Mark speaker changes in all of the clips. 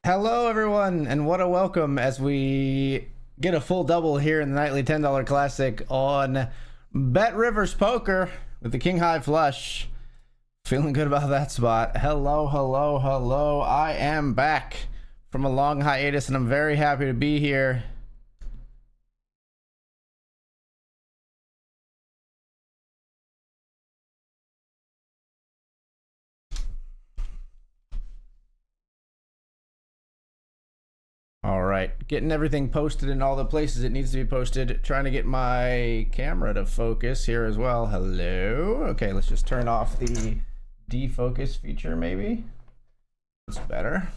Speaker 1: Hello, everyone, and what a welcome as we get a full double here in the nightly $10 classic on BetRivers Poker with the King High Flush. Feeling good about that spot. Hello, hello, hello. I am back from a long hiatus, and I'm very happy to be here. All right, getting everything posted in all the places it needs to be posted. Trying to get my camera to focus here as well. Hello. Okay, let's just turn off the defocus feature maybe. That's better.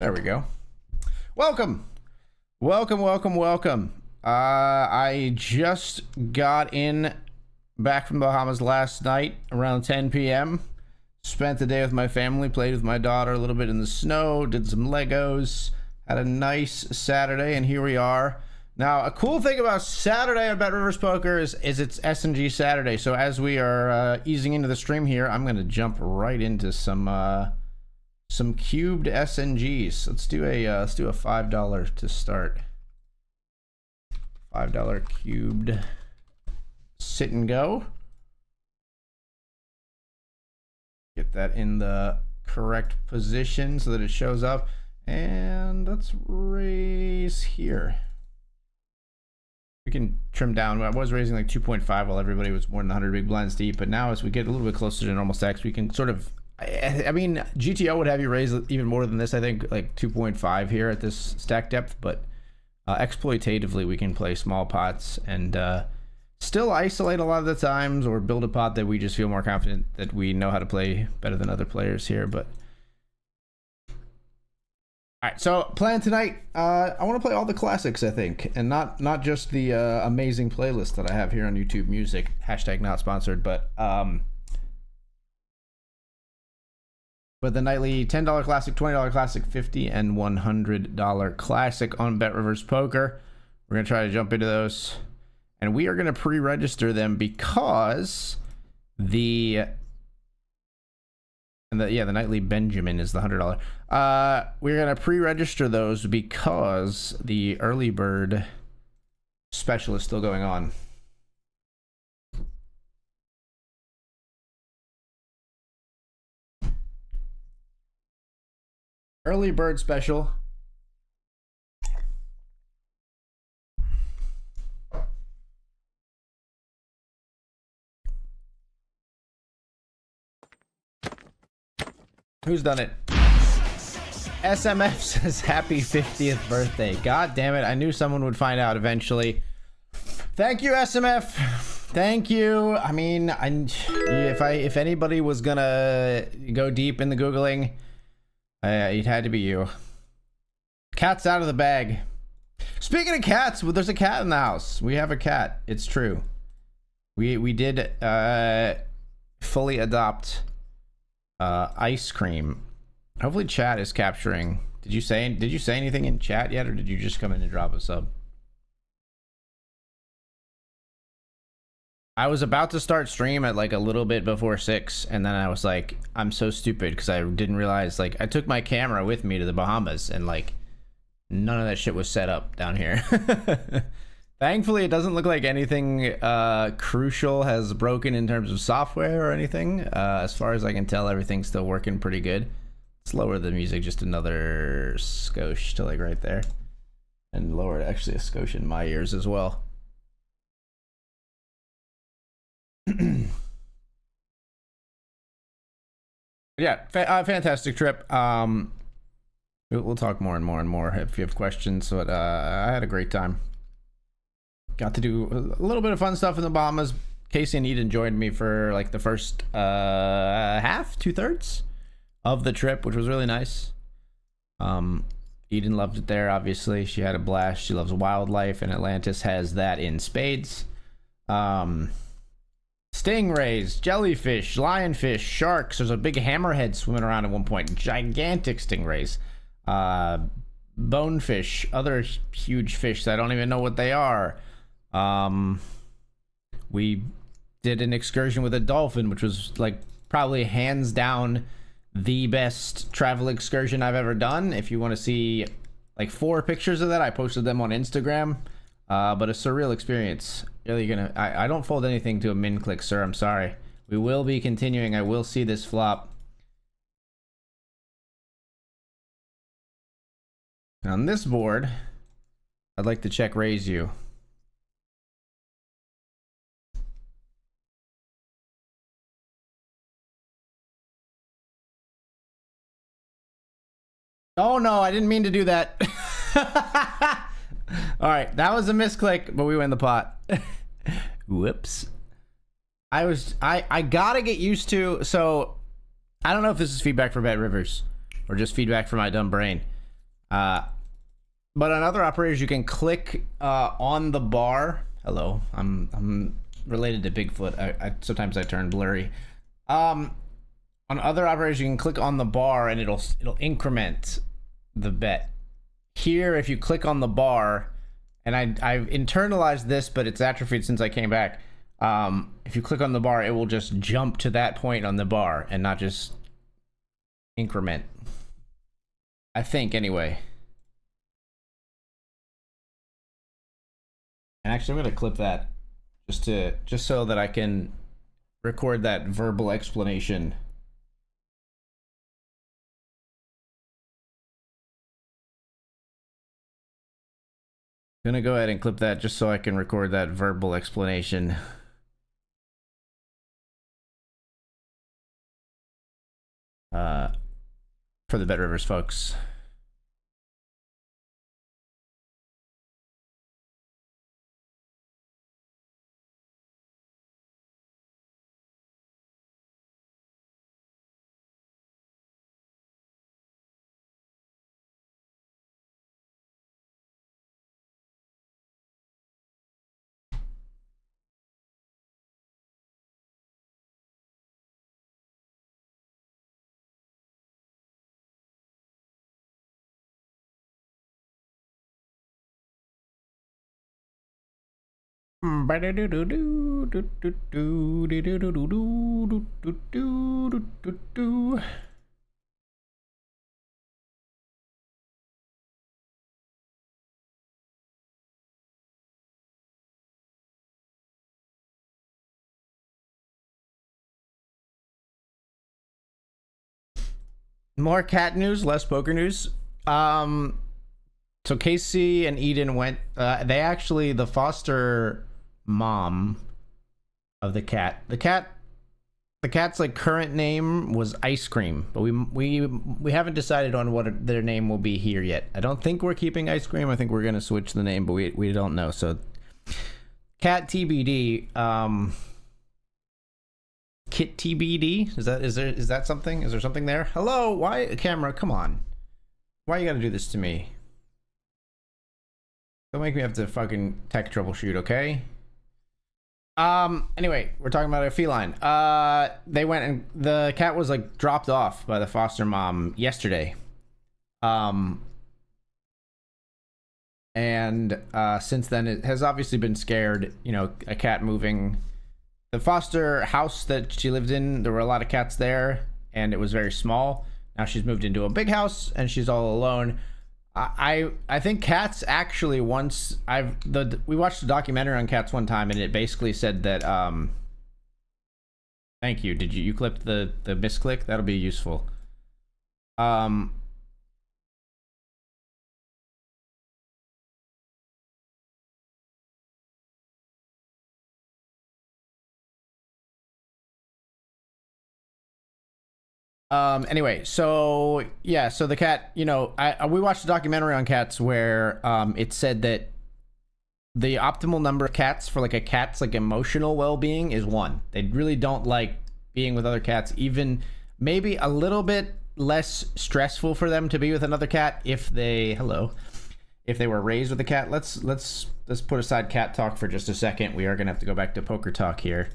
Speaker 1: There we go. Welcome. Welcome. I just got in back from the Bahamas last night around 10 p.m. Spent the day with my family, played with my daughter a little bit in the snow, did some Legos, had a nice Saturday, and here we are. Now, a cool thing about Saturday on BetRivers Poker is it's S&G Saturday. So as we are easing into the stream here, I'm going to jump right into some cubed S&Gs. Let's do a $5 to start. $5 cubed sit and go. Get that in the correct position so that it shows up. And let's raise here. We can trim down. I was raising like 2.5 while everybody was more than 100 big blinds deep. But now as we get a little bit closer to normal stacks, we can sort of... I mean, GTO would have you raise even more than this. I think like 2.5 here at this stack depth. But exploitatively, we can play small pots and... still isolate a lot of the times or build a pot that we just feel more confident that we know how to play better than other players here. But all right, so plan tonight, I want to play all the classics, I think, and not just the amazing playlist that I have here on YouTube Music, hashtag not sponsored, but the nightly $10 classic, $20 classic, $50 and $100 classic on BetRivers Poker. We're gonna try to jump into those. And we are going to pre-register them because the nightly Benjamin is the $100. We're going to pre-register those because the early bird special is still going on. Early bird special. Who's done it? SMF says happy 50th birthday. God damn it. I knew someone would find out eventually. Thank you, SMF. Thank you. I mean, if anybody was gonna go deep in the Googling, it had to be you. Cat's out of the bag. Speaking of cats, well, there's a cat in the house. We have a cat. It's true. We did fully adopt ice cream. Hopefully chat is capturing. Did you say anything in chat yet, or did you just come in and drop a sub? I was about to start stream at like a little bit before 6, and then I was like, I'm so stupid because I didn't realize, like, I took my camera with me to the Bahamas and like none of that shit was set up down here. Thankfully, it doesn't look like anything crucial has broken in terms of software or anything. As far as I can tell, everything's still working pretty good. Let's lower the music just another skosh to like right there. And lower actually a skosh in my ears as well. Yeah, fantastic trip. We'll talk more and more if you have questions, but I had a great time. Got to do a little bit of fun stuff in the Bahamas. Casey and Eden joined me for like the first half, 2/3 of the trip, which was really nice. Eden loved it there, obviously. She had a blast. She loves wildlife, and Atlantis has that in spades. Stingrays, jellyfish, lionfish, sharks. There's a big hammerhead swimming around at one point. Gigantic stingrays. Bonefish, other huge fish that I don't even know what they are. We did an excursion with a dolphin, which was like probably hands down the best travel excursion I've ever done. If you want to see like 4 pictures of that, I posted them on Instagram. But a surreal experience. Really gonna. I don't fold anything to a min click, sir. I'm sorry. We will be continuing. I will see this flop. On this board, I'd like to check raise you. Oh no, I didn't mean to do that. All right, that was a misclick, but we win the pot. Whoops. I gotta get used to, so I don't know if this is feedback for BetRivers or just feedback for my dumb brain. But on other operators, you can click on the bar. Hello, I'm related to Bigfoot. I sometimes I turn blurry. On other operators, you can click on the bar and it'll increment the bet. Here, if you click on the bar, and I've internalized this, but it's atrophied since I came back. If you click on the bar, it will just jump to that point on the bar and not just increment. I think, anyway. And actually, I'm gonna clip that just so that I can record that verbal explanation. I'm gonna go ahead and clip that just so I can record that verbal explanation. For the BetRivers folks. More cat news, less poker news. So Casey and Eden went. They actually, the foster mom of the cat. The cat's like current name was Ice Cream, but we haven't decided on what their name will be here yet. I don't think we're keeping Ice Cream. I think we're gonna switch the name, but we don't know. So cat TBD. Kit TBD. Is that something? Is there something there? Hello, why camera? Come on, why you gotta do this to me? Don't make me have to fucking tech troubleshoot, okay? Anyway, we're talking about a feline. They went and the cat was like dropped off by the foster mom yesterday. And since then it has obviously been scared, you know, a cat moving. The foster house that she lived in, there were a lot of cats there and it was very small. Now she's moved into a big house and she's all alone. I think cats actually once we watched a documentary on cats one time and it basically said that thank you. Did you clipped the misclick? That'll be useful. Anyway, so yeah, so the cat, you know, we watched a documentary on cats where it said that the optimal number of cats for like a cat's like emotional well-being is 1. They really don't like being with other cats, even maybe a little bit less stressful for them to be with another cat if they were raised with a cat. Let's put aside cat talk for just a second. We are gonna have to go back to poker talk here.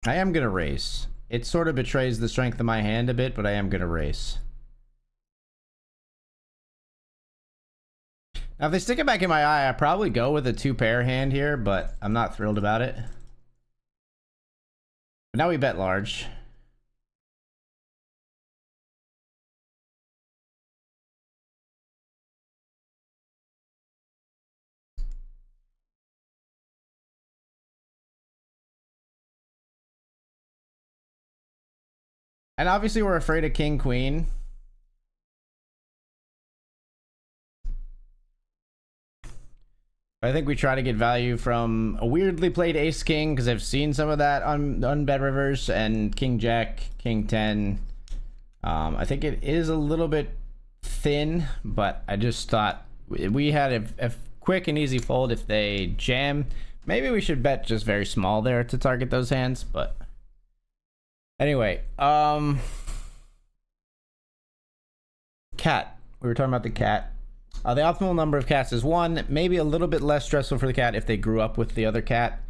Speaker 1: I am gonna raise. It sort of betrays the strength of my hand a bit, but I am gonna raise. Now, if they stick it back in my eye, I probably go with a 2-pair hand here, but I'm not thrilled about it. But now we bet large. And obviously we're afraid of king queen. I think we try to get value from a weirdly played ace king, because I've seen some of that on BetRivers, and king jack, king 10. I think it is a little bit thin, but I just thought we had a quick and easy fold if they jam. Maybe we should bet just very small there to target those hands, but anyway, cat. We were talking about the cat. The optimal number of cats is 1. Maybe a little bit less stressful for the cat if they grew up with the other cat,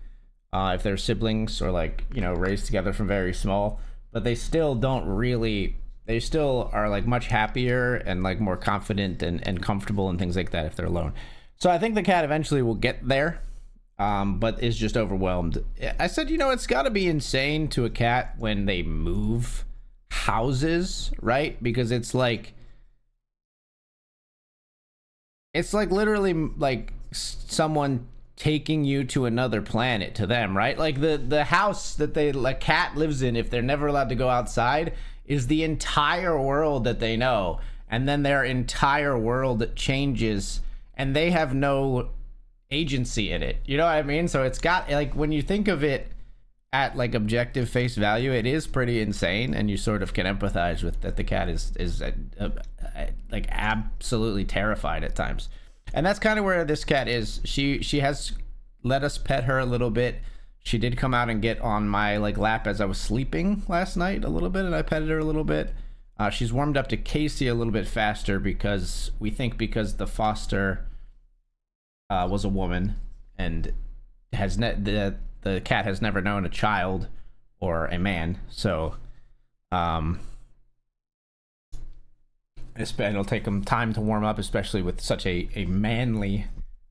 Speaker 1: if they're siblings or, like, you know, raised together from very small. But they still don't really. They still are, like, much happier and, like, more confident and comfortable and things like that if they're alone. So I think the cat eventually will get there, but is just overwhelmed. I said, you know, it's got to be insane to a cat when they move houses, right? Because it's like literally like someone taking you to another planet to them, right? Like the house that a cat lives in, if they're never allowed to go outside, is the entire world that they know. And then their entire world changes and they have no agency in it. You know what I mean? So it's got, like, when you think of it at like objective face value, it is pretty insane, and you sort of can empathize with that. The cat is like absolutely terrified at times, and that's kind of where this cat is. She has let us pet her a little bit. She did come out and get on my like lap as I was sleeping last night a little bit, and I petted her a little bit. She's warmed up to Casey a little bit faster because the foster was a woman and has the cat has never known a child or a man, so it'll take them time to warm up, especially with such a manly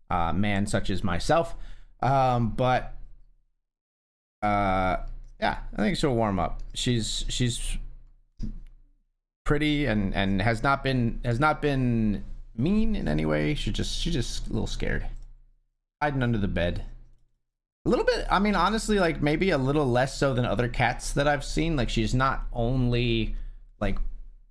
Speaker 1: man such as myself. But yeah, I think she'll warm up. She's pretty and has not been mean in any way. She's just a little scared, hiding under the bed. A little bit, I mean, honestly, like maybe a little less so than other cats that I've seen. Like she's not only like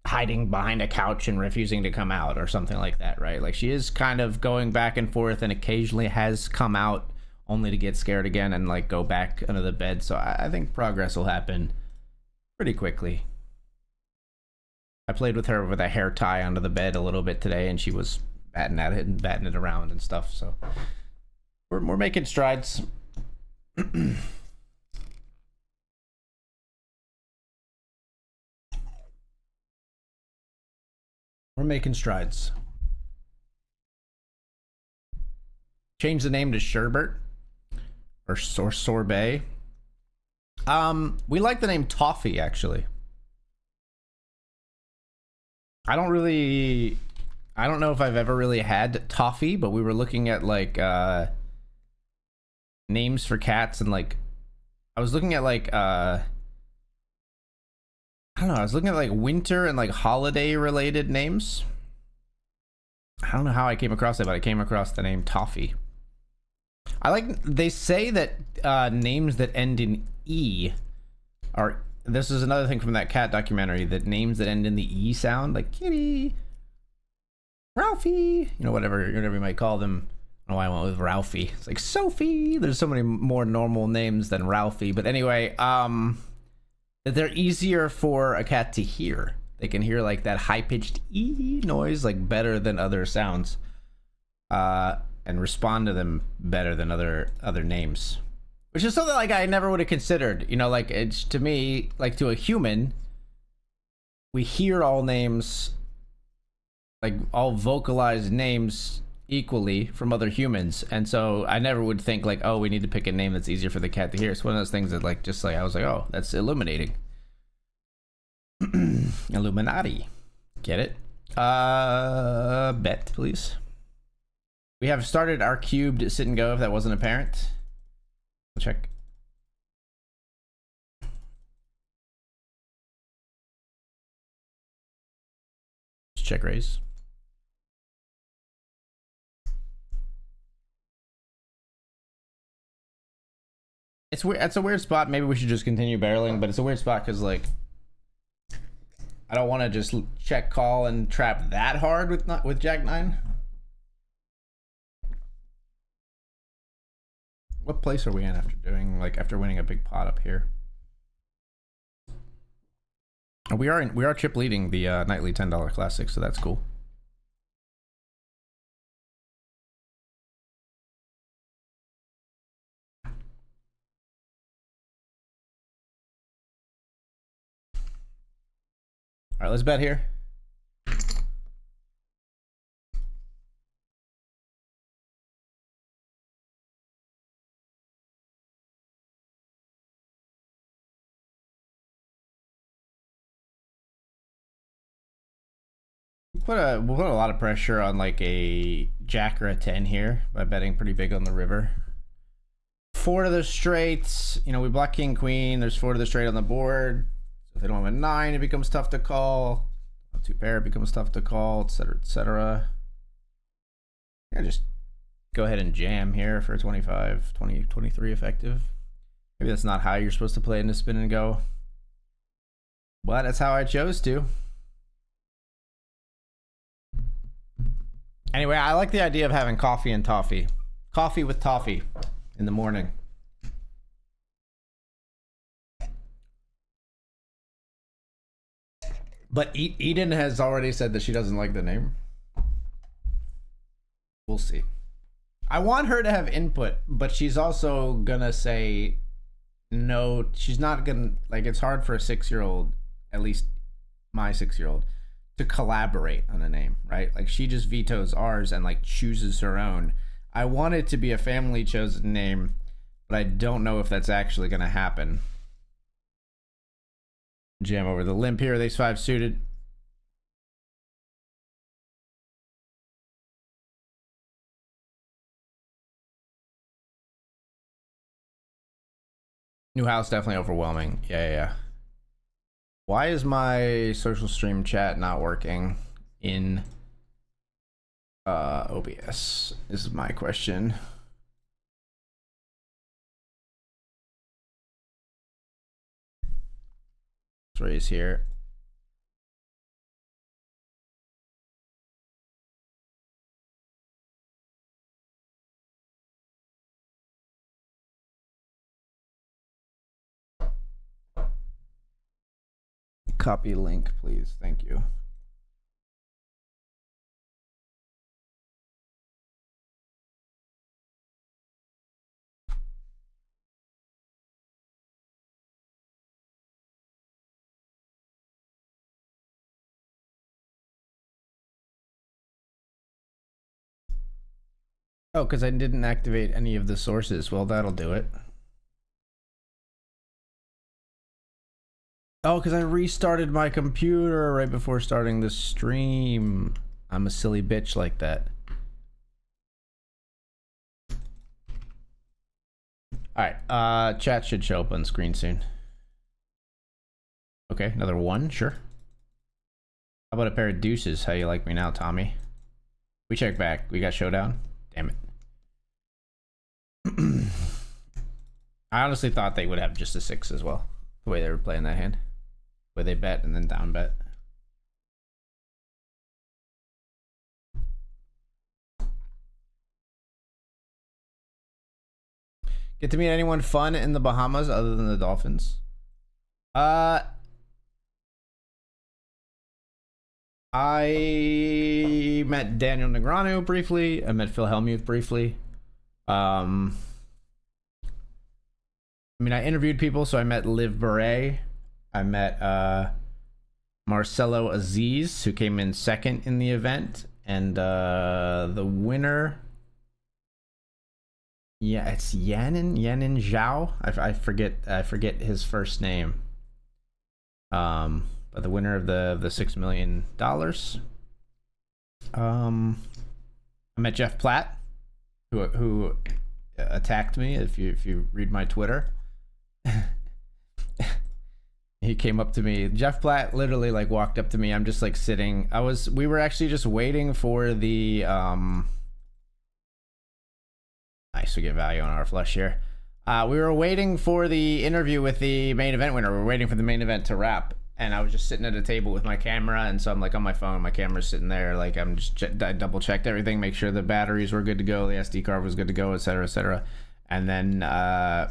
Speaker 1: hiding behind a couch and refusing to come out or something like that, right? Like she is kind of going back and forth and occasionally has come out only to get scared again and like go back under the bed. So I think progress will happen pretty quickly. I played with her with a hair tie under the bed a little bit today, and she was batting at it and batting it around and stuff. So we're making strides. We're making strides. Change the name to Sherbert or Sorbet. We like the name Toffee, actually. I don't know if I've ever really had Toffee, but we were looking at like names for cats, and like I was looking at like I don't know, I was looking at like winter and like holiday related names. I don't know how I came across it, but I came across the name Toffee. They say that names that end in E are, this is another thing from that cat documentary, that names that end in the E sound, like Kitty, Ralphie, you know, whatever you might call them. I don't know why I went with Ralphie. It's like Sophie. There's so many more normal names than Ralphie. But anyway, that they're easier for a cat to hear. They can hear like that high-pitched E noise like better than other sounds, and respond to them better than other names. Which is something like I never would have considered. You know, like it's, to me, like to a human, we hear all names, like all vocalized names equally from other humans, and so I never would think like, oh, we need to pick a name that's easier for the cat to hear. It's one of those things that like just like I was like, oh, that's illuminating. Illuminati. Get it? Bet, please. We have started our cubed sit and go, if that wasn't apparent. We'll check. check raise. It's weird. It's a weird spot. Maybe we should just continue barreling, but it's a weird spot because like I don't want to just check call and trap that hard with Jack 9. What place are we in after winning a big pot up here? We are chip leading the nightly $10 classic, so that's cool. All right, let's bet here. We'll put a lot of pressure on like a jack or a 10 here by betting pretty big on the river. 4 to the straights. You know, we block king queen. There's 4 to the straight on the board. So if they don't have a 9, it becomes tough to call. 2 pair, it becomes tough to call, etc., etc. Yeah, just go ahead and jam here for 25, 20, 23 effective. Maybe that's not how you're supposed to play in the spin and go, but that's how I chose to. Anyway, I like the idea of having coffee and toffee. Coffee with toffee in the morning. But Eden has already said that she doesn't like the name. We'll see. I want her to have input, but she's also gonna say no. She's not gonna, like, it's hard for a 6-year-old, at least my 6-year-old, to collaborate on a name, right? Like, she just vetoes ours and like chooses her own. I want it to be a family chosen name, but I don't know if that's actually gonna happen. Jam over the limp here with ace-5 suited. New house, definitely overwhelming. Yeah. Why is my social stream chat not working in OBS? This is my question. Let's raise here. Copy link, please. Thank you. Oh, because I didn't activate any of the sources. Well, that'll do it. Oh, because I restarted my computer right before starting the stream. I'm a silly bitch like that. Alright, chat should show up on screen soon. Okay, another 1, sure. How about a pair of deuces? How you like me now, Tommy? We check back. We got showdown. Damn it. I honestly thought they would have just a 6 as well, the way they were playing that hand. Where they bet and then down bet. Get to meet anyone fun in the Bahamas other than the Dolphins? I met Daniel Negreanu briefly. I met Phil Hellmuth briefly. I mean, I interviewed people, so I met Liv Beret. I met Marcelo Aziz, who came in second in the event, and the winner, yeah, it's Yanin Zhao. I forget his first name. But the winner of the $6 million. I met Jeff Platt, who attacked me. If you read my Twitter. He came up to me. Jeff Blatt literally like walked up to me. I'm just like sitting. We were actually just waiting for the nice, we get value on our flush here. We were waiting for the interview with the main event winner. We were waiting for the main event to wrap, and I was just sitting at a table with my camera, and so I'm like on my phone, my camera's sitting there, like I double checked everything, make sure the batteries were good to go, the SD card was good to go, etc., etc. And then I'm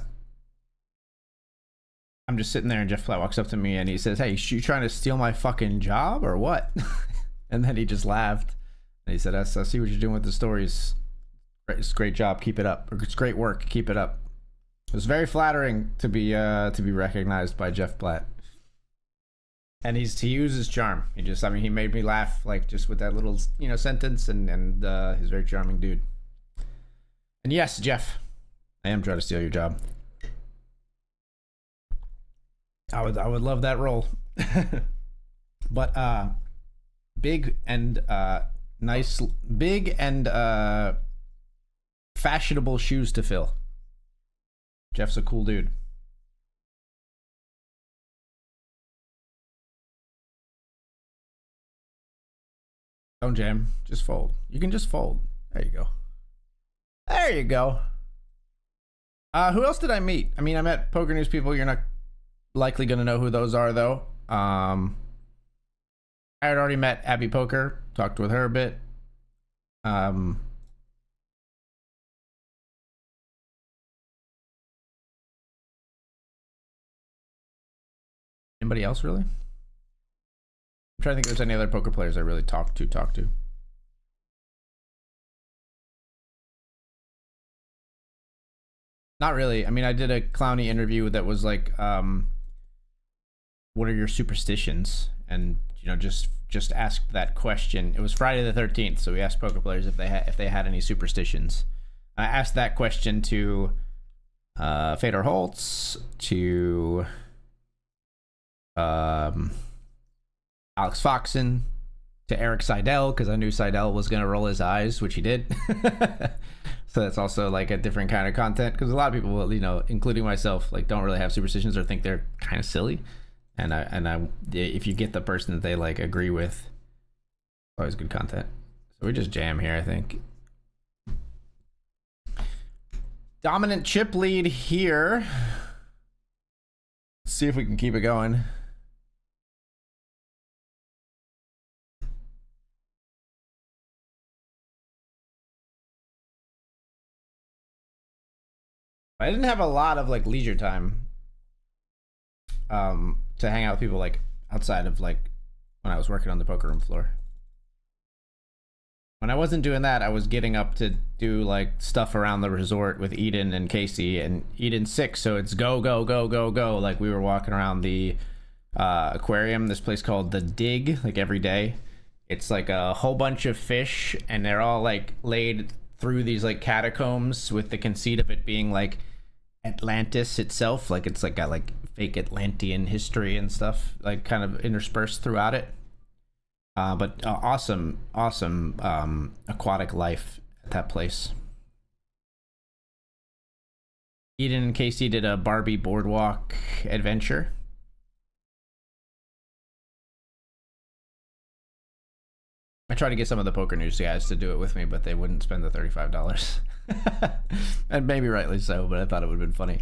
Speaker 1: just sitting there, and Jeff Platt walks up to me and he says, "Hey, you trying to steal my fucking job or what?" And then he just laughed and he said, "I see what you're doing with the stories. It's a great job, keep it up. Or it's great work, keep it up." It was very flattering to be recognized by Jeff Blatt. And he uses charm. He made me laugh like just with that little sentence, and he's a very charming dude. And yes, Jeff, I am trying to steal your job. I would love that role. But big and nice, big and fashionable shoes to fill. Jeff's a cool dude. Don't jam, just fold. You can just fold. There you go. There you go. Who else did I meet? I mean, I met Poker News people. You're not likely gonna know who those are though. I had already met Abby Poker, talked with her a bit. Anybody else really? I'm trying to think if there's any other poker players I really talked to. Not really. I mean, I did a clowny interview that was like, what are your superstitions? And just asked that question. It was Friday the 13th, so we asked poker players if they had any superstitions. I asked that question to Fedor Holtz, to Alex Foxen, to Eric Seidel, because I knew Seidel was going to roll his eyes, which he did. So that's also like a different kind of content, because a lot of people, including myself, like don't really have superstitions or think they're kind of silly. And I if you get the person that they like agree with, always good content. So we just jam here, I think. Dominant chip lead here. Let's see if we can keep it going. I didn't have a lot of like leisure time to hang out with people like outside of like when I was working on the poker room floor. When I wasn't doing that, I was getting up to do like stuff around the resort with Eden and Casey, and Eden's sick, so it's go go go go go. Like we were walking around the aquarium, this place called the Dig, like every day. It's like a whole bunch of fish, and they're all like laid through these like catacombs with the conceit of it being like Atlantis itself, like it's like got like fake Atlantean history and stuff like kind of interspersed throughout it. But awesome aquatic life at that place. Eden and Casey did a Barbie boardwalk adventure. I tried to get some of the Poker News guys to do it with me, but they wouldn't spend the $35. And maybe rightly so, but I thought it would have been funny.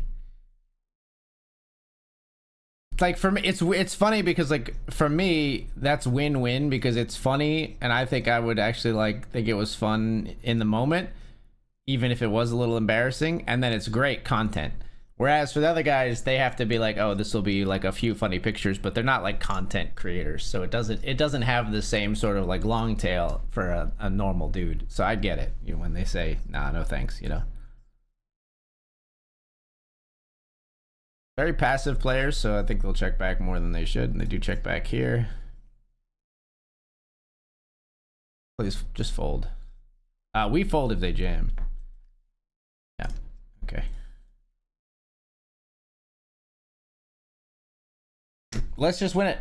Speaker 1: Like for me, it's funny because like for me that's win-win, because it's funny and I think I would actually like think it was fun in the moment, even if it was a little embarrassing, and then it's great content. Whereas for the other guys, they have to be like, oh, this will be like a few funny pictures, but they're not like content creators, so it doesn't have the same sort of like long tail for a normal dude. So I get it, when they say nah, no thanks, Very passive players, so I think they'll check back more than they should, and they do check back here. Please just fold. We fold if they jam. Yeah, okay. Let's just win it.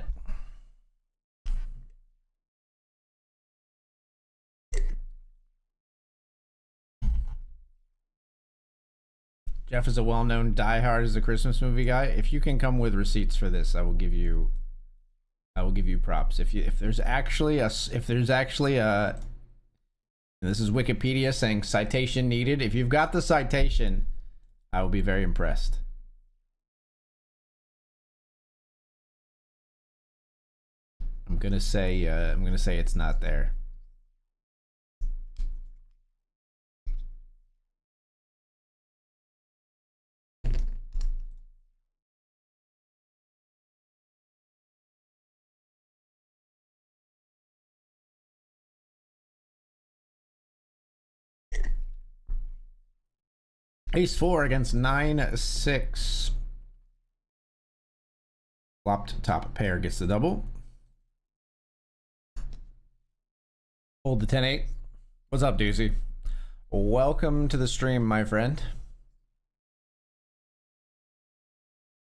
Speaker 1: Jeff is a well-known Die Hard as a Christmas movie guy. If you can come with receipts for this, I will give you props. If there's actually a this is Wikipedia saying citation needed. If you've got the citation, I will be very impressed. I'm gonna say it's not there. Ace 4 against 9-6. Flopped top pair gets the double. Hold the 10-8. What's up, Doozy? Welcome to the stream, my friend.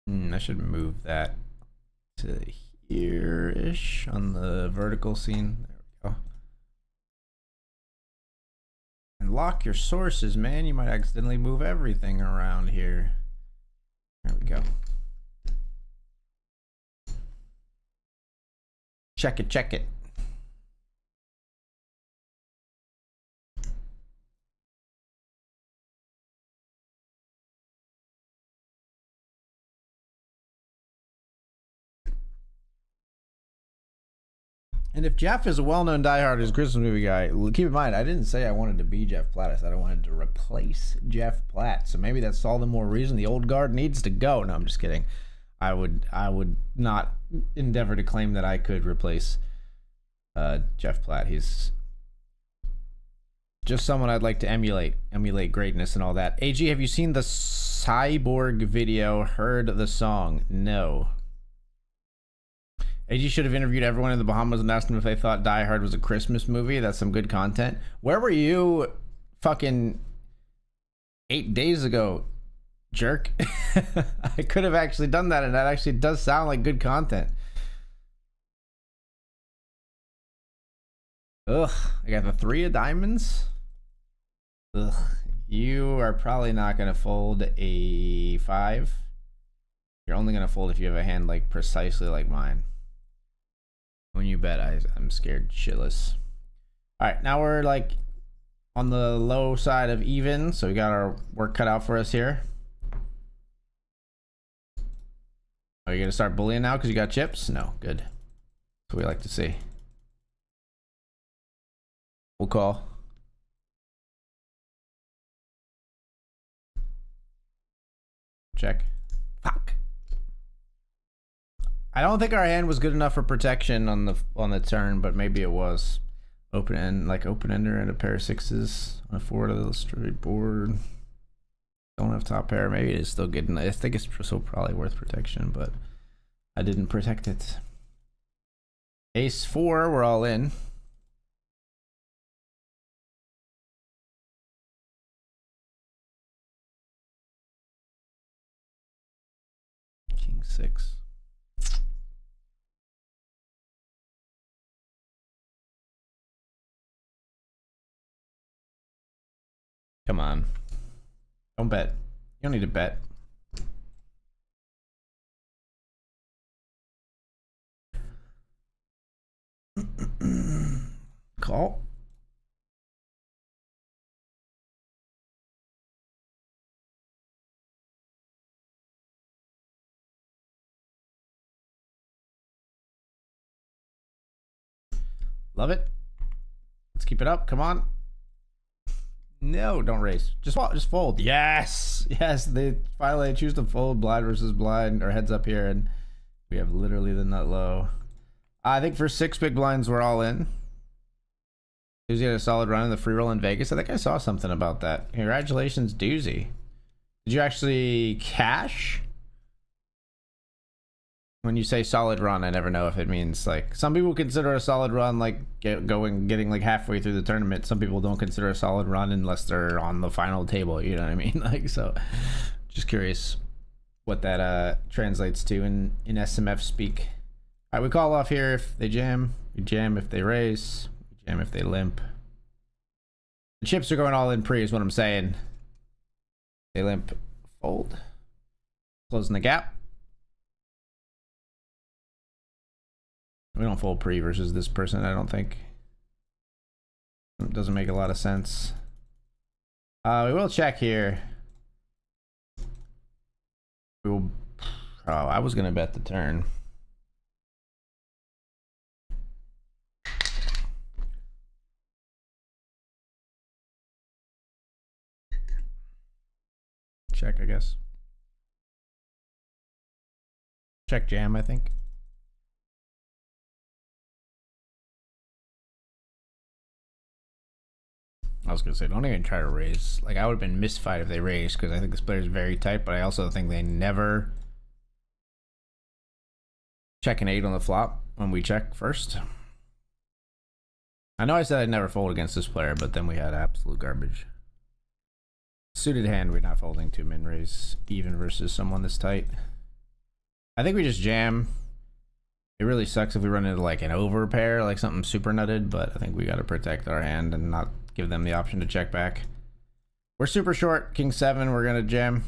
Speaker 1: I should move that to here-ish on the vertical scene. There we go. And lock your sources, man. You might accidentally move everything around here. There we go. Check it, check it. And if Jeff is a well-known diehard as a Christmas movie guy, keep in mind, I didn't say I wanted to be Jeff Platt. I said I wanted to replace Jeff Platt. So maybe that's all the more reason the old guard needs to go. No, I'm just kidding. I would not endeavor to claim that I could replace Jeff Platt. He's just someone I'd like to emulate greatness and all that. AG, have you seen the Cyborg video? Heard the song? No. AG should have interviewed everyone in the Bahamas and asked them if they thought Die Hard was a Christmas movie. That's some good content. Where were you fucking 8 days ago, jerk? I could have actually done that, and that actually does sound like good content. Ugh, I got the 3 of diamonds. Ugh, you are probably not going to fold a 5. You're only going to fold if you have a hand like precisely like mine. When you bet, I'm scared shitless. All right, now we're like on the low side of even, so we got our work cut out for us here. Are you gonna start bullying now because you got chips? No, good. That's what we like to see. We'll call. Check. Fuck. I don't think our hand was good enough for protection on the turn, but maybe it was. Open ender and a pair of 6s on a 4 to the straight board. Don't have top pair. Maybe it is still good enough. I think it's still probably worth protection, but I didn't protect it. Ace 4, we're all in. King 6. Come on. Don't bet. You don't need to bet. Call. Love it. Let's keep it up. Come on. No, don't raise. Just fold. Yes, yes. They finally choose to fold blind versus blind, or heads up here, and we have literally the nut low. I think for 6 big blinds, we're all in. Doozy had a solid run in the free roll in Vegas. I think I saw something about that. Congratulations, Doozy. Did you actually cash? When you say solid run, I never know if it means like some people consider a solid run like getting like halfway through the tournament. Some people don't consider a solid run unless they're on the final table. You know what I mean? Like, so just curious what that translates to in SMF speak. All right, we call off here if they jam. We jam if they raise. We jam if they limp. The chips are going all in pre is what I'm saying. They limp Fold. Closing the gap. We don't fold pre versus this person, I don't think. It doesn't make a lot of sense. We will check here. We will. Oh, I was gonna bet the turn. Check, I guess. Check jam, I think. I was gonna say, don't even try to raise. Like, I would have been mystified if they raised, because I think this player is very tight, but I also think they never check an 8 on the flop when we check first. I know I said I'd never fold against this player, but then we had absolute garbage. Suited hand, we're not folding to min raise even versus someone this tight. I think we just jam. It really sucks if we run into like an over pair, like something super nutted, but I think we got to protect our hand and not give them the option to check back. We're super short, king 7, we're gonna jam.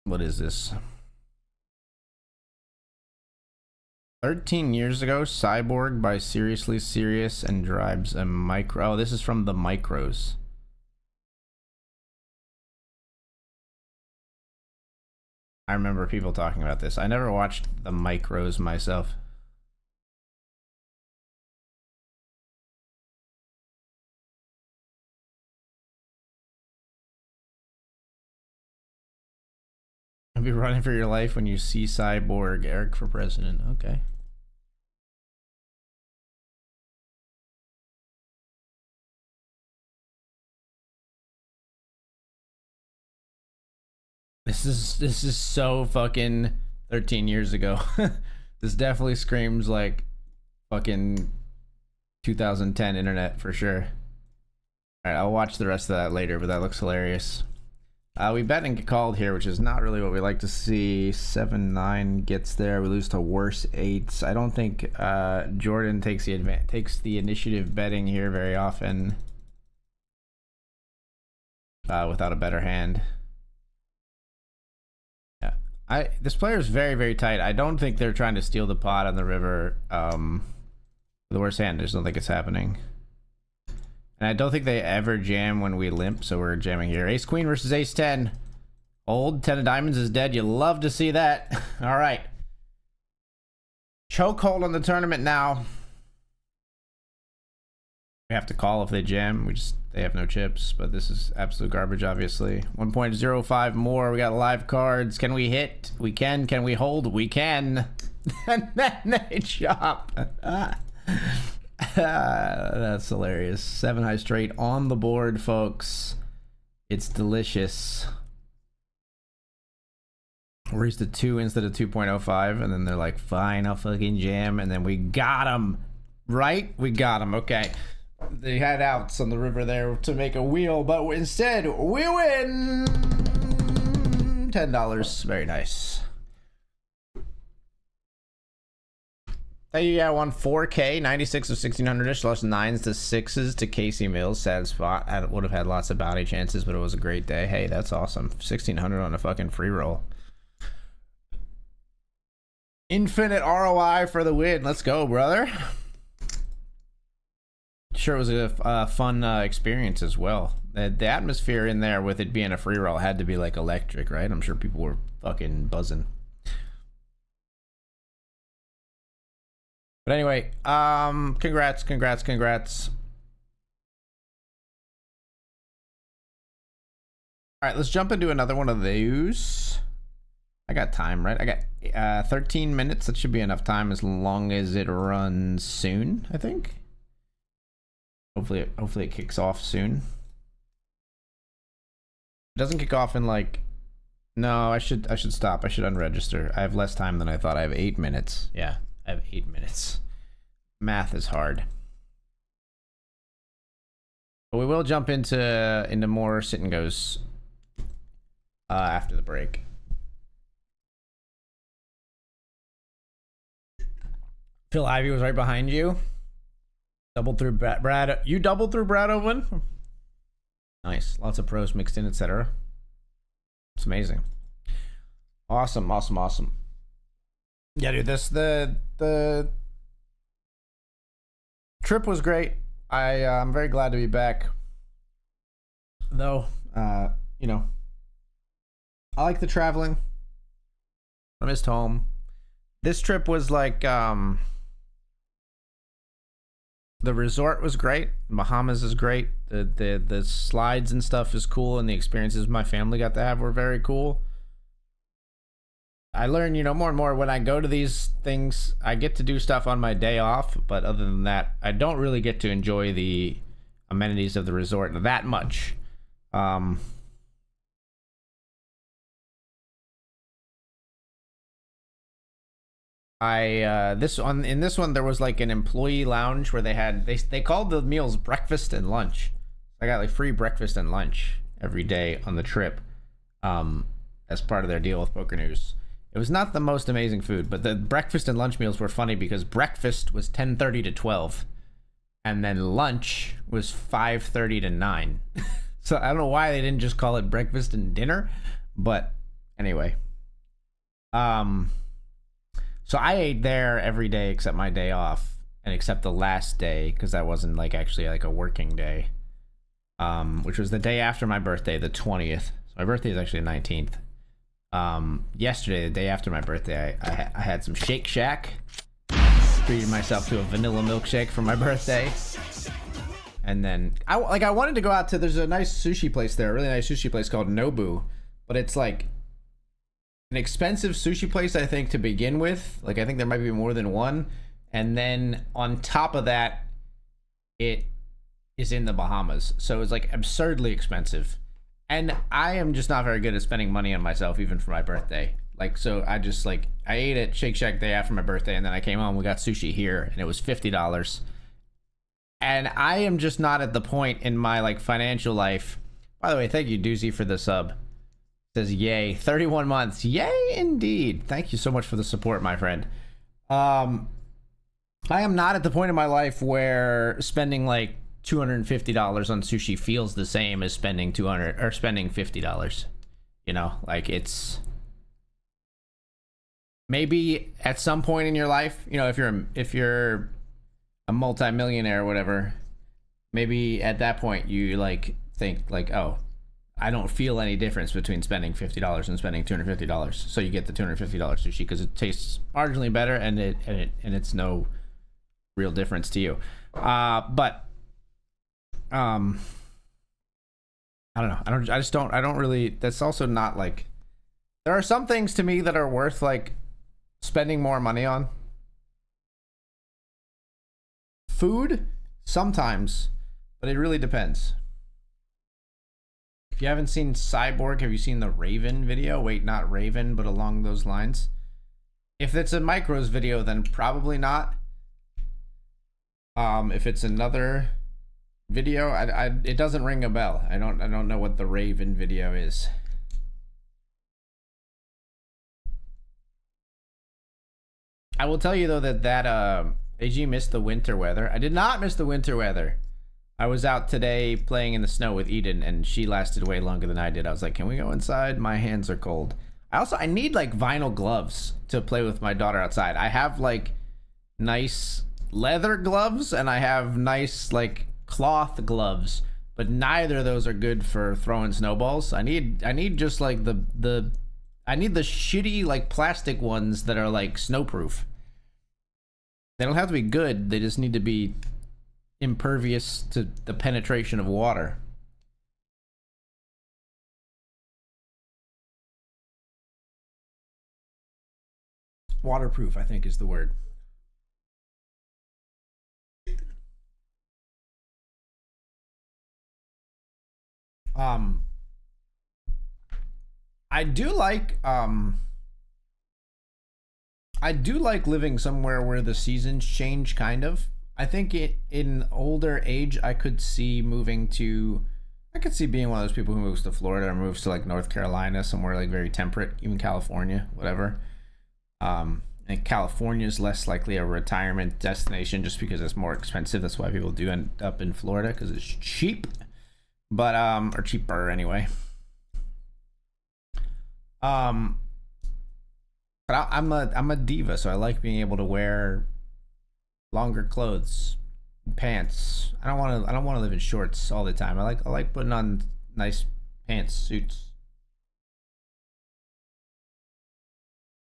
Speaker 1: What is this? 13 years ago, Cyborg by Seriously Serious and drives a micro. Oh, this is from the micros. I remember people talking about this. I never watched the micros myself. Be running for your life when you see Cyborg. Eric for president. Okay. This is so fucking 13 years ago. This definitely screams like fucking 2010 internet for sure. All right, I'll watch the rest of that later, but that looks hilarious. We bet and get called here, which is not really what we like to see. 7-9 gets there. We lose to worse 8s. I don't think Jordan takes the initiative betting here very often without a better hand. Yeah, this player is very, very tight. I don't think they're trying to steal the pot on the river. The worst hand. I just don't think it's happening. And I don't think they ever jam when we limp, so we're jamming here. Ace Queen versus Ace 10. Old 10 of diamonds is dead. You love to see that. All right. Chokehold on the tournament now. We have to call if they jam. They have no chips, but this is absolute garbage, obviously. 1.05 more. We got live cards. Can we hit? We can. Can we hold? We can. And then they chop. That's hilarious. 7 high straight on the board, folks. It's delicious. Raise to 2 instead of 2.05, and then they're like, fine, I'll fucking jam, and then we got them. Right? We got them. Okay. They had outs on the river there to make a wheel, but instead, we win $10. Very nice. Yeah, won 4K, 96 of 1600-ish, lost 9s to 6s to Casey Mills. Sad spot. I would have had lots of bounty chances, but it was a great day. Hey, that's awesome. 1600 on a fucking free roll. Infinite ROI for the win. Let's go, brother. Sure, it was a fun experience as well. The atmosphere in there with it being a free roll had to be like electric, right? I'm sure people were fucking buzzing. But anyway, congrats. All right, let's jump into another one of those. I got time, right? I got 13 minutes. That should be enough time as long as it runs soon, I think. Hopefully it kicks off soon. It doesn't kick off in like... No, I should stop. I should unregister. I have less time than I thought. I have 8 minutes. Yeah. I have 8 minutes. Math is hard. But we will jump into more sit and goes after the break. Phil Ivey was right behind you. Doubled through Brad. You doubled through Brad Owen? Nice. Lots of pros mixed in, etc. It's amazing. Awesome, awesome, awesome. Yeah, dude, the trip was great. I'm very glad to be back. Though, you know, I like the traveling. I missed home. This trip was like the resort was great. Bahamas is great. The slides and stuff is cool, and the experiences my family got to have were very cool. I learn, more and more when I go to these things, I get to do stuff on my day off, but other than that, I don't really get to enjoy the amenities of the resort that much. In this one there was like an employee lounge where they called the meals breakfast and lunch. I got like free breakfast and lunch every day on the trip, as part of their deal with Poker News. It was not the most amazing food, but the breakfast and lunch meals were funny because breakfast was 10:30 to 12, and then lunch was 5:30 to 9. So I don't know why they didn't just call it breakfast and dinner, but anyway. So I ate there every day except my day off, and except the last day, because that wasn't like actually like a working day, which was the day after my birthday, the 20th. So my birthday is actually the 19th. Yesterday, the day after my birthday, I had some Shake Shack. Treated myself to a vanilla milkshake for my birthday. And then I wanted to go out to, there's a nice sushi place there, a really nice sushi place called Nobu, but it's like an expensive sushi place, I think, to begin with. Like, I think there might be more than one. And then on top of that, it is in the Bahamas. So it's like absurdly expensive. And I am just not very good at spending money on myself, even for my birthday. Like, so I just I ate at Shake Shack day after my birthday, and then I came home, we got sushi here, and it was $50. And I am just not at the point in my like financial life. By the way, thank you, Doozy, for the sub. It says yay, 31 months. Yay indeed. Thank you so much for the support, my friend. I am not at the point in my life where spending like $250 on sushi feels the same as spending $50. Like, it's maybe at some point in your life, if you're a multi-millionaire or whatever, maybe at that point you like think like, oh, I don't feel any difference between spending $50 and spending $250. So you get the $250 sushi because it tastes marginally better, and it's no real difference to you. But I don't know. I don't really, that's also not like, there are some things to me that are worth like spending more money on. Food, sometimes, but it really depends. If you haven't seen Cyborg, have you seen the Raven video? Wait, not Raven, but along those lines. If it's a Micros video, then probably not. If it's another video, it doesn't ring a bell. I don't know what the Raven video is. I will tell you though that AG missed the winter weather. I did not miss the winter weather. I was out today playing in the snow with Eden, and she lasted way longer than I did. I was like, can we go inside? My hands are cold. I need like vinyl gloves to play with my daughter outside. I have like nice leather gloves, and I have nice like cloth gloves, but neither of those are good for throwing snowballs. I need just like I need the shitty like plastic ones that are like snowproof. They don't have to be good, they just need to be impervious to the penetration of water. Waterproof, I think, is the word. I do like living somewhere where the seasons change, kind of. I think in older age, I could see being one of those people who moves to Florida or moves to like North Carolina, somewhere like very temperate, even California, whatever. And California is less likely a retirement destination just because it's more expensive. That's why people do end up in Florida, because it's cheap. but or cheaper anyway. Um, but I'm a diva, so I like being able to wear longer clothes, pants. I don't want to live in shorts all the time. I like putting on nice pants, suits,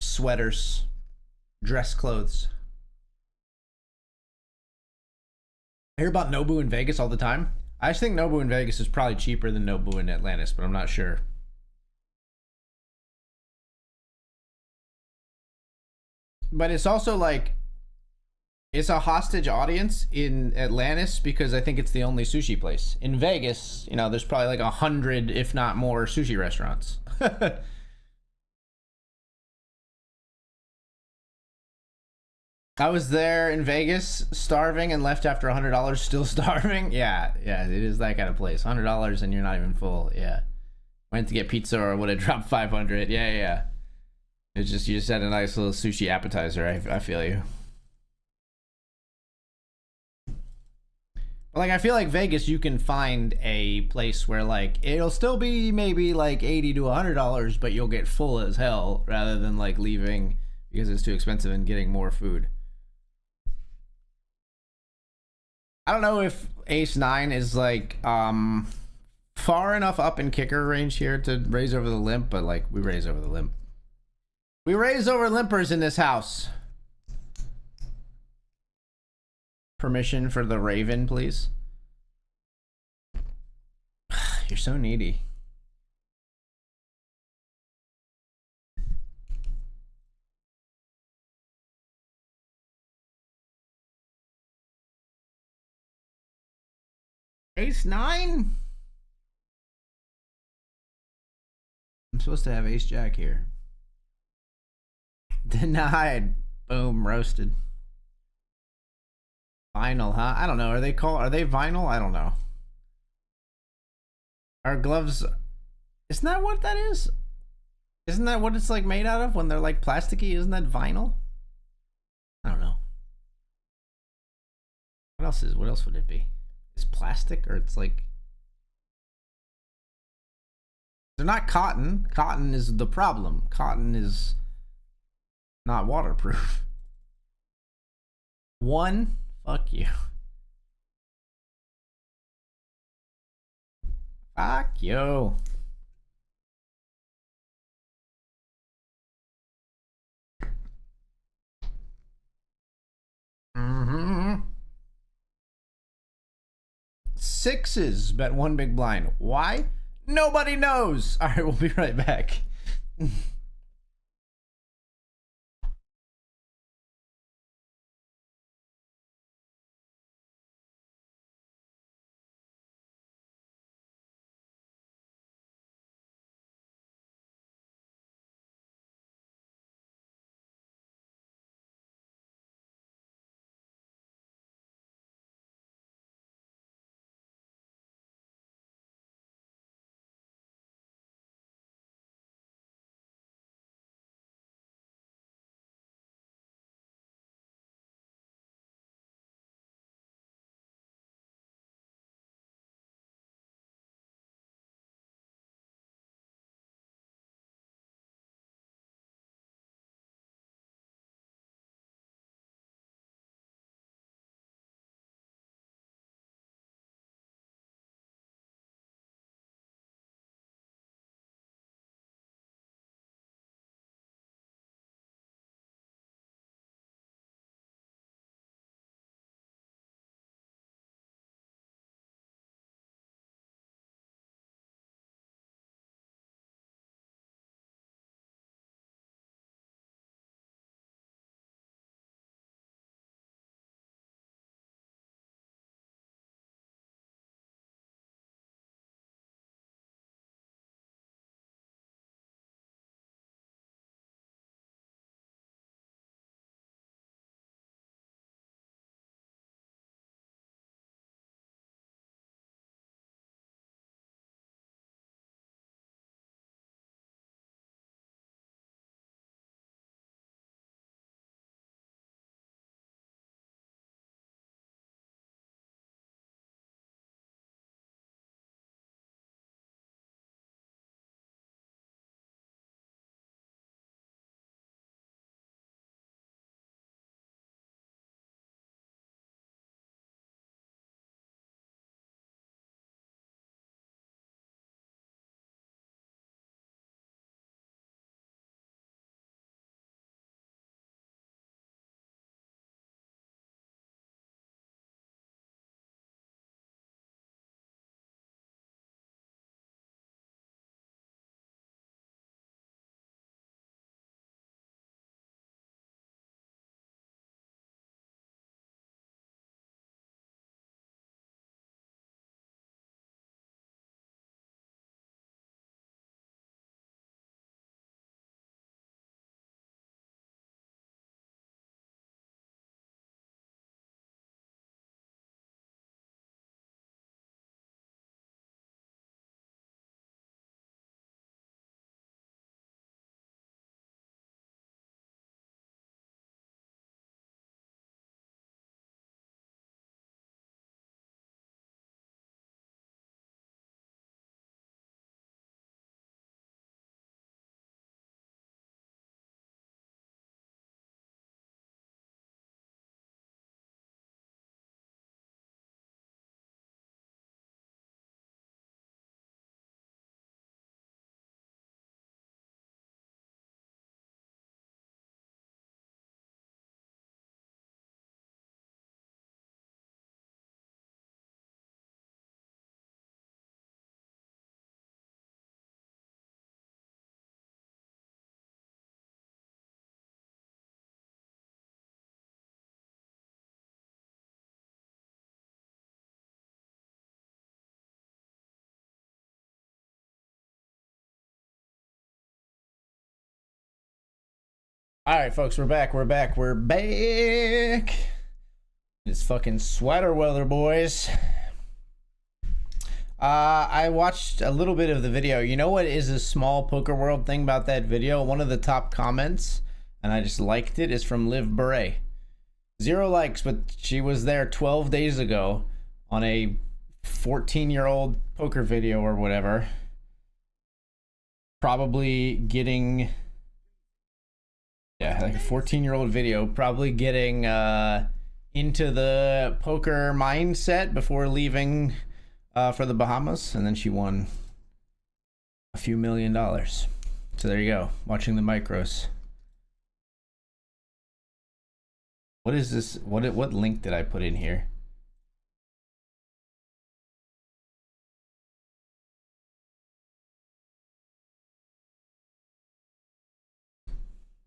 Speaker 1: sweaters, dress clothes. I hear about Nobu in Vegas all the time. I just think Nobu in Vegas is probably cheaper than Nobu in Atlantis, but I'm not sure. But it's also like it's a hostage audience in Atlantis because I think it's the only sushi place. In Vegas, you know, there's probably like 100, if not more, sushi restaurants. I was there in Vegas, starving, and left after $100, still starving. Yeah, yeah, it is that kind of place. $100 and you're not even full. Yeah, went to get pizza or would have dropped 500. Yeah, yeah, yeah. It's just you just had a nice little sushi appetizer. I feel you. Like I feel like Vegas, you can find a place where like it'll still be maybe like $80 to $100, but you'll get full as hell rather than like leaving because it's too expensive and getting more food. I don't know if Ace Nine is like far enough up in kicker range here to raise over the limp, but like we raise over the limp. We raise over limpers in this house. Permission for the Raven, please. You're so needy. Ace Nine? I'm supposed to have Ace Jack here. Denied. Boom, roasted. Vinyl, huh? I don't know. Are they vinyl? I don't know. Our gloves, isn't that what that is? Isn't that what it's like made out of when they're like plasticky? Isn't that vinyl? I don't know. What else would it be? It's plastic or it's like they're not cotton. Cotton is the problem. Cotton is not waterproof. One, fuck you. Fuck you. Mm-hmm. Sixes bet one big blind. Why? Nobody knows. All right, we'll be right back. All right, folks, we're back. We're back. It's fucking sweater weather, boys. I watched a little bit of the video. You know what is a small poker world thing about that video? One of the top comments, and I just liked it, is from Liv Beret. 0 likes, but she was there 12 days ago on a 14-year-old poker video or whatever. Probably getting... Yeah, like a 14-year-old video, probably getting into the poker mindset before leaving for the Bahamas, and then she won a few $1 million. So there you go, watching the micros. What is this? What link did I put in here?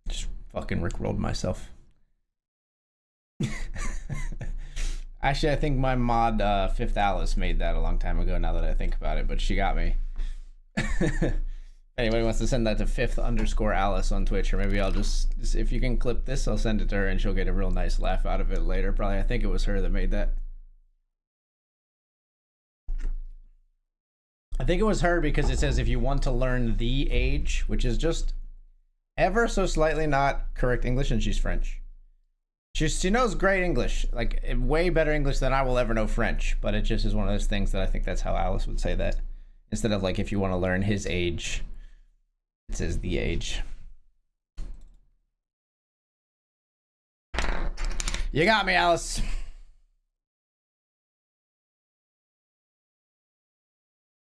Speaker 1: Just fucking rickrolled myself. Actually, I think my mod Fifth Alice made that a long time ago, now that I think about it, but she got me. Anybody wants to send that to _Alice on Twitch, or maybe I'll just, if you can clip this, I'll send it to her and she'll get a real nice laugh out of it later. Probably, I think it was her that made that. I think it was her because it says if you want to learn the age, which is just ever so slightly not correct English, and she's French. She knows great English, like way better English than I will ever know French, but it just is one of those things that I think that's how Alice would say that. Instead of like, if you want to learn his age, it says the age. You got me, Alice.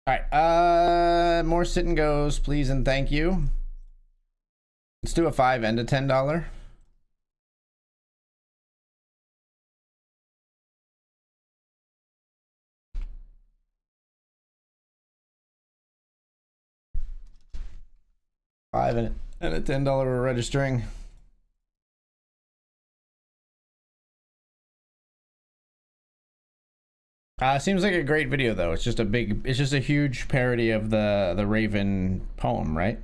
Speaker 1: All right, more sit and goes, please and thank you. Let's do a $5 and a $10. $5 and a $10 we're registering. Seems like a great video though. It's just a huge parody of the Raven poem, right?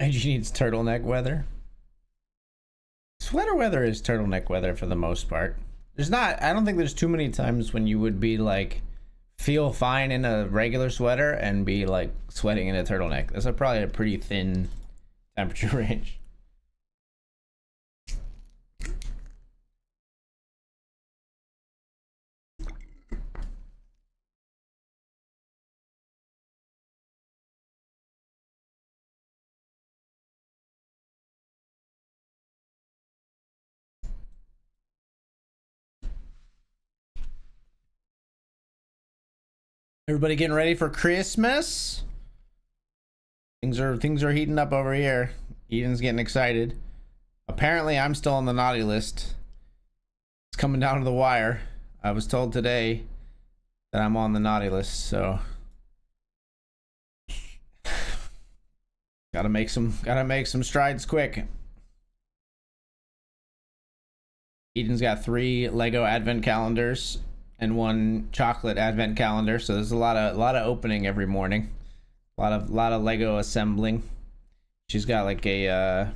Speaker 1: And she needs turtleneck weather. Sweater weather is turtleneck weather for the most part. I don't think there's too many times when you would be like, feel fine in a regular sweater and be like sweating in a turtleneck. That's probably a pretty thin temperature range. Everybody getting ready for Christmas? Things are heating up over here. Eden's getting excited. Apparently, I'm still on the naughty list. It's coming down to the wire. I was told today that I'm on the naughty list, so gotta make some strides quick. Eden's got 3 Lego advent calendars and 1 chocolate advent calendar, so there's a lot of opening every morning. A lot of Lego assembling. She's got like a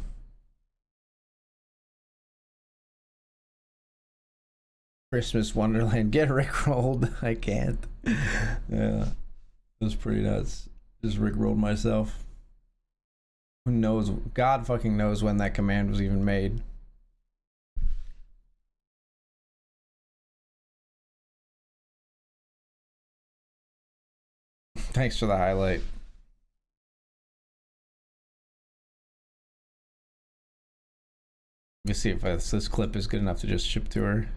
Speaker 1: Christmas Wonderland. Get rickrolled. I can't. Yeah, it was pretty nuts. Just rickrolled myself. Who knows? God fucking knows when that command was even made. Thanks for the highlight. Let me see if this clip is good enough to just ship to her.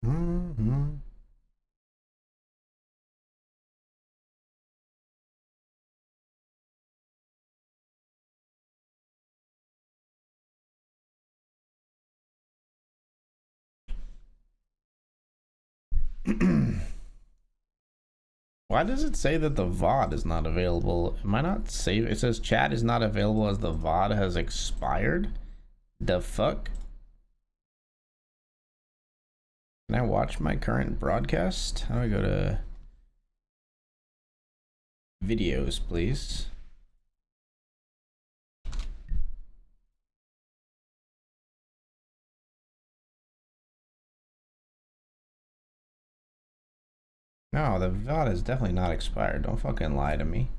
Speaker 1: Mm-hmm. Why does it say that the VOD is not available? Am I not saved? It says chat is not available as the VOD has expired. The fuck? Can I watch my current broadcast? How do I go to videos, please? No, the VOD is definitely not expired. Don't fucking lie to me.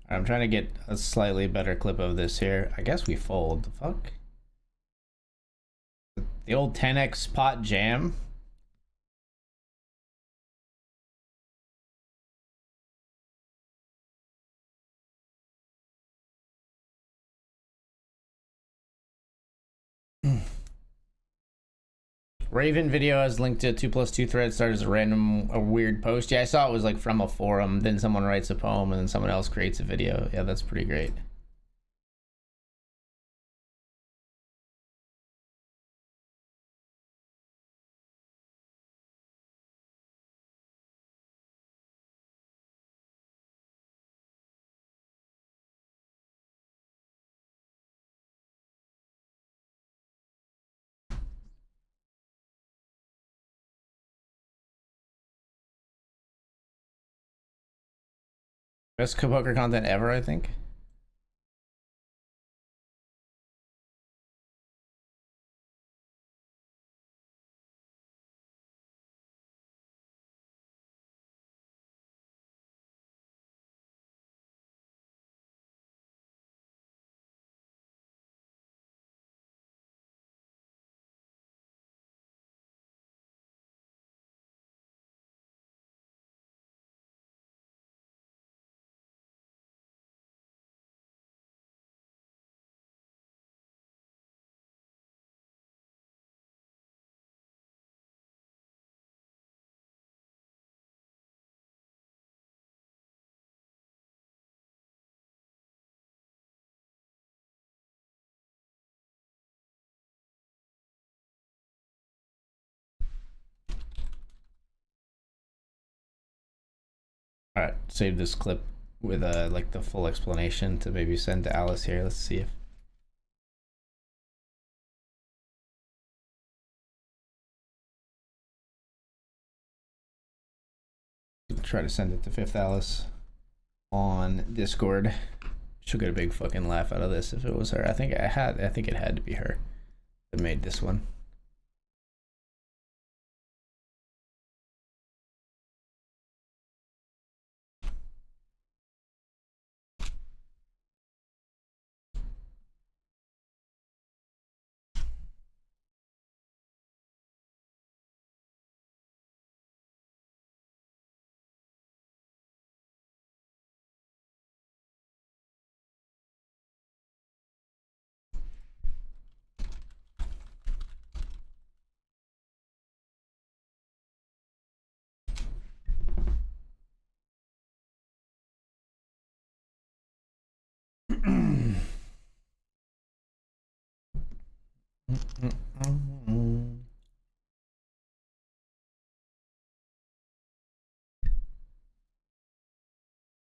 Speaker 1: I'm trying to get a slightly better clip of this here. I guess we fold. The fuck? The old 10x pot jam. Raven video has linked to 2+2 thread started as a weird post. Yeah, I saw it was like from a forum. Then someone writes a poem and then someone else creates a video. Yeah, that's pretty great. Best poker content ever, I think. All right, save this clip with like the full explanation to maybe send to Alice here. Let's see if try to send it to Fifth Alice on Discord. She'll get a big fucking laugh out of this if it was her. I think it had to be her that made this one.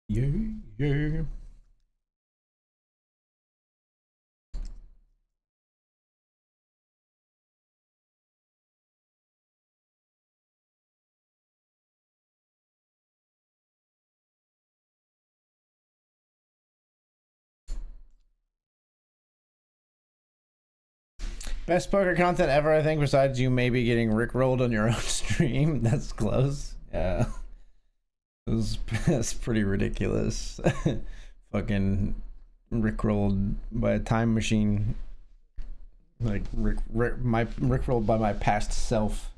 Speaker 1: Yeah, yeah. Best poker content ever, I think, besides you maybe getting rickrolled on your own stream. That's close. Yeah. That's pretty ridiculous. Fucking rickrolled by a time machine. Like rickrolled by my past self.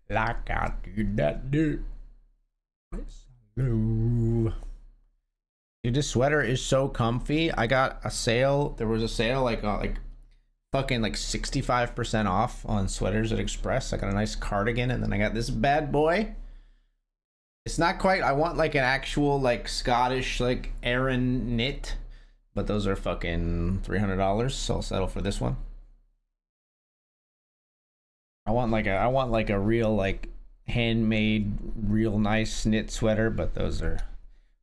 Speaker 1: Like I did that dude. Dude, this sweater is so comfy. I got a sale. There was a sale like fucking like 65% off on sweaters at Express. I got a nice cardigan, and then I got this bad boy. It's not quite, I want like an actual like Scottish like Aran knit, but those are fucking $300, so I'll settle for this one. I want like a real like handmade, real nice knit sweater, but those are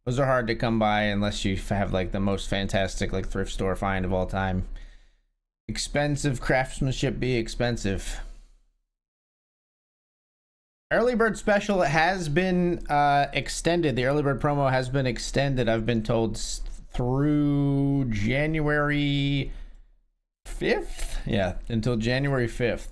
Speaker 1: hard to come by unless you have like the most fantastic like thrift store find of all time. Expensive craftsmanship be expensive. Early bird special has been extended. The early bird promo has been extended, I've been told, through January 5th. Yeah, until January 5th.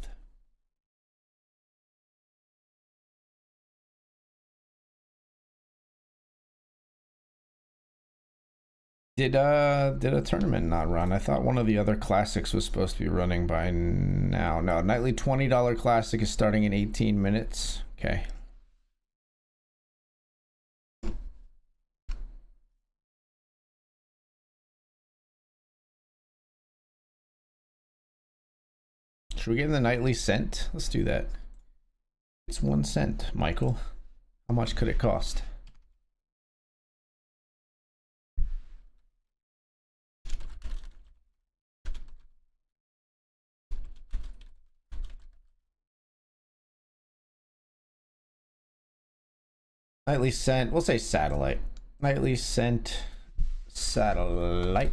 Speaker 1: Did a tournament not run? I thought one of the other classics was supposed to be running by now. No, nightly $20 classic is starting in 18 minutes. Okay. Should we get in the nightly cent? Let's do that. It's 1 cent, Michael. How much could it cost? Nightly cent, we'll say satellite. Nightly cent satellite.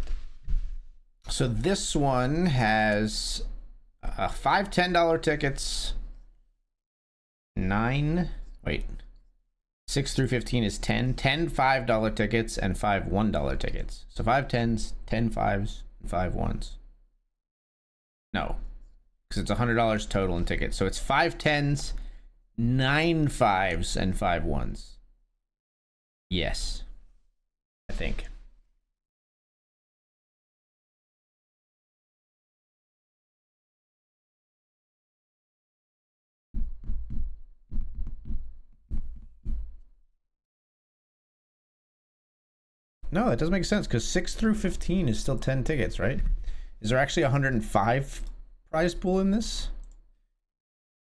Speaker 1: So this one has 5 $10 tickets. 6 through 15 is 10. 10 $5 tickets and 5 $1 tickets. So 5 10s, 10 5s, and 5 1s. No, because it's $100 total in tickets. So it's 5 10s, 9 5s, and 5 1s. Yes, I think. No, that doesn't make sense because 6 through 15 is still 10 tickets, right? Is there actually 105 prize pool in this?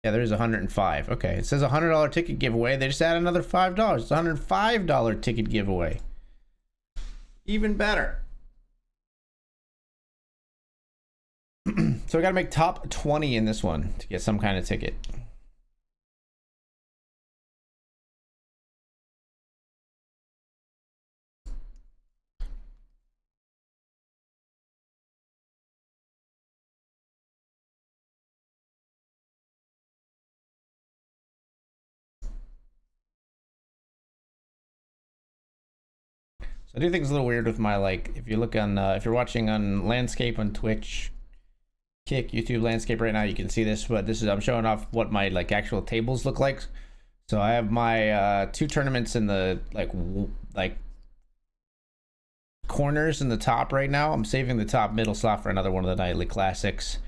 Speaker 1: Yeah, there's 105. Okay, it says $100 ticket giveaway. They just add another $5. It's a $105 ticket giveaway. Even better. So we got to make top 20 in this one to get some kind of ticket. I do think it's a little weird with my, like, if you look on, if you're watching on Landscape on Twitch, Kick, YouTube, Landscape right now, you can see this, but this is, I'm showing off what my, like, actual tables look like. So I have my 2 tournaments in the, like, corners in the top right now. I'm saving the top middle slot for another one of the nightly classics.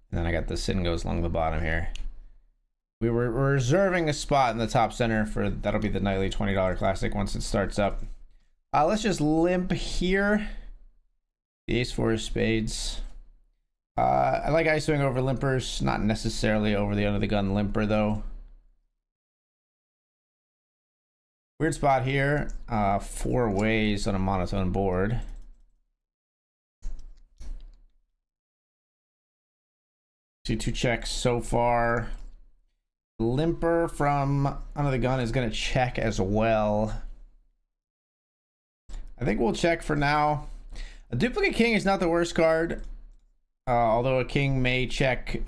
Speaker 1: And then I got the sit and goes along the bottom here. We're reserving a spot in the top center for, that'll be the nightly $20 classic once it starts up. Let's just limp here. The ace 4 of spades. I like ISOing over limpers, not necessarily over the under the gun limper though. Weird spot here. 4 ways on a monotone board. See 2 checks so far. Limper from under the gun is going to check as well. I think we'll check for now. A duplicate king is not the worst card. Although a king may check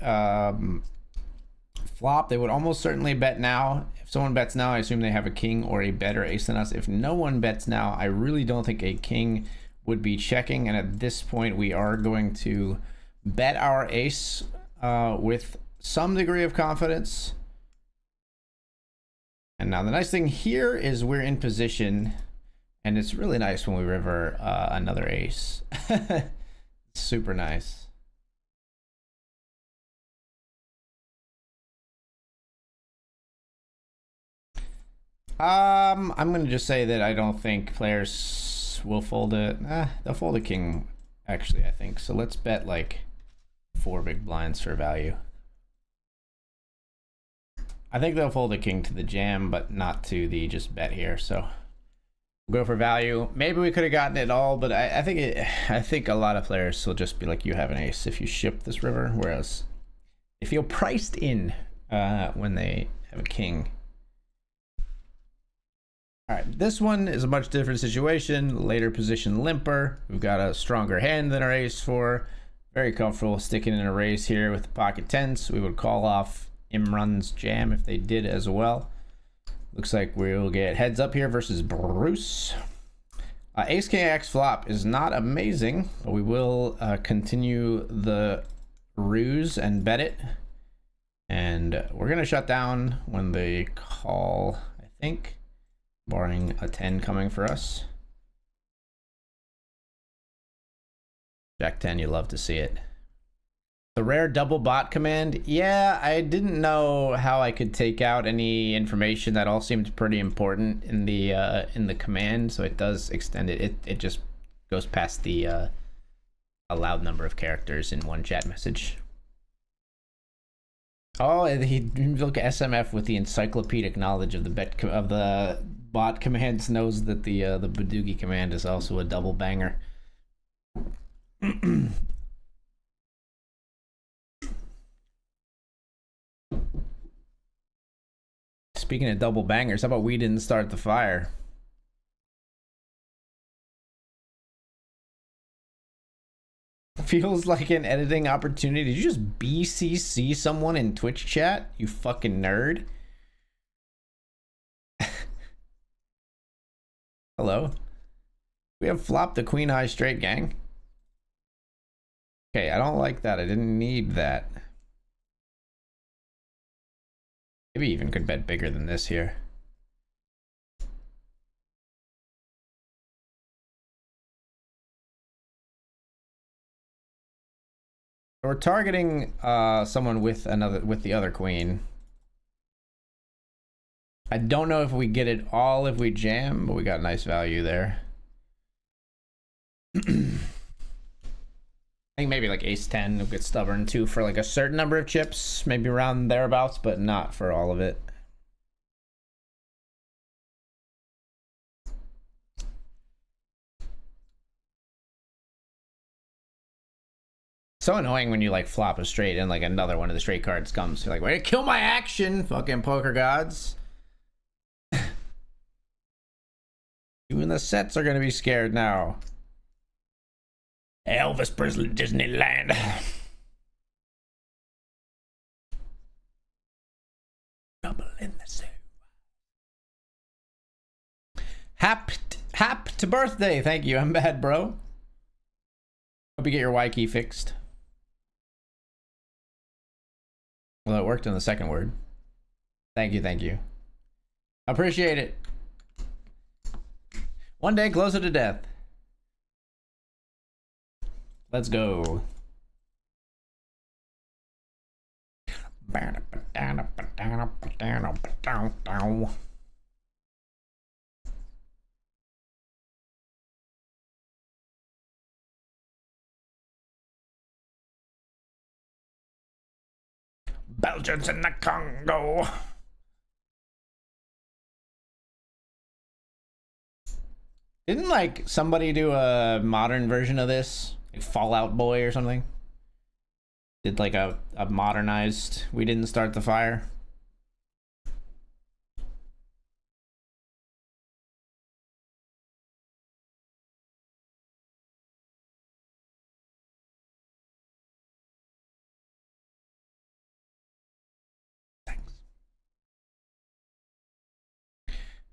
Speaker 1: flop, they would almost certainly bet now. If someone bets now, I assume they have a king or a better ace than us. If no one bets now, I really don't think a king would be checking, and at this point we are going to bet our ace with some degree of confidence. And now the nice thing here is we're in position, and it's really nice when we river another ace. Super nice. I'm gonna just say that I don't think players will fold it. They'll fold a king, actually, I think. So let's bet like 4 big blinds for value. I think they'll fold a king to the jam, but not to the just bet here. So we'll go for value. Maybe we could have gotten it all, but I think a lot of players will just be like, you have an ace if you ship this river, whereas they feel priced in when they have a king. All right, this one is a much different situation. Later position limper. We've got a stronger hand than our ace four. Very comfortable sticking in a raise here with the pocket tens. We would call off Imran's jam if they did as well. Looks like we'll get heads up here versus Bruce. Ace King X flop is not amazing, but we will continue the ruse and bet it. And we're gonna shut down when they call, I think, barring a 10 coming for us. Jack 10, you love to see it. The rare double bot command. Yeah, I didn't know how I could take out any information. That all seemed pretty important in the command, so it does extend it. It just goes past the allowed number of characters in one chat message. Oh, he look at SMF with the encyclopedic knowledge of the bot commands, knows that the Badoogie command is also a double banger. Speaking of double bangers, how about we didn't start the fire? Feels like an editing opportunity. Did you just BCC someone in Twitch chat? You fucking nerd. Hello? We have flopped the queen high straight, gang. Okay, I don't like that. I didn't need that. Maybe even could bet bigger than this here. We're targeting someone with the other queen. I don't know if we get it all if we jam, but we got nice value there. I think maybe like ace 10 will get stubborn too for like a certain number of chips, maybe around thereabouts, but not for all of it. So annoying when you like flop a straight and like another one of the straight cards comes. You're like, wait, kill my action, fucking poker gods. Even the sets are gonna be scared now. Elvis Presley Disneyland. Double in the zoo. Hap to birthday. Thank you. I'm bad, bro. Hope you get your Y key fixed. Well, it worked on the second word. Thank you, thank you. Appreciate it. One day closer to death. Let's go. Belgians in the Congo. Didn't like somebody do a modern version of this? Like Fallout Boy or something? Did like a modernized We Didn't Start the Fire?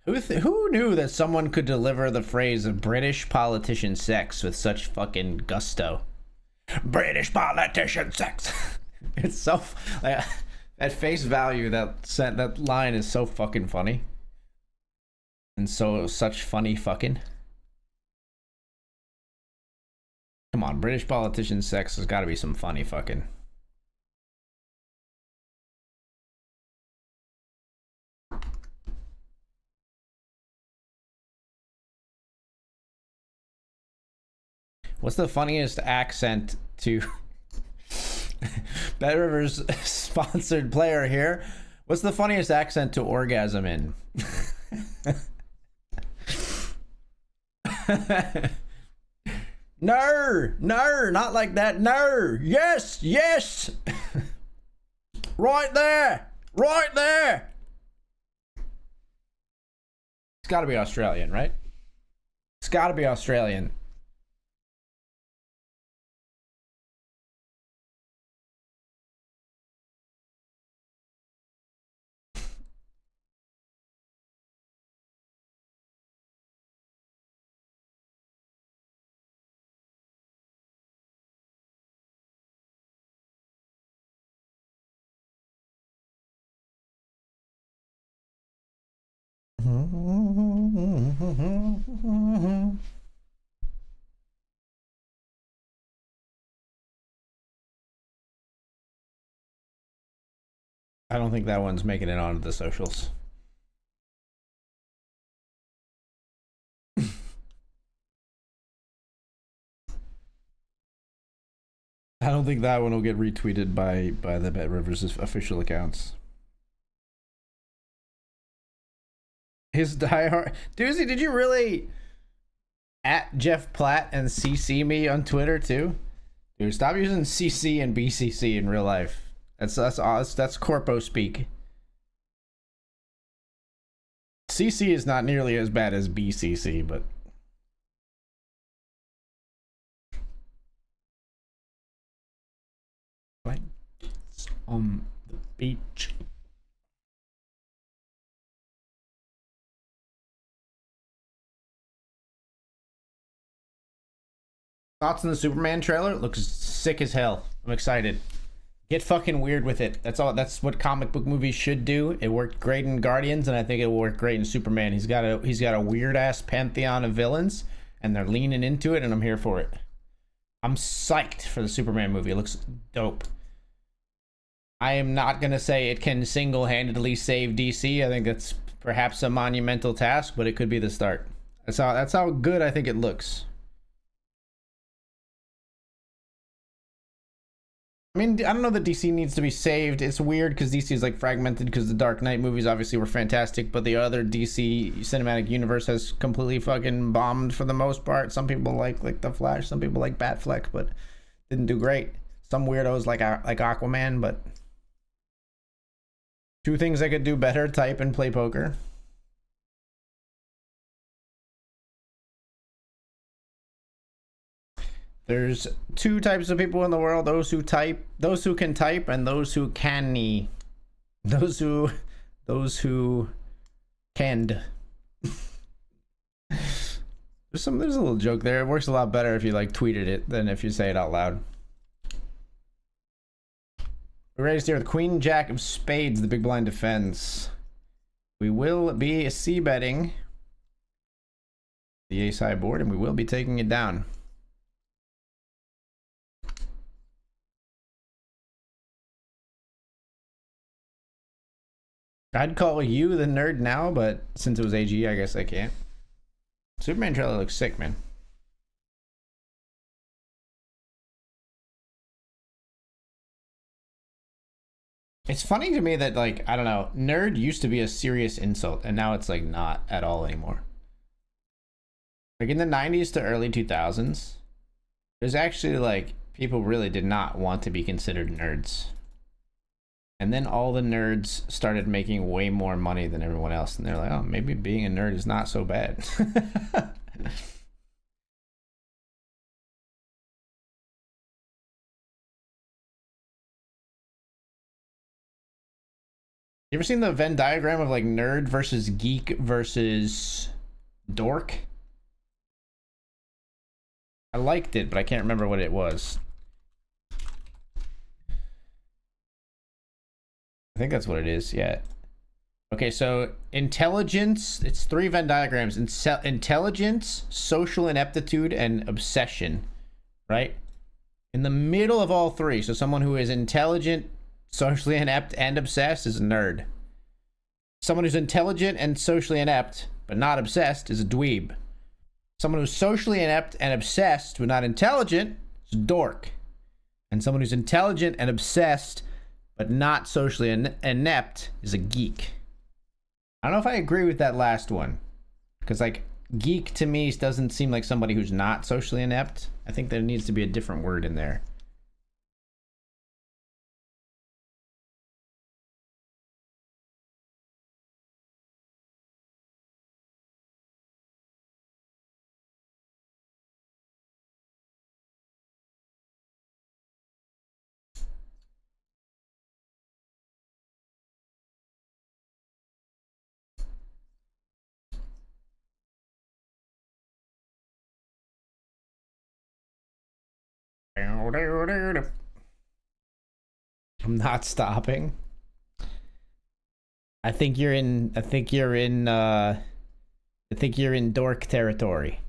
Speaker 1: Who knew that someone could deliver the phrase of British politician sex with such fucking gusto? British politician sex. It's so like, at face value that line is so fucking funny. And such funny fucking. Come on, British politician sex has got to be some funny fucking. What's the funniest accent to BetRivers sponsored player here? What's the funniest accent to orgasm in? No, not like that. No, yes, yes. Right there. It's got to be Australian, right? It's got to be Australian. I don't think that one's making it onto the socials. I don't think that one will get retweeted by the BetRivers official accounts. His diehard Doozy, did you really at Jeff Platt and CC me on Twitter too? Dude, stop using CC and BCC in real life. That's corpo speak. CC is not nearly as bad as BCC, but blankets on the beach. Thoughts on the Superman trailer? It looks sick as hell. I'm excited. Get fucking weird with it. That's all. That's what comic book movies should do. It worked great in Guardians, and I think it will work great in Superman. He's got a weird ass pantheon of villains, and they're leaning into it, and I'm here for it. I'm psyched for the Superman movie. It looks dope. I am not gonna say it can single-handedly save DC. I think that's perhaps a monumental task, but it could be the start. That's how good I think it looks. I mean, I don't know that DC needs to be saved. It's weird because DC is like fragmented because the Dark Knight movies obviously were fantastic, but the other DC cinematic universe has completely fucking bombed for the most part. Some people like The Flash, some people like Batfleck, but didn't do great. Some weirdos like Aquaman, but two things I could do better: type and play poker. There's two types of people in the world: those who can type, and those who canny. Those who canned. There's a little joke there. It works a lot better if you like tweeted it than if you say it out loud. We're ready to steer with Queen Jack of Spades. The big blind defends. We will be c-betting the ace high board, and we will be taking it down. I'd call you the nerd now, but since it was AG, I guess I can't. Superman trailer looks sick, man. It's funny to me that, like, I don't know, nerd used to be a serious insult, and now it's like not at all anymore. Like in the 90s to early 2000s, there's actually like people really did not want to be considered nerds. And then all the nerds started making way more money than everyone else. And they're like, oh, maybe being a nerd is not so bad. You ever seen the Venn diagram of like nerd versus geek versus dork? I liked it, but I can't remember what it was. I think that's what it is, yeah. Okay, so intelligence, it's 3 Venn diagrams. Intelligence, social ineptitude, and obsession, right? In the middle of all 3, so someone who is intelligent, socially inept, and obsessed is a nerd. Someone who's intelligent and socially inept, but not obsessed, is a dweeb. Someone who's socially inept and obsessed, but not intelligent, is a dork. And someone who's intelligent and obsessed, but not socially inept, is a geek. I don't know if I agree with that last one. Because, like, geek to me doesn't seem like somebody who's not socially inept. I think there needs to be a different word in there. I'm not stopping. I think you're in dork territory.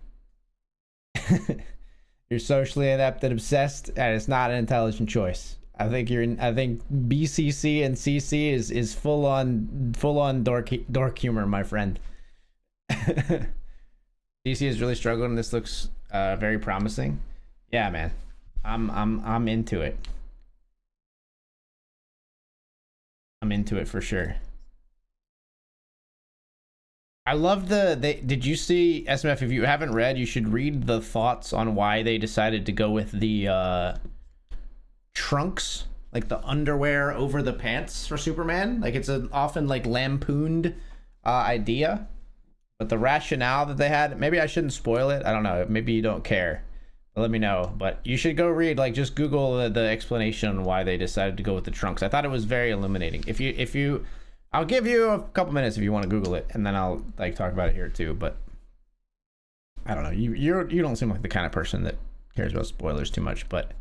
Speaker 1: You're socially inept and obsessed, and it's not an intelligent choice. I think BCC and CC is full on dork humor, my friend. CC is really struggling. This looks very promising. Yeah, man. I'm into it. I'm into it for sure. I love did you see SMF? If you haven't read, you should read the thoughts on why they decided to go with the trunks, like the underwear over the pants for Superman. Like it's an often like lampooned idea, but the rationale that they had, maybe I shouldn't spoil it. I don't know. Maybe you don't care. Let me know, but you should go read, like, just Google the explanation on why they decided to go with the trunks. I thought it was very illuminating. If you I'll give you a couple minutes if you want to Google it, and then I'll like talk about it here too. But I don't know, you don't seem like the kind of person that cares about spoilers too much, but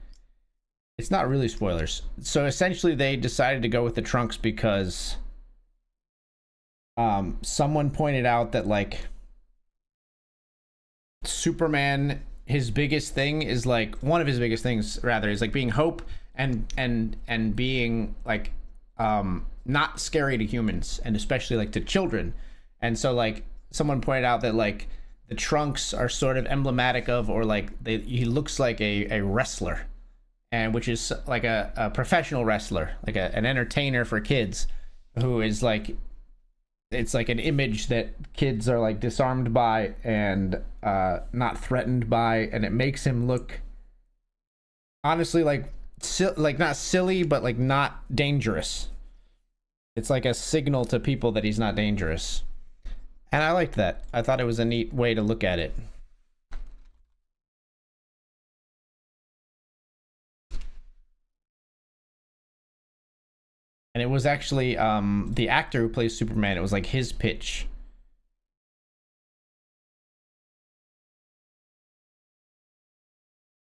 Speaker 1: it's not really spoilers. So essentially they decided to go with the trunks because someone pointed out that like Superman, his biggest thing is like, one of his biggest things rather is like being hope and being like not scary to humans, and especially like to children. And so like someone pointed out that like the trunks are sort of emblematic of, or like he looks like a wrestler, and which is like a professional wrestler, like an entertainer for kids, who is like, it's like an image that kids are like disarmed by and not threatened by, and it makes him look honestly like not silly, but like not dangerous. It's like a signal to people that he's not dangerous, and I liked that. I thought it was a neat way to look at it. And it was actually the actor who plays Superman, it was like his pitch.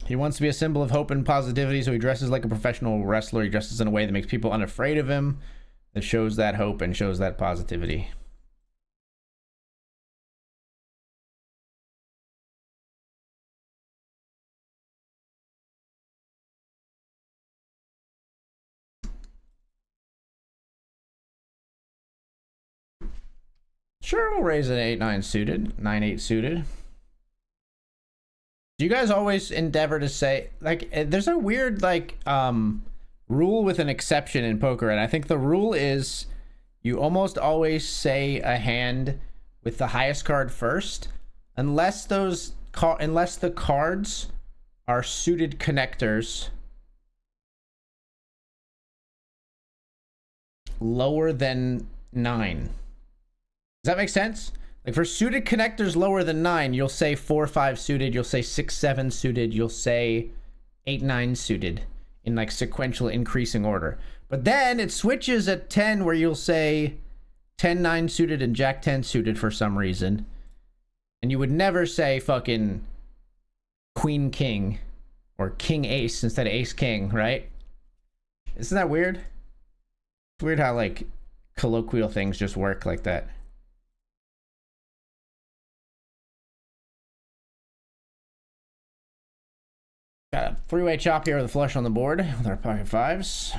Speaker 1: He wants to be a symbol of hope and positivity, so he dresses like a professional wrestler. He dresses in a way that makes people unafraid of him, that shows that hope and shows that positivity. Sure, we'll raise an 8-9 suited, 9-8 suited. Do you guys always endeavor to say, like, there's a weird, like, rule with an exception in poker, and I think the rule is you almost always say a hand with the highest card first, unless the cards are suited connectors lower than 9. Does that make sense? Like for suited connectors lower than 9, you'll say 4-5 suited, you'll say 6-7 suited, you'll say 8-9 suited in like sequential increasing order. But then it switches at 10 where you'll say 10-9 suited and Jack 10 suited for some reason. And you would never say fucking Queen King or King Ace instead of Ace King, right? Isn't that weird? It's weird how like colloquial things just work like that. Got a three-way chop here with a flush on the board with our pocket fives.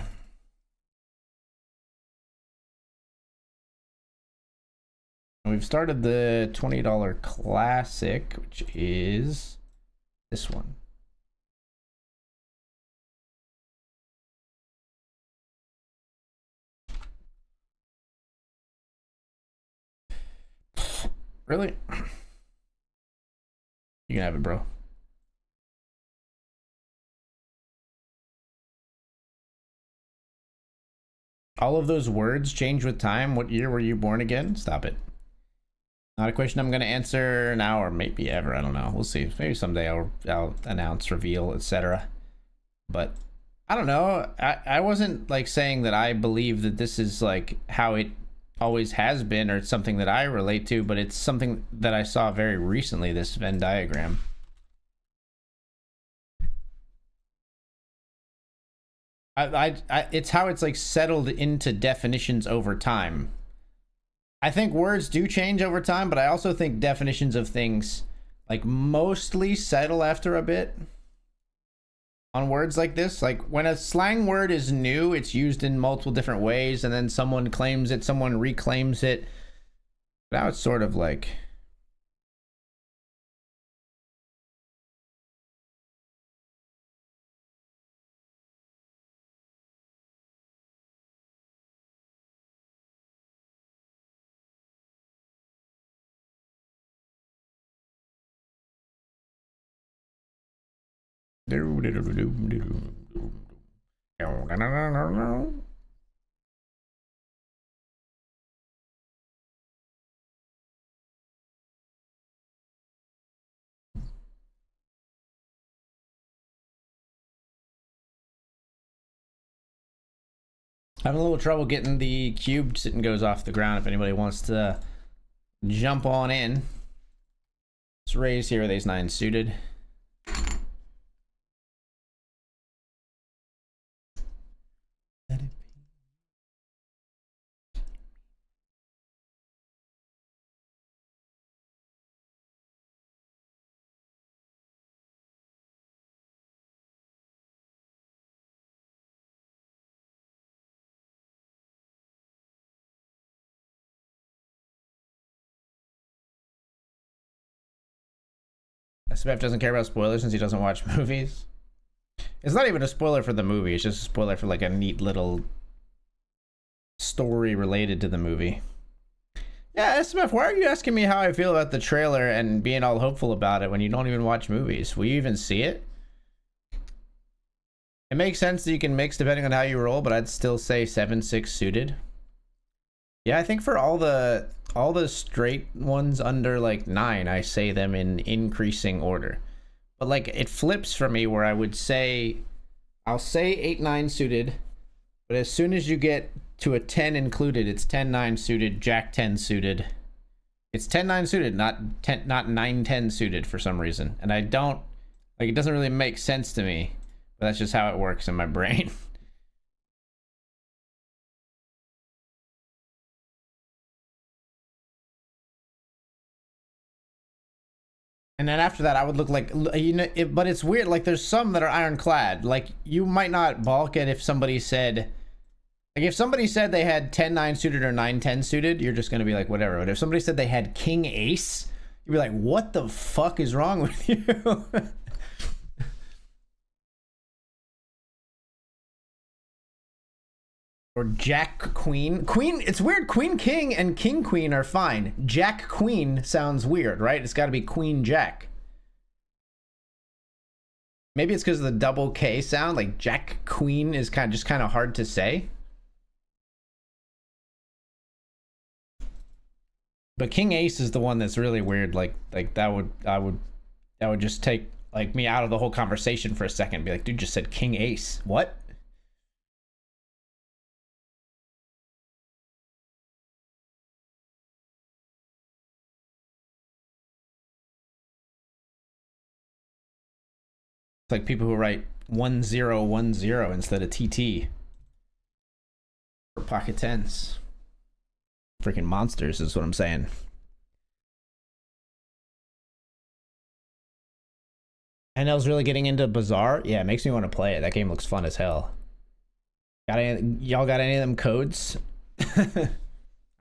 Speaker 1: And we've started the $20 classic, which is this one. Really? You can have it, bro. All of those words change with time. What year were you born again? Stop it. Not a question I'm going to answer now or maybe ever. I don't know. We'll see. Maybe someday I'll announce, reveal, etc. But I don't know. I wasn't like saying that I believe that this is like how it always has been or it's something that I relate to, but it's something that I saw very recently, this Venn diagram. It's how it's like settled into definitions over time. I think words do change over time, but I also think definitions of things like mostly settle after a bit on words like this. Like when a slang word is new, it's used in multiple different ways, and then someone claims it, someone reclaims it. Now it's sort of like having a little trouble getting the cube sit and goes off the ground if anybody wants to jump on in. Let's raise here with ace 9 suited. SBF doesn't care about spoilers since he doesn't watch movies. It's not even a spoiler for the movie. It's just a spoiler for like a neat little story related to the movie. Yeah, SMF, why are you asking me how I feel about the trailer and being all hopeful about it when you don't even watch movies? Will you even see it? It makes sense that you can mix depending on how you roll, but I'd still say 7-6 suited. Yeah, I think for all the straight ones under like 9, I say them in increasing order. But like it flips for me where I would say I'll say 8-9 suited, but as soon as you get to a 10 included, it's 10-9 suited, Jack 10 suited. It's 10-9 suited, not 9-10 suited for some reason. And I don't like, it doesn't really make sense to me, but that's just how it works in my brain. And then after that, I would look like, you know, but it's weird. Like, there's some that are ironclad. Like, you might not balk at if somebody said, like, if somebody said they had 10-9 suited or 9-10 suited, you're just going to be like, whatever. But if somebody said they had King Ace, you'd be like, what the fuck is wrong with you? Or Jack Queen. Queen, it's weird. Queen King and King Queen are fine. Jack Queen sounds weird, right? It's got to be Queen Jack. Maybe it's because of the double K sound. Like Jack Queen is kind of hard to say. But King Ace is the one that's really weird. Like that would just take like me out of the whole conversation for a second. Be like, dude just said King Ace. What? It's like people who write 1010 instead of TT for pocket tens. Freaking monsters is what I'm saying. NL's really getting into Bazaar. Yeah, it makes me want to play it. That game looks fun as hell. Y'all got any of them codes?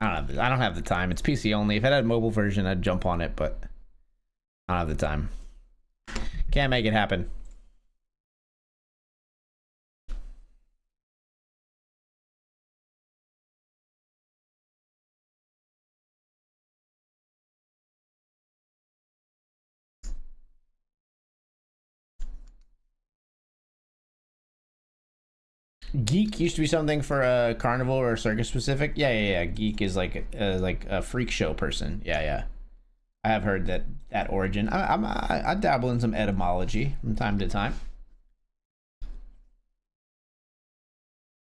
Speaker 1: I don't have the time. It's PC only. If it had a mobile version, I'd jump on it, but I don't have the time. Can't make it happen. Geek used to be something for a carnival or a circus specific. Yeah. Geek is like a freak show person. Yeah. I have heard that origin. I dabble in some etymology from time to time.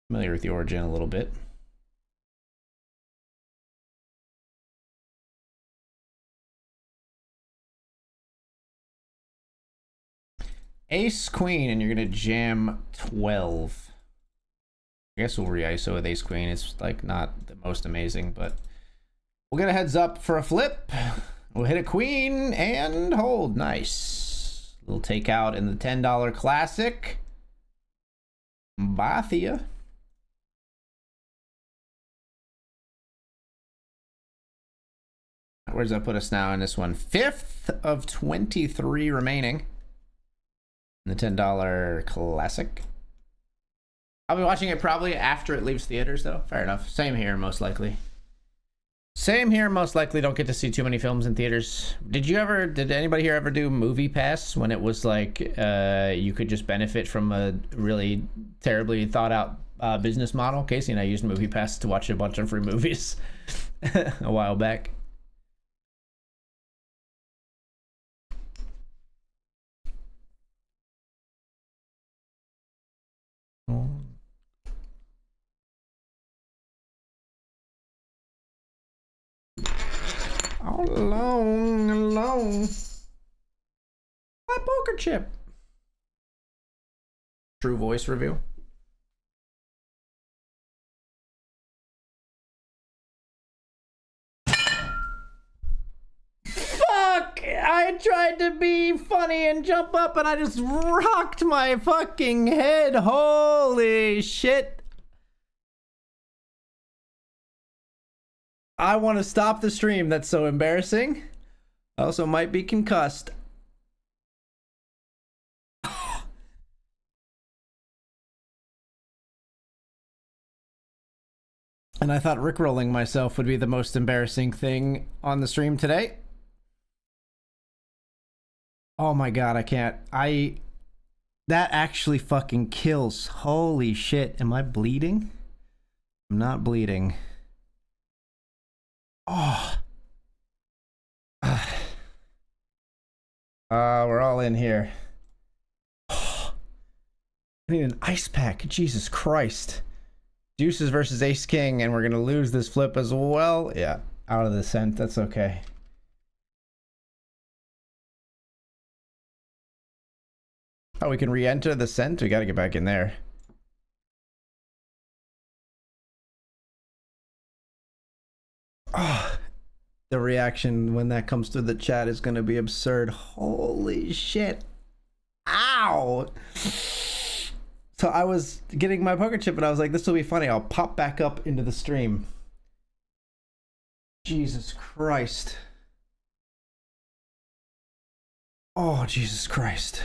Speaker 1: Familiar with the origin a little bit. Ace Queen, and you're gonna jam 12. I guess we'll re-ISO with Ace Queen. It's like not the most amazing, but we'll get a heads up for a flip. We'll hit a queen and hold. Nice. Little takeout in the $10 classic. Bathia. Where does that put us now in this one? 5th of 23 remaining. The $10 classic. I'll be watching it probably after it leaves theaters, though. Fair enough. Same here, most likely. Same here, most likely. Don't get to see too many films in theaters. Did anybody here ever do Movie Pass when it was like you could just benefit from a really terribly thought out business model? Casey and I used Movie Pass to watch a bunch of free movies a while back. Alone. My poker chip. True voice review. Fuck! I tried to be funny and jump up and I just rocked my fucking head. Holy shit. I want to stop the stream. That's so embarrassing. I also might be concussed. And I thought rickrolling myself would be the most embarrassing thing on the stream today. Oh my god, I can't. That actually fucking kills. Holy shit. Am I bleeding? I'm not bleeding. Oh. We're all in here. I need an ice pack. Jesus Christ. Deuces versus Ace King, and we're gonna lose this flip as well. Yeah, out of the scent. That's okay. Oh, we can re-enter the scent? We gotta get back in there. Oh, the reaction when that comes through the chat is going to be absurd. Holy shit. Ow. So I was getting my poker chip and I was like, this will be funny. I'll pop back up into the stream. Jesus Christ. Oh, Jesus Christ.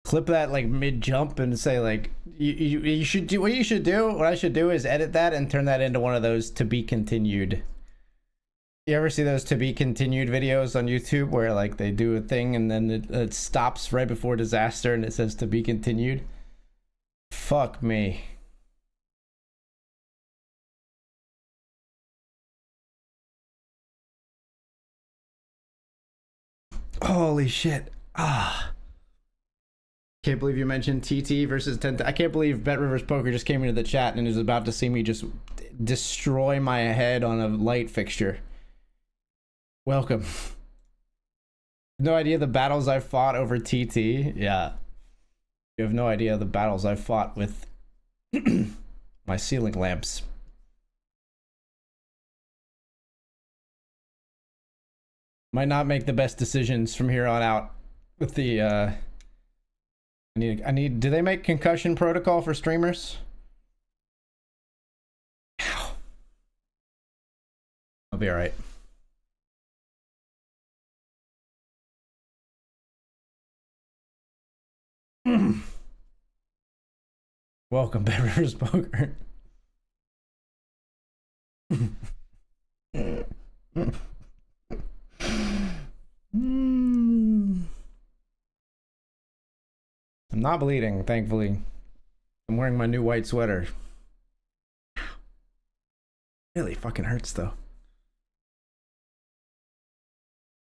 Speaker 1: Clip that like mid jump and say like you should do what I should do is edit that and turn that into one of those to be continued. You ever see those to be continued videos on YouTube where like they do a thing and then it stops right before disaster and it says to be continued? Fuck me. Holy shit. Can't believe you mentioned TT versus 10. I can't believe BetRivers Poker just came into the chat and is about to see me just destroy my head on a light fixture. Welcome. No idea the battles I fought over TT. Yeah. You have no idea the battles I fought with my ceiling lamps. Might not make the best decisions from here on out with the I need do they make concussion protocol for streamers? Ow. I'll be all right. Welcome, BetRivers Poker. I'm not bleeding, thankfully. I'm wearing my new white sweater. Really fucking hurts though.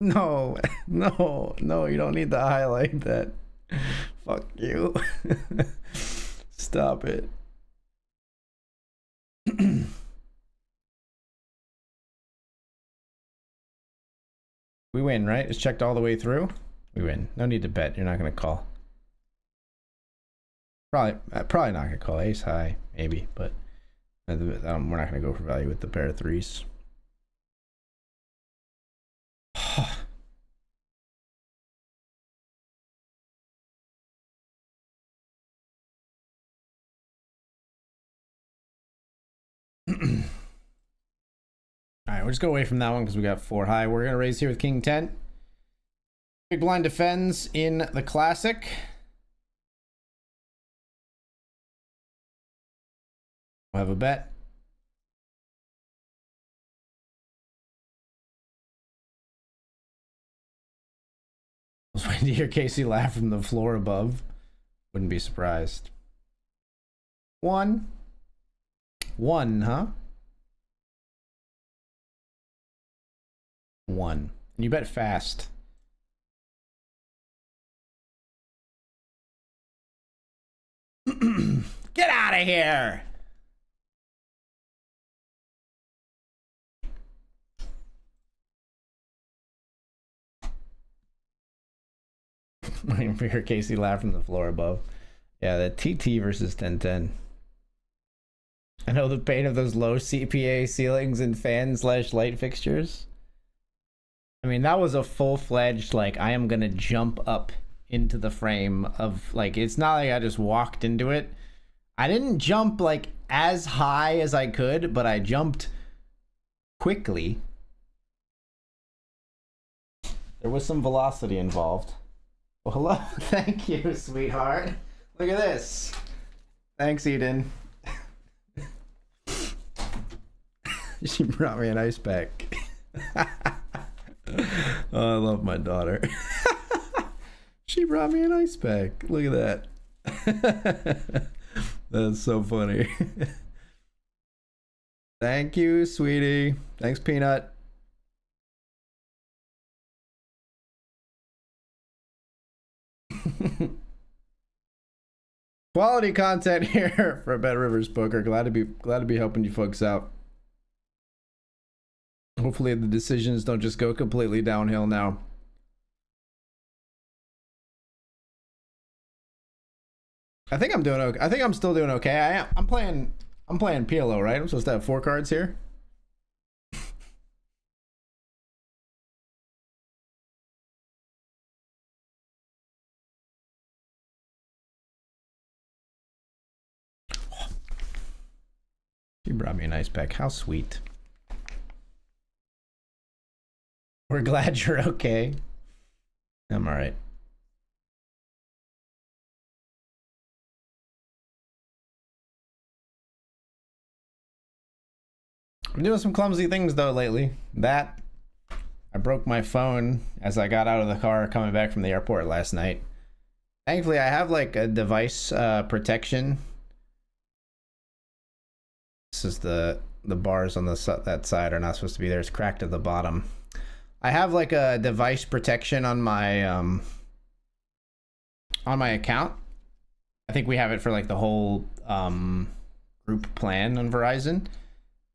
Speaker 1: No, no, no, you don't need to highlight that. Fuck you. Stop it. We win, right? It's checked all the way through. We win. No need to bet. You're not gonna call. Probably not gonna call ace high, maybe, but we're not gonna go for value with the pair of threes. All right, we'll just go away from that one because we got 4 high. We're gonna raise here with king 10. Big blind defends in the classic. We'll have a bet. I was waiting to hear Casey laugh from the floor above. Wouldn't be surprised. 1, huh? 1. And you bet fast. Get out of here! Waiting for your Casey laugh from the floor above. Yeah, the TT versus 1010. I know the pain of those low CPA ceilings and fan/light fixtures. I mean, that was a full-fledged, like, I am gonna jump up into the frame of, like, it's not like I just walked into it. I didn't jump, like, as high as I could, but I jumped quickly. There was some velocity involved. Well, hello. Thank you, sweetheart. Look at this. Thanks, Eden. She brought me an ice pack. Oh, I love my daughter. She brought me an ice pack. Look at that. That's so funny. Thank you, sweetie. Thanks, Peanut. Quality content here for BetRivers Poker. Glad to be helping you folks out. Hopefully the decisions don't just go completely downhill now. I think I'm doing okay. I think I'm still doing okay. I'm playing PLO, right? I'm supposed to have 4 cards here. She brought me an ice pack. How sweet. We're glad you're okay. I'm all right. I'm doing some clumsy things though lately. That I broke my phone as I got out of the car coming back from the airport last night. Thankfully, I have like a device protection. This is the bars on that side are not supposed to be there. It's cracked at the bottom. I have like a device protection on my account. I think we have it for like the whole group plan on Verizon,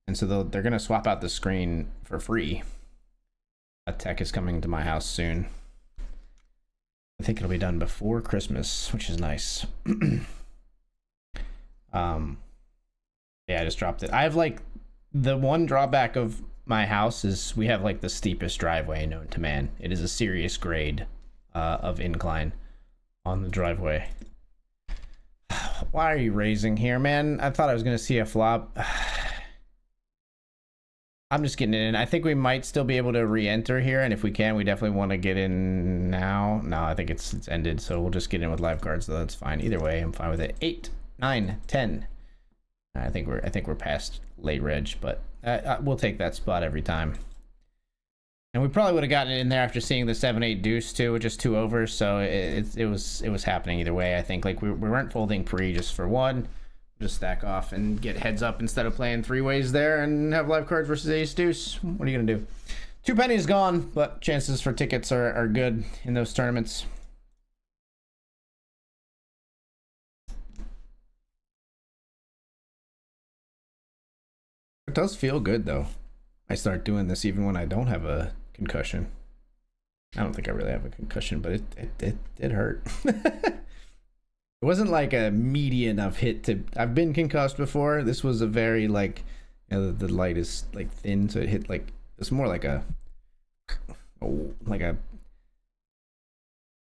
Speaker 1: and so they're gonna swap out the screen for free. A tech is coming to my house soon. I think it'll be done before Christmas, which is nice. Yeah, I just dropped it. I have like the one drawback of my house is we have like the steepest driveway known to man. It is a serious grade of incline on the driveway. Why are you raising here, man? I thought I was gonna see a flop. I'm just getting it in. I think we might still be able to re-enter here, and if we can, we definitely want to get in now. No, I think it's ended, so we'll just get in with live cards, though. That's fine. Either way, I'm fine with it. 8, 9, 10. I think we're past late reg, but we'll take that spot every time. And we probably would have gotten it in there after seeing the 7-8 deuce too, with just 2 overs. So it was happening either way. I think like we weren't folding pre just for one. Just stack off and get heads up instead of playing 3-ways there and have live cards versus ace deuce. What are you gonna do? 2 pennies gone, but chances for tickets are good in those tournaments. It does feel good though. I start doing this even when I don't have a concussion. I don't think I really have a concussion, but it hurt. It wasn't like a meaty enough hit to. I've been concussed before. This was a very like, you know, the light is like thin, so it hit like it's more like a, like a. I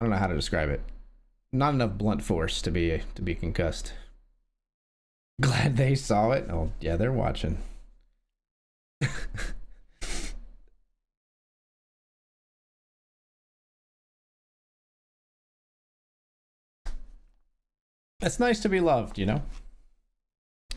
Speaker 1: don't know how to describe it. Not enough blunt force to be concussed. Glad they saw it. Oh yeah, they're watching. It's nice to be loved, you know.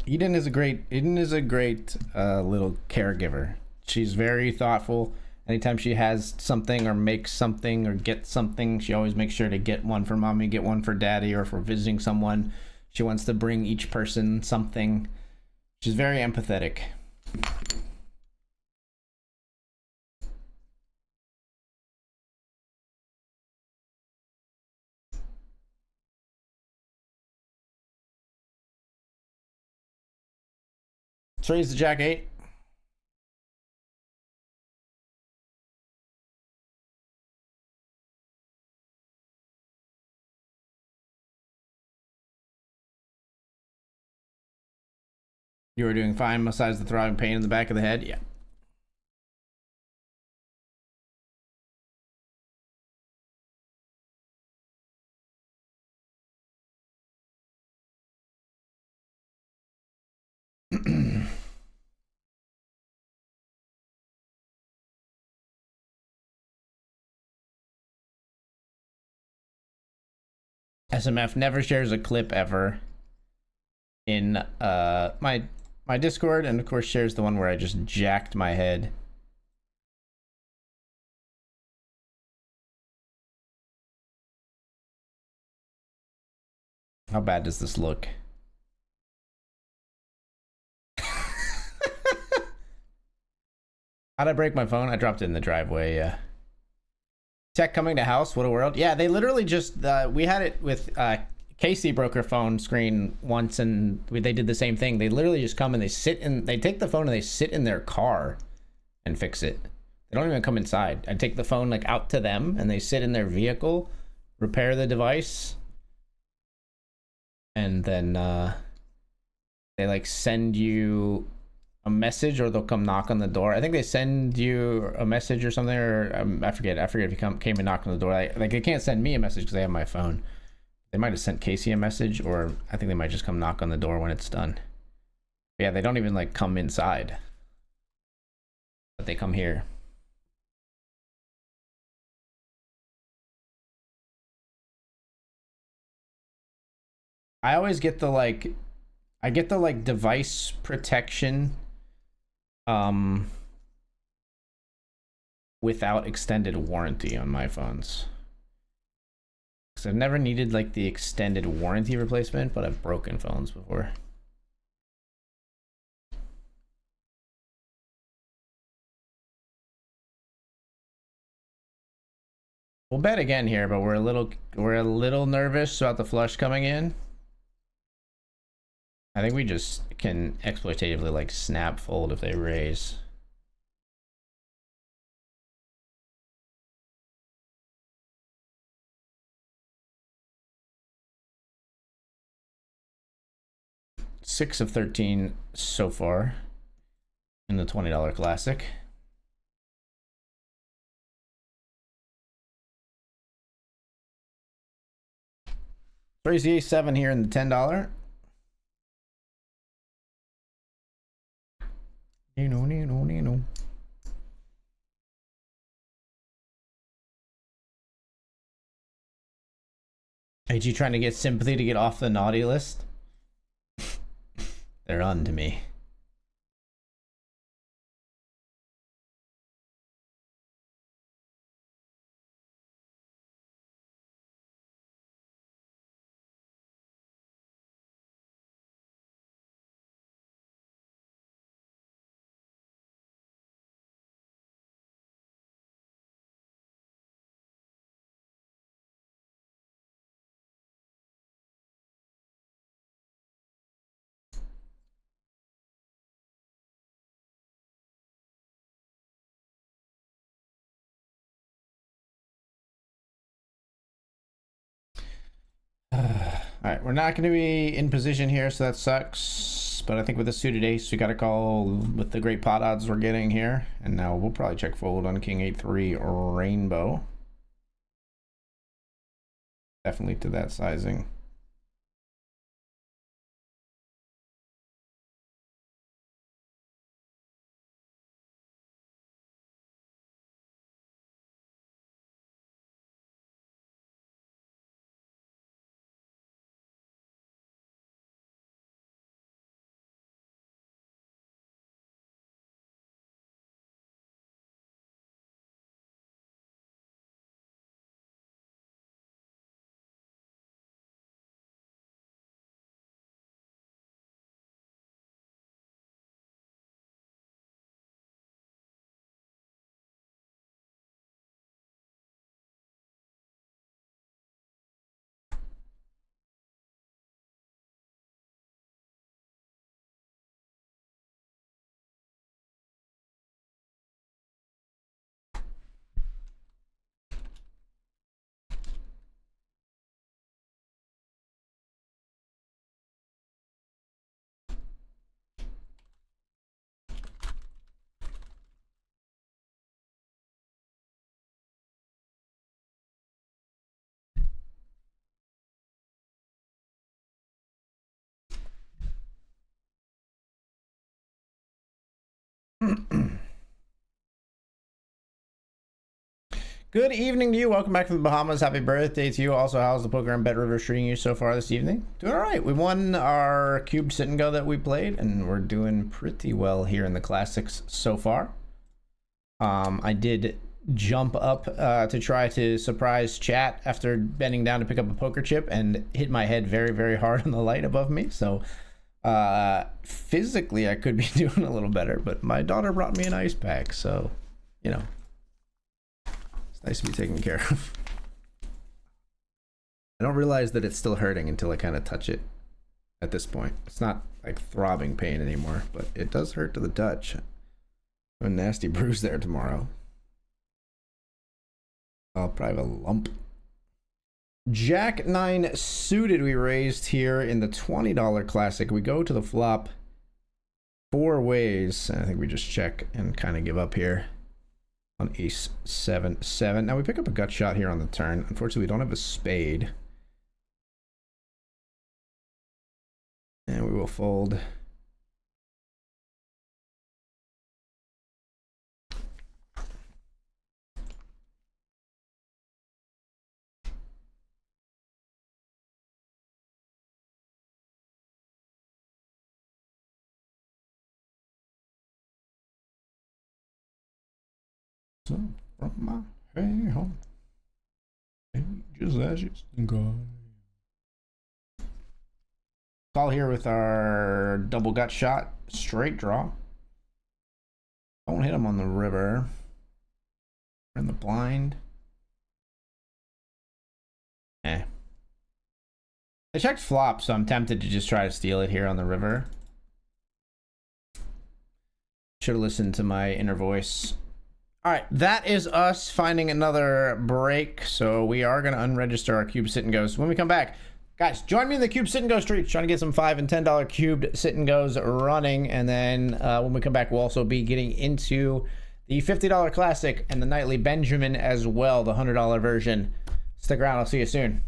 Speaker 1: Eden is a great little caregiver. She's very thoughtful. Anytime she has something or makes something or gets something, she always makes sure to get one for mommy, get one for daddy, or if we're visiting someone, she wants to bring each person something. She's very empathetic. Let's raise the jack 8. You were doing fine besides the throbbing pain in the back of the head? Yeah. SMF never shares a clip ever in my Discord, and of course shares the one where I just jacked my head. How bad does this look? How'd I break my phone? I dropped it in the driveway, yeah. Tech coming to house, what a world. Yeah, they literally just, we had it with, Casey broke her phone screen once, and they did the same thing. They literally just come and they take the phone and they sit in their car and fix it. They don't even come inside. I take the phone like out to them and they sit in their vehicle, repair the device, and then they like send you a message, or they'll come knock on the door. I think they send you a message or something, or I forget if you came and knocked on the door. Like they can't send me a message because they have my phone. They might have sent Casey a message, or I think they might just come knock on the door when it's done. But yeah, they don't even like come inside, but they come here. I always get the like, device protection without extended warranty on my phones. Because I've never needed like the extended warranty replacement, but I've broken phones before. We'll bet again here, but we're a little nervous about the flush coming in. I think we just can exploitatively like snap fold if they raise. 6 of 13 so far in the $20 classic. Raise the A7 here in the $10. No. AG trying to get sympathy to get off the naughty list? They're on to me. Alright, we're not going to be in position here, so that sucks. But I think with the suited ace, we got to call with the great pot odds we're getting here. And now we'll probably check fold on King 8-3 or Rainbow. Definitely to that sizing. Good evening to you. Welcome back from the Bahamas. Happy birthday to you. Also, how's the poker and BetRivers treating you so far this evening? Doing all right. We won our cube sit and go that we played, and we're doing pretty well here in the classics so far. I did jump up to try to surprise chat after bending down to pick up a poker chip and hit my head very, very hard on the light above me. So physically, I could be doing a little better, but my daughter brought me an ice pack, so, you know. Nice to be taken care of. I don't realize that it's still hurting until I kind of touch it at this point. It's not like throbbing pain anymore, but it does hurt to the touch. A nasty bruise there tomorrow. I'll probably have a lump. Jack 9 suited we raised here in the $20 classic. We go to the flop 4 ways. I think we just check and kind of give up here. On ace 7-7. Now we pick up a gut shot here on the turn. Unfortunately, we don't have a spade. And we will fold. So from my way home, just as it's gone. Call here with our double gut shot, straight draw. Don't hit him on the river. We're in the blind. I checked flop, so I'm tempted to just try to steal it here on the river. Should have listened to my inner voice. All right, that is us finding another break. So we are going to unregister our cube sit and goes. When we come back, Guys, join me in the cube sit and go streets, trying to get some $5 and $10 cubed sit and goes running. And then when we come back, we'll also be getting into the $50 classic and the nightly Benjamin as well, the $100 version. Stick around. I'll see you soon.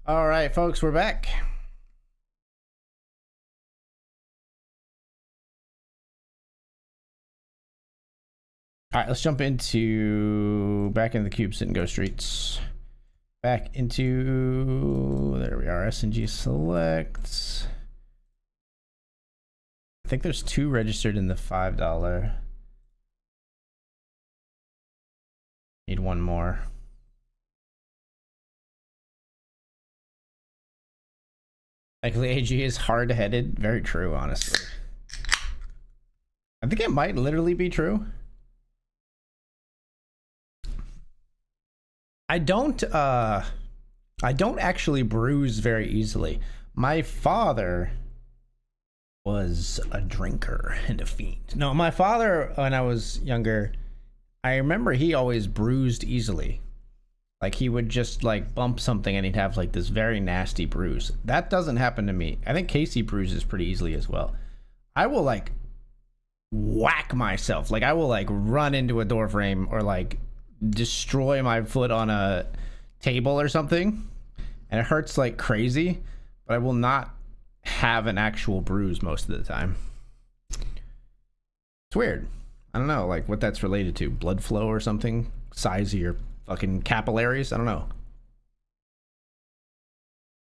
Speaker 1: All right, folks, we're back. All right, let's jump into back into the cubes and go streets. Back into, there we are, S&G selects. I think there's 2 registered in the $5. Need 1 more. Likely AG is hard-headed. Very true, honestly. I think it might literally be true. I don't actually bruise very easily. My father was a drinker and a fiend. No, my father, when I was younger, I remember he always bruised easily. Like he would just like bump something and he'd have like this very nasty bruise. That doesn't happen to me. I think Casey bruises pretty easily as well. I will like whack myself. Like I will like run into a door frame or like destroy my foot on a table or something. And it hurts like crazy, but I will not have an actual bruise most of the time. It's weird. I don't know like what that's related to. Blood flow or something? Size of your fucking capillaries? I don't know.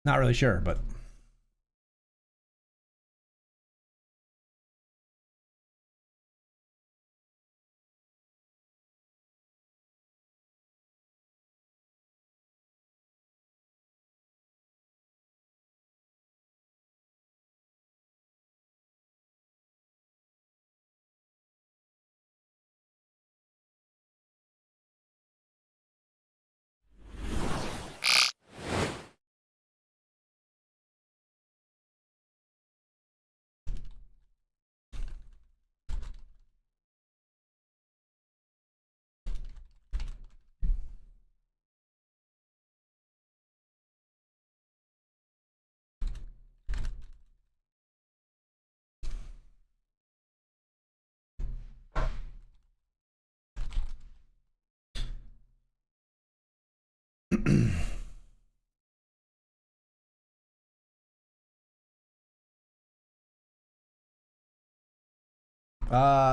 Speaker 1: Not really sure, but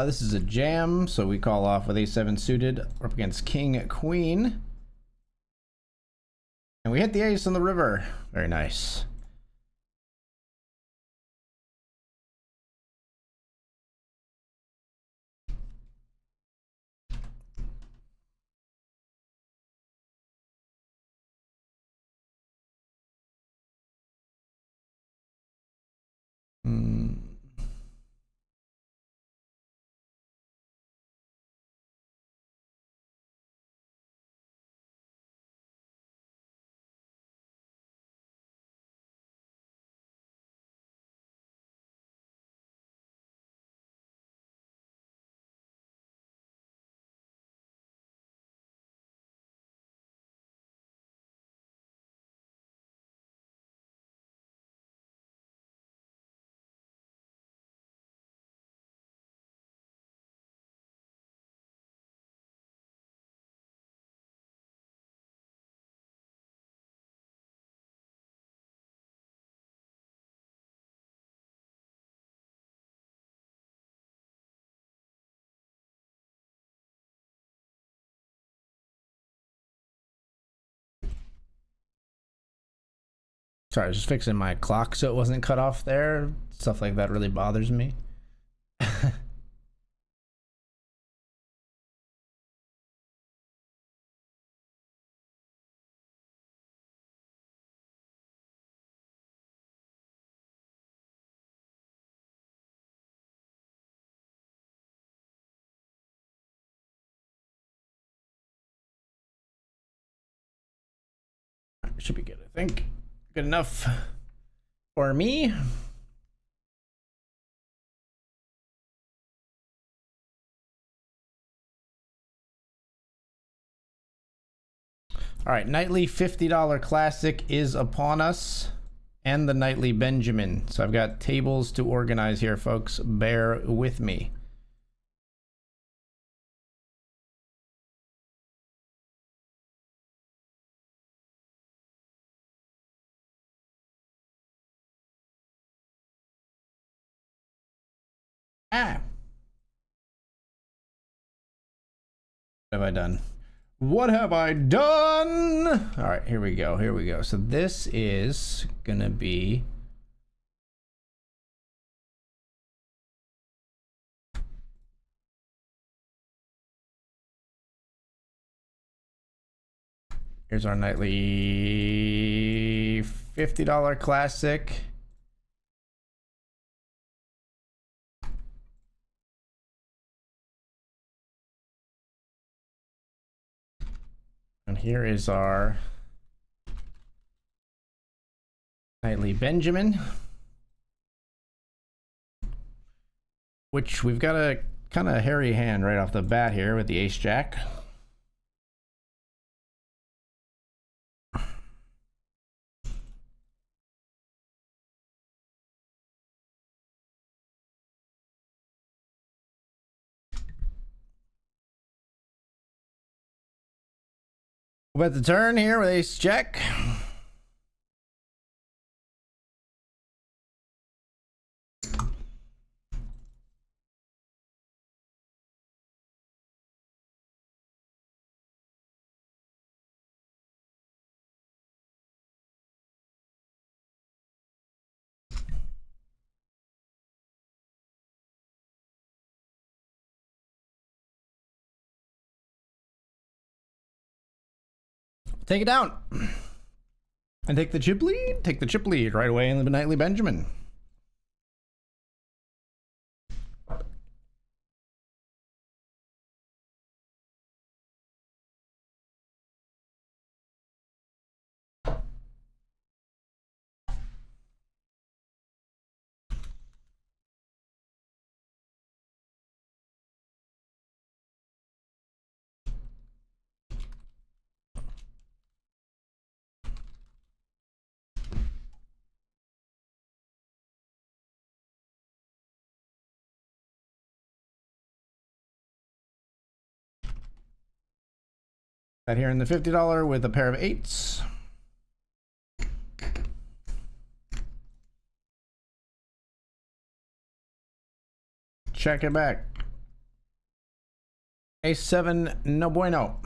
Speaker 1: this is a jam, so we call off with A7 suited. We're up against King, Queen. And we hit the ace on the river. Very nice. Sorry, I was just fixing my clock so it wasn't cut off there. Stuff like that really bothers me. Should be good, I think. Good enough for me. All right, nightly $50 classic is upon us, and the nightly Benjamin. So I've got tables to organize here, folks. Bear with me. Ah. What have I done? What have I done? All right, here we go. Here we go. So this is gonna be here's our nightly $50 classic. And here is our nightly Benjamin, which we've got a kind of hairy hand right off the bat here with the ace jack. We'll bet the turn here with ace jack. Take it down. And take the chip lead. Take the chip lead right away in the nightly Benjamin. That here in the $50 with a pair of eights. Check it back. Ace 7, no bueno.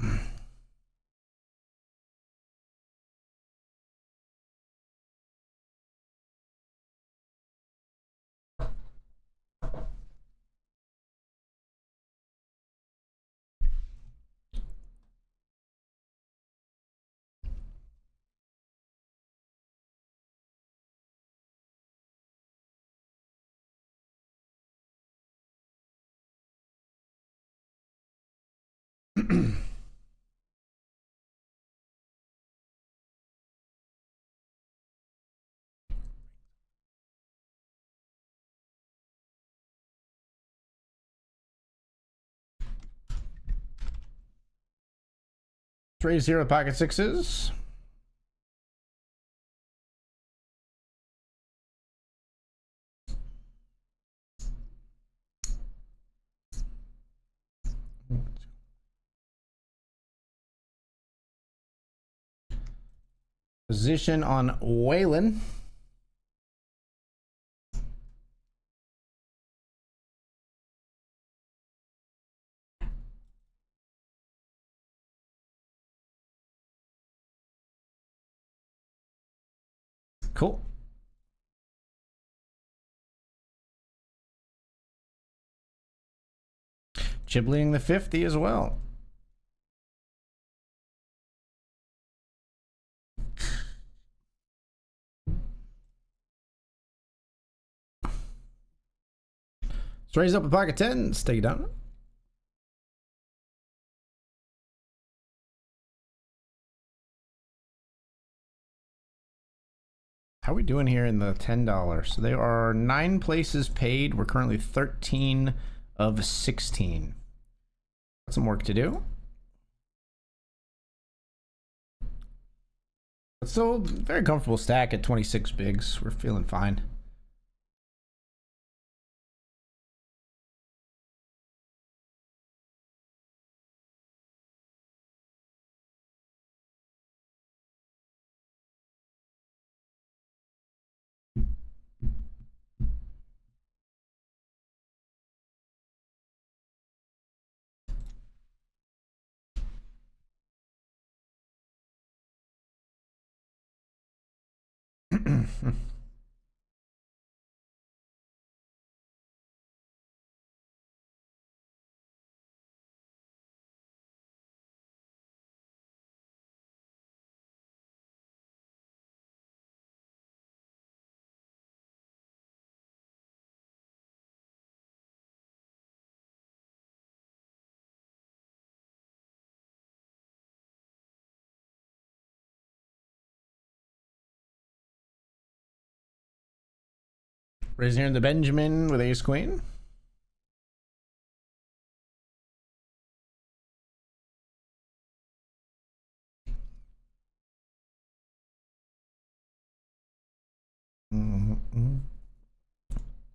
Speaker 1: Raise zero pocket sixes. Position on Waylon. Cool. Chibling the 50 as well. Let's raise up a pocket 10. Stay down. How are we doing here in the $10? So there are 9 places paid. We're currently 13 of 16. Got some work to do. But still very comfortable stack at 26 bigs. We're feeling fine. Raising here in the Benjamin with ace queen.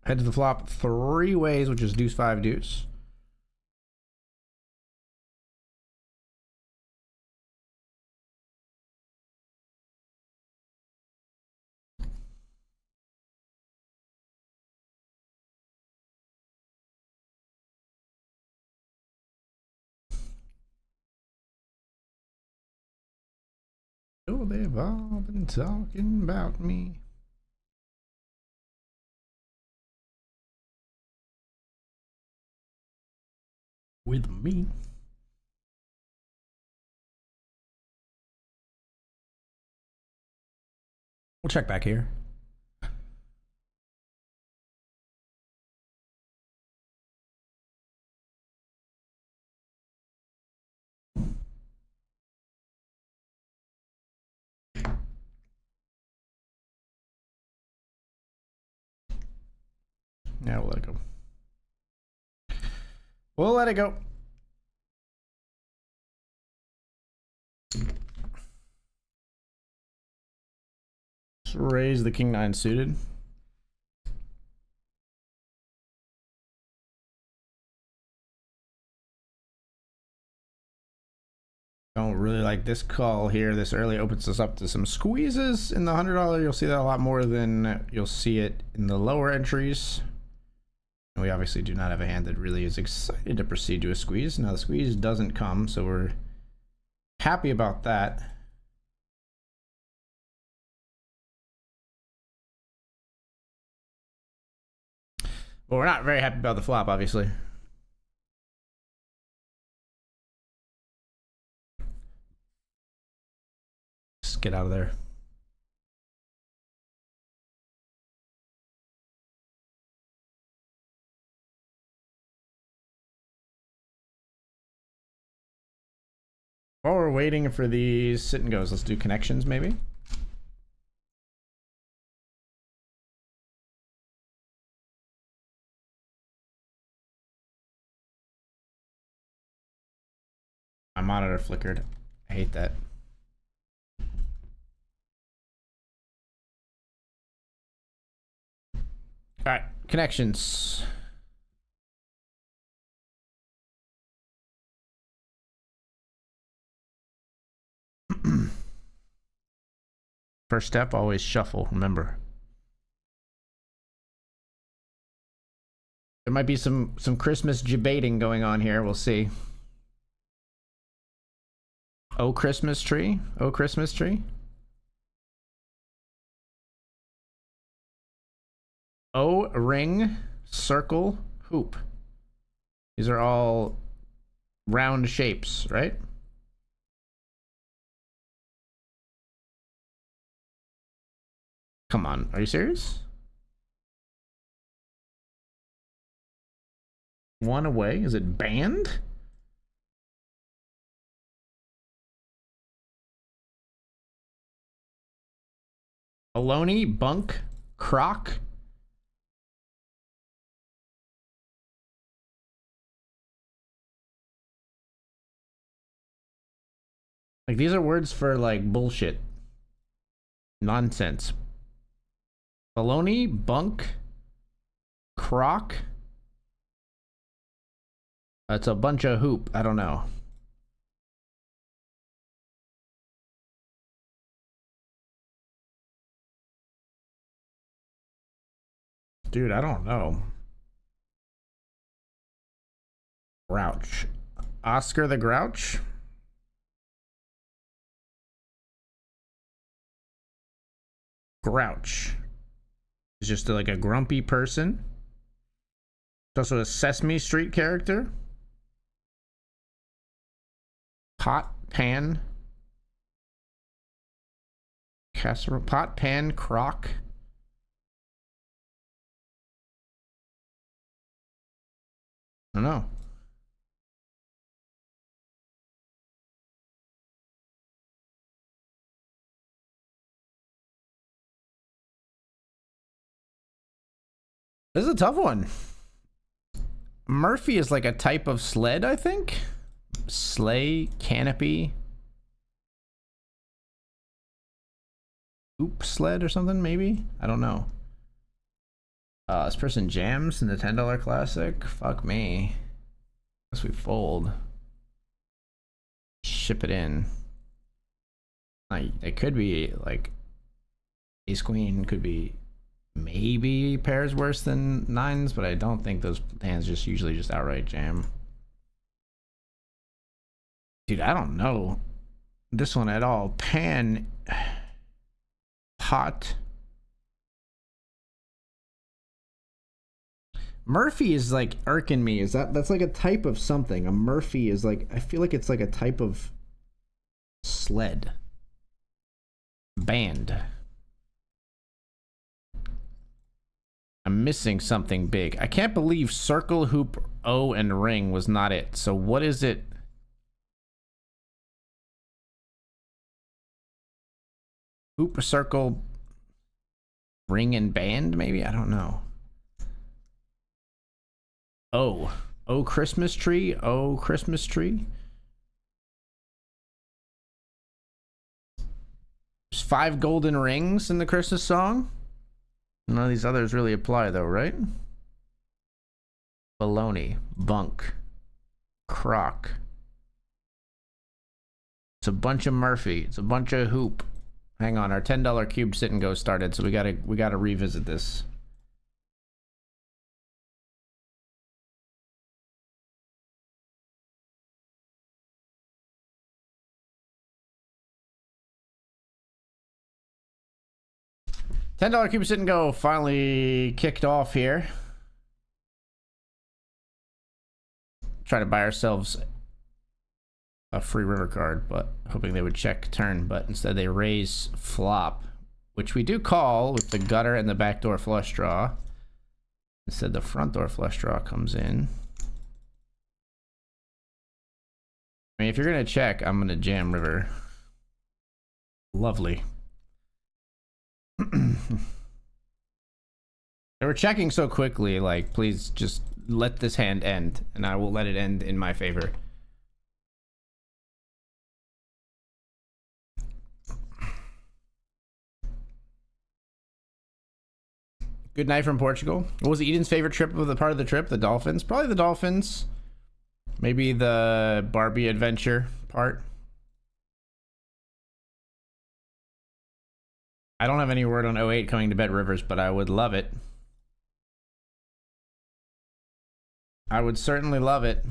Speaker 1: Head to the flop 3 ways, which is deuce 5 deuce. Oh, they've all been talking about me. With me. We'll check back here. Yeah, we'll let it go. We'll let it go. Let's raise the king 9 suited. Don't really like this call here. This early opens us up to some squeezes in the $100. You'll see that a lot more than you'll see it in the lower entries. And we obviously do not have a hand that really is excited to proceed to a squeeze. Now the squeeze doesn't come, so we're happy about that. But we're not very happy about the flop, obviously. Just get out of there. While we're waiting for these sit and goes, let's do connections maybe. My monitor flickered. I hate that. All right, connections. First step, always shuffle, remember. There might be some Christmas debating going on here, we'll see. Oh, Christmas tree. Oh, Christmas tree. O, ring, circle, hoop. These are all round shapes, right? Come on, are you serious? One away? Is it banned? Baloney, bunk, croc. Like, these are words for, like, bullshit. Nonsense. Baloney, bunk, croc. That's a bunch of hoop. I don't know. Dude, I don't know. Grouch. Oscar the Grouch? Grouch is just like a grumpy person. It's also a Sesame Street character. Pot, pan, casserole, pot, pan, crock. I don't know. This is a tough one. Murphy is like a type of sled, I think. Sleigh, canopy. Oop sled or something, maybe? I don't know. This person jams in the $10 classic. Fuck me. Guess we fold. Ship it in. It could be like ace queen, could be maybe pairs worse than nines, but I don't think those hands just usually just outright jam. Dude, I don't know this one at all. Pan, pot. Murphy is like irking me. That's like a type of something. A Murphy is like, I feel like it's like a type of sled. Band. I'm missing something big. I can't believe circle, hoop, O, and ring was not it. So what is it? Hoop, circle, ring, and band, maybe? I don't know. Oh. Oh, Christmas tree. Oh, Christmas tree. There's 5 golden rings in the Christmas song. None of these others really apply, though, right? Baloney. Bunk. Croc. It's a bunch of Murphy. It's a bunch of hoop. Hang on, our $10 cube sit and go started, so we gotta revisit this. $10 cube sit and go finally kicked off here. Try to buy ourselves a free river card, but hoping they would check turn, but instead they raise flop, which we do call with the gutter and the backdoor flush draw. Instead the front door flush draw comes in. I mean, if you're gonna check, I'm gonna jam river. Lovely. They were checking so quickly, like, please just let this hand end, and I will let it end in my favor. Good night from Portugal. What was Eden's favorite trip of the part of the trip? The Dolphins? Probably the Dolphins. Maybe the Barbie adventure part. I don't have any word on 08 coming to BetRivers, but I would love it. I would certainly love it.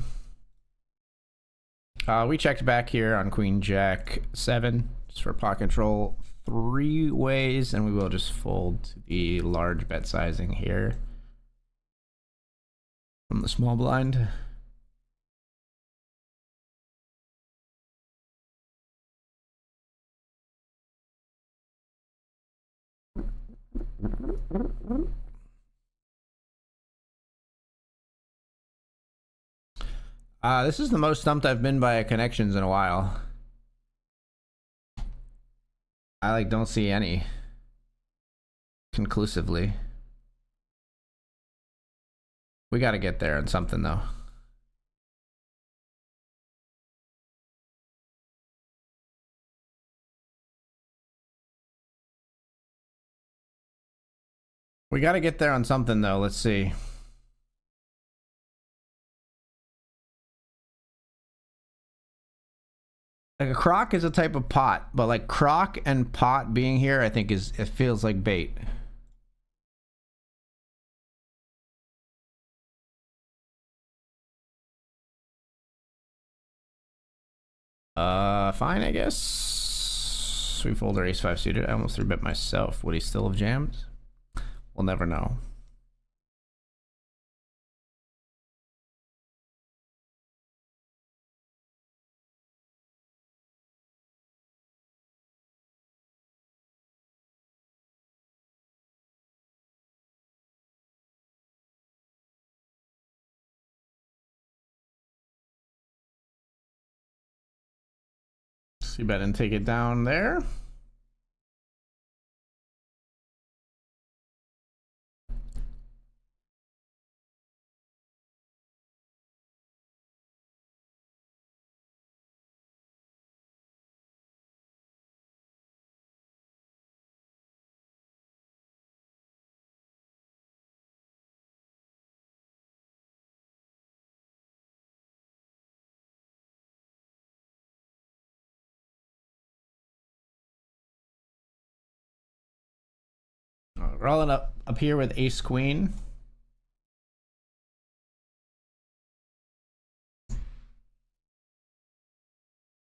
Speaker 1: We checked back here on Queen Jack 7 just for pot control 3 ways, and we will just fold to the large bet sizing here from the small blind. This is the most stumped I've been by connections in a while. I like don't see any conclusively. We got to get there on something though. We got to get there on something though. Let's see. Like a crock is a type of pot, but like crock and pot being here, I think it feels like bait. Fine, I guess. hearts. We fold our ace five suited. I almost 3-bet myself. Would he still have jammed? We'll never know. See bet and take it down there. Rolling up here with ace queen.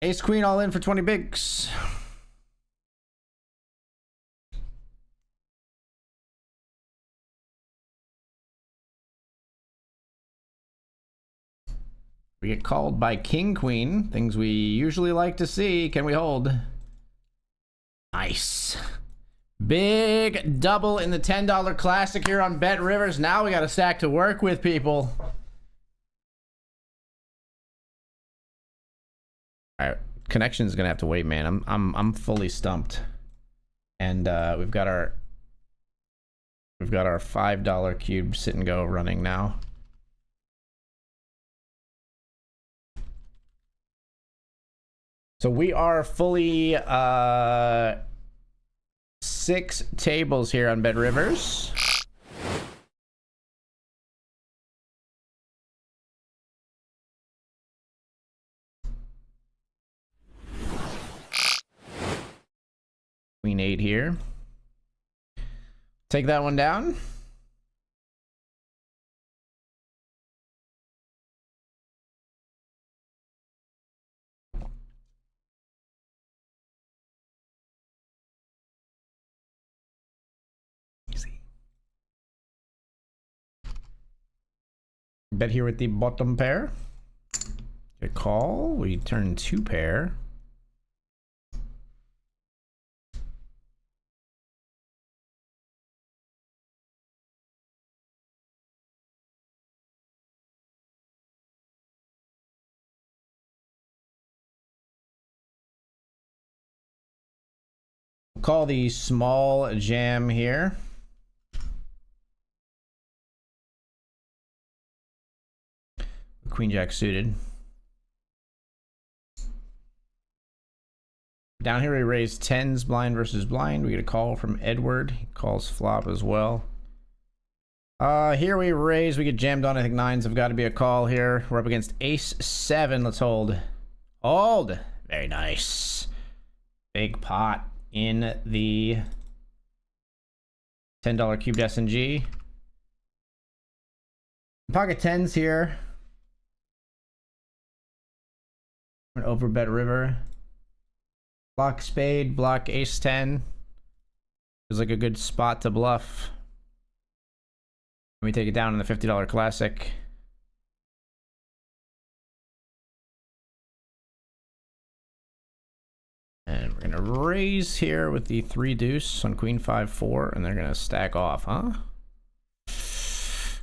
Speaker 1: Ace queen all in for 20 bigs. We get called by king queen, things we usually like to see. Can we hold? Nice. Big double in the $10 classic here on BetRivers. Now we got a stack to work with, people. All right, connection's gonna have to wait, man. I'm fully stumped, and we've got our $5 cube sit and go running now. So we are fully 6 tables here on BetRivers. Queen 8 here. Take that one down. Bet here with the bottom pair. Good call. We turn 2 pair. We'll call the small jam here. Queen jack suited. Down here we raise 10s blind versus blind. We get a call from Edward. He calls flop as well. Here we raise. We get jammed on. I think 9s have got to be a call here. We're up against ace 7. Let's hold. Hold. Very nice. Big pot in the $10 cubed S&G. Pocket 10s here. Over bet river. Block spade, block ace 10. Feels like a good spot to bluff. Let me take it down in the $50 classic. And we're gonna raise here with the 3 deuce on queen 5-4, and they're gonna stack off, huh?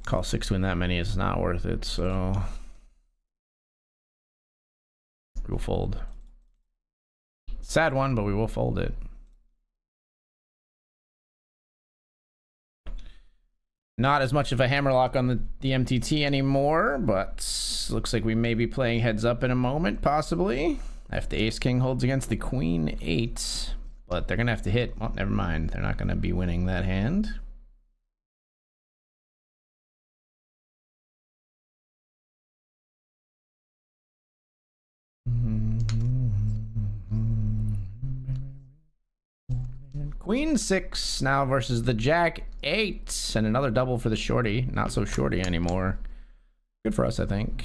Speaker 1: Call 6 to win that many is not worth it, so we'll fold. Sad one, but we will fold it. Not as much of a hammerlock on the MTT anymore, but looks like we may be playing heads up in a moment, possibly. If the ace king holds against the queen 8, but they're gonna have to hit. Well, never mind. They're not gonna be winning that hand. Queen 6 now versus the jack 8, and another double for the shorty. Not so shorty anymore. Good for us, I think.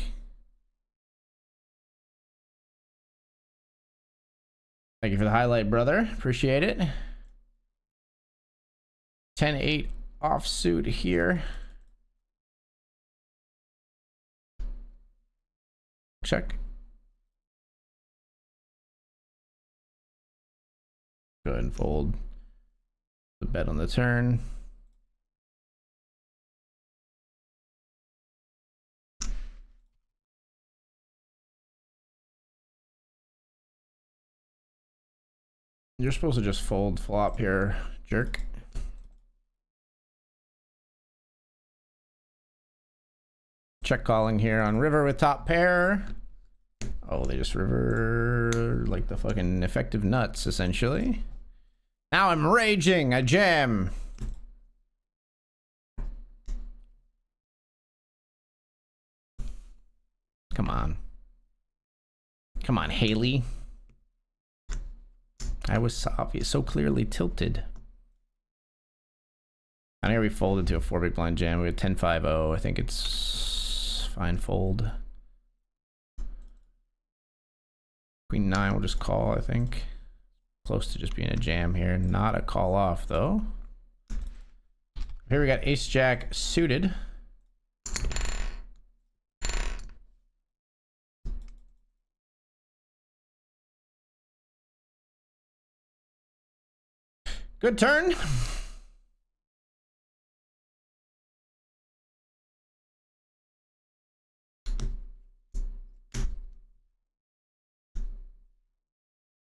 Speaker 1: Thank you for the highlight, brother. Appreciate it. 10-8 offsuit here. Check. Go ahead and fold the bet on the turn. You're supposed to just fold flop here, jerk. Check calling here on river with top pair. Oh, they just river like the fucking effective nuts, essentially. Now I'm raging, a jam. Come on. Come on, Haley. I was so clearly tilted. I think we folded to a 4 big blind jam. We had 10-5-0. I think it's fine fold. Queen 9 will just call, I think. Close to just being a jam here. Not a call off, though. Here we got ace jack suited. Good turn.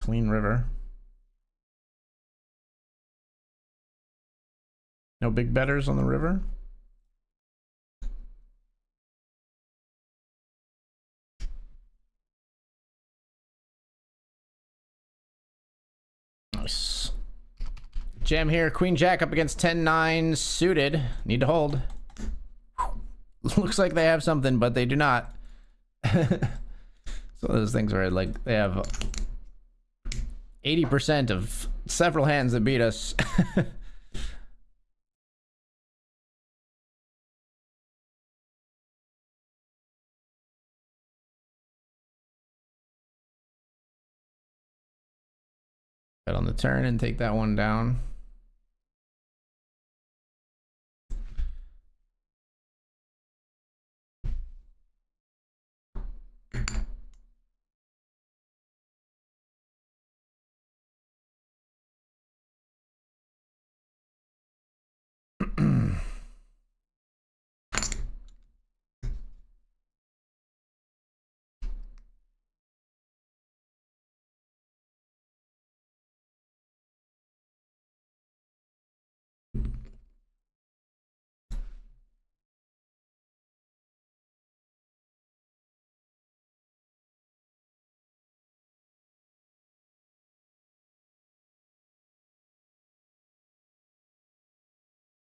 Speaker 1: Clean river. No big betters on the river. Nice. Jam here. Queen jack up against 10-9 suited. Need to hold. Looks like they have something, but they do not. So those things where like they have 80% of several hands that beat us. Bet on the turn and take that one down.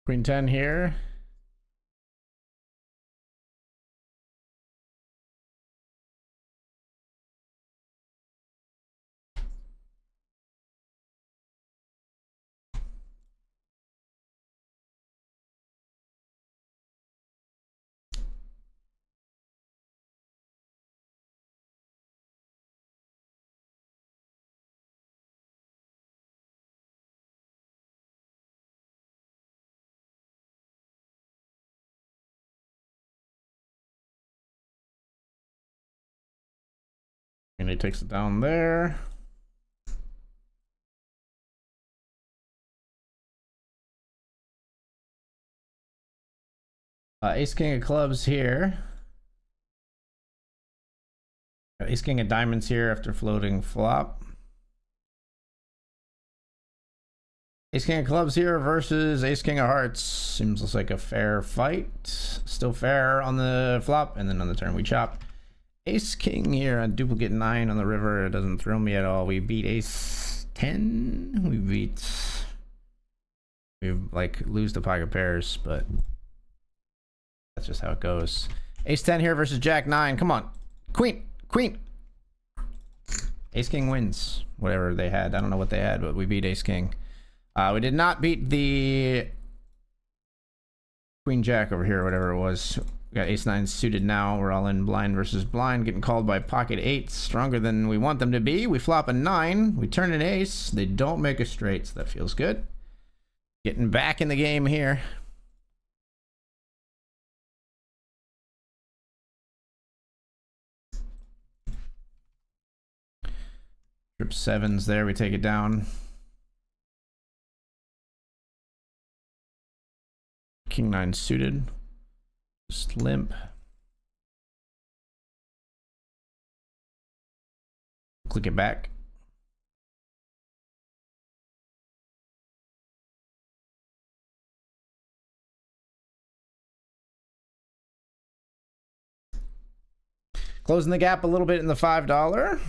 Speaker 1: Queen 10 here. And he takes it down there. Ace king of clubs here. Ace king of diamonds here after floating flop. Ace king of clubs here versus ace king of hearts. Seems like a fair fight. Still fair on the flop, and then on the turn we chop. Ace king here on duplicate 9 on the river. It doesn't thrill me at all. We beat ace 10. We like lose the pocket pairs, but that's just how it goes. Ace 10 here versus jack 9. Come on. Queen. Ace king wins. Whatever they had. I don't know what they had, but we beat ace king. We did not beat the queen jack over here, whatever it was. We got ace-9 suited now. We're all in blind versus blind. Getting called by pocket 8s. Stronger than we want them to be. We flop a 9. We turn an ace. They don't make a straight, so that feels good. Getting back in the game here. Trip 7's there. We take it down. King 9 suited. Just limp. Click it back. Closing the gap a little bit in the $5.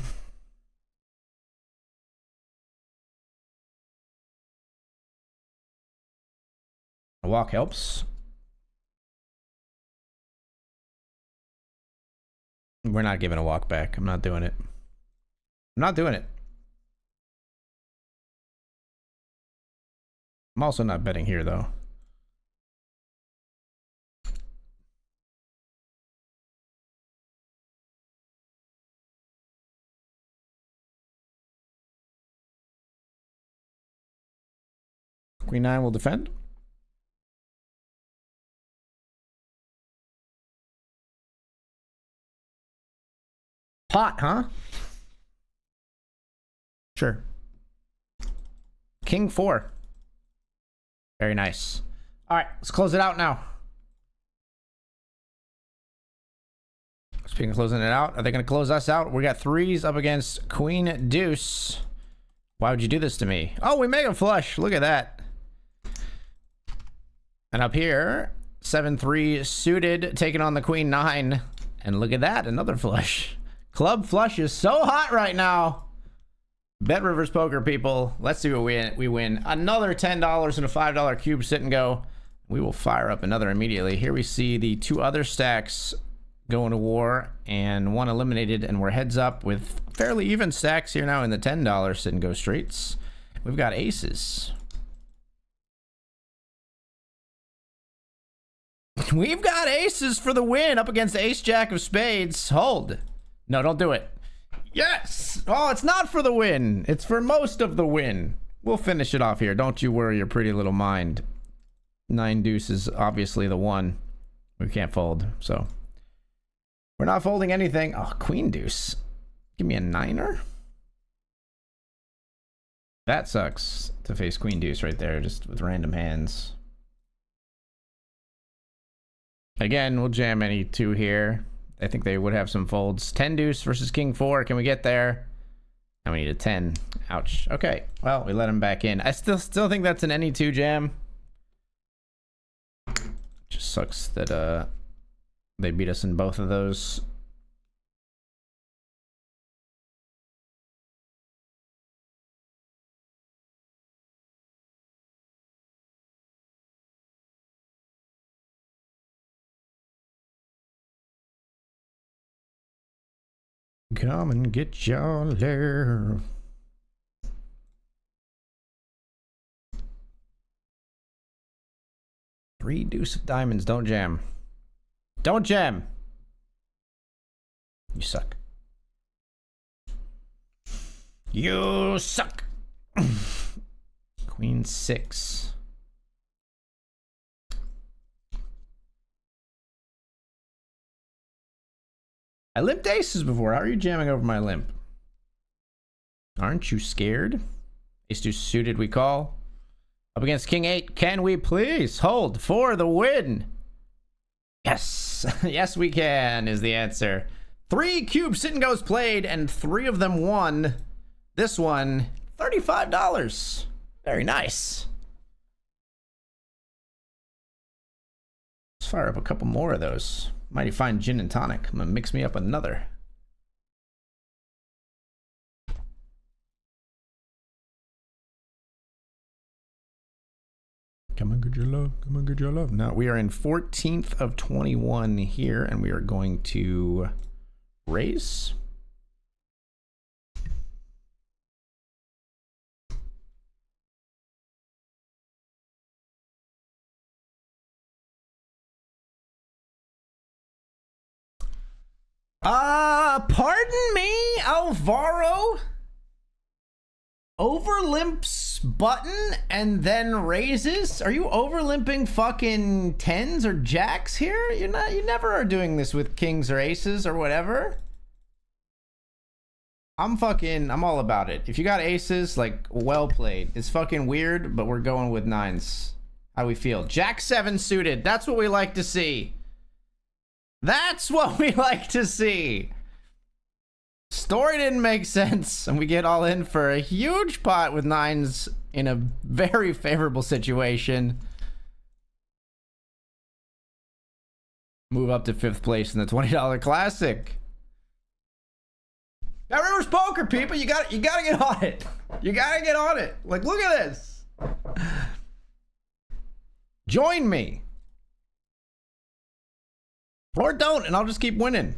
Speaker 1: A walk helps. We're not giving a walk back. I'm not doing it. I'm not doing it. I'm also not betting here, though. Queen 9 will defend. Hot, huh? Sure. King 4. Very nice. All right, let's close it out now. Speaking of closing it out, are they going to close us out? We got 3s up against Queen Deuce. Why would you do this to me? Oh, we make a flush. Look at that. And up here, 7-3 suited, taking on the Queen 9. And look at that, another flush. Club flush is so hot right now. BetRivers poker, people. Let's see what we win. Another $10 and a $5 cube sit and go. We will fire up another immediately. Here we see the 2 other stacks going to war and 1 eliminated, and we're heads up with fairly even stacks here now in the $10 sit and go streets. We've got aces. We've got aces for the win up against ace jack of spades. Hold. No, don't do it. Yes! Oh, it's not for the win. It's for most of the win. We'll finish it off here. Don't you worry your pretty little mind. 9 deuce is obviously the one. We can't fold, so. We're not folding anything. Oh, queen deuce. Give me a 9er? That sucks to face queen deuce right there, just with random hands. Again, we'll jam any 2 here. I think they would have some folds. 10 deuce versus king 4. Can we get there? And we need a 10. Ouch. Okay. Well, we let him back in. I still think that's an any 2 jam. Just sucks that they beat us in both of those. Come and get your love. Three deuce of diamonds. Don't jam. Don't jam. You suck. You suck. Queen 6. I limped aces before. How are you jamming over my limp? Aren't you scared? Ace deuce suited, we call. Up against king 8. Can we please hold for the win? Yes. Yes, we can is the answer. 3 cube sit and goes played, and 3 of them won. This one, $35. Very nice. Let's fire up a couple more of those. Mighty fine gin and tonic. I'm gonna mix me up another. Come on, get your love. Come on, get your love. Now we are in 14th of 21 here, and we are going to raise. Pardon me, Alvaro? Overlimps button and then raises? Are you overlimping fucking tens or jacks here? You never are doing this with kings or aces or whatever. I'm all about it. If you got aces, like, well played. It's fucking weird, but we're going with nines. How we feel? Jack 7 suited. That's what we like to see. That's what we like to see. Story didn't make sense, and we get all in for a huge pot with nines in a very favorable situation. Move up to 5th place in the $20 Classic. BetRivers Poker, people, you gotta get on it. You gotta get on it. Like, look at this. Join me. Or don't, and I'll just keep winning.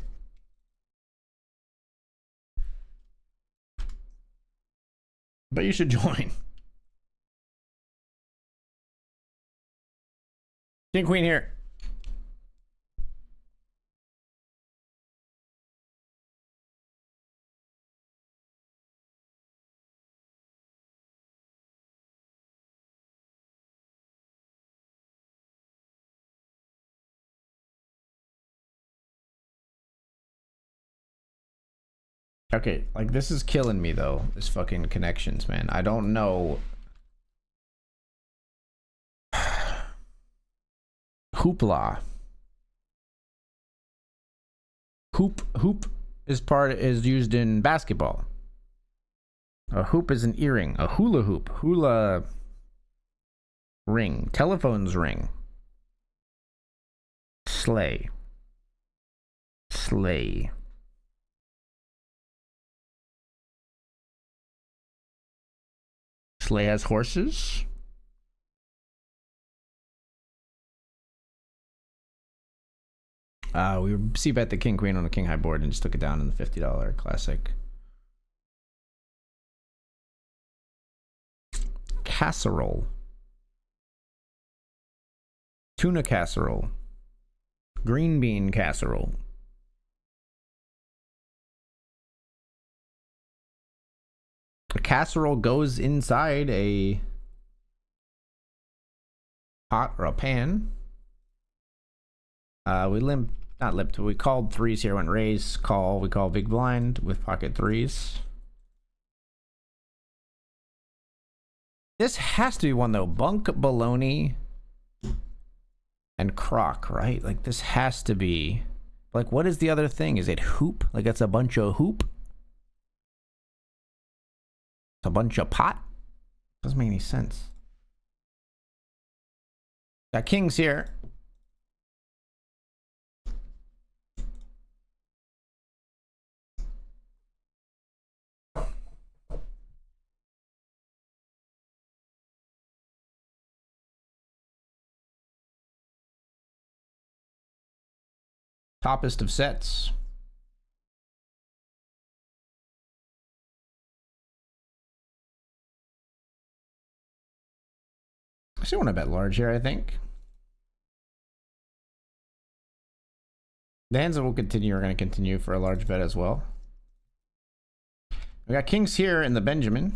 Speaker 1: But you should join. King Queen here. Okay, like, this is killing me though, this fucking connections, man. I don't know. Hoopla. Hoop is used in basketball. A hoop is an earring. A hula hoop. Hula ring. Telephone's ring. Sleigh. Sleigh. Sleigh has horses. We c-bet the king queen on a king high board and just took it down in the $50 Classic. Casserole. Tuna casserole. Green bean casserole. A casserole goes inside a pot or a pan. We called threes here, went raise, call. We call big blind with pocket threes. This has to be one though. Bunk, baloney, and crock, right? Like, this has to be. Like, what is the other thing? Is it hoop? Like, it's a bunch of hoop? It's a bunch of pot? Doesn't make any sense. Got kings here. Toppest of sets. I still want to bet large here, I think. The hands that will continue are going to continue for a large bet as well. We got kings here in the Benjamin.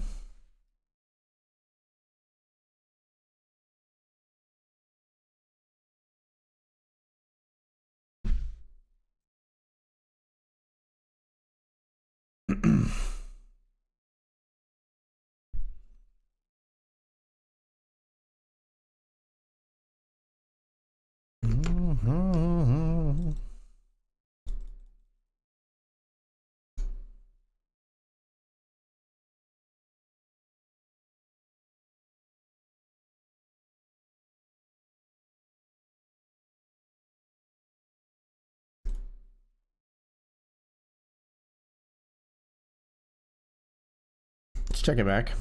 Speaker 1: Let's check it back.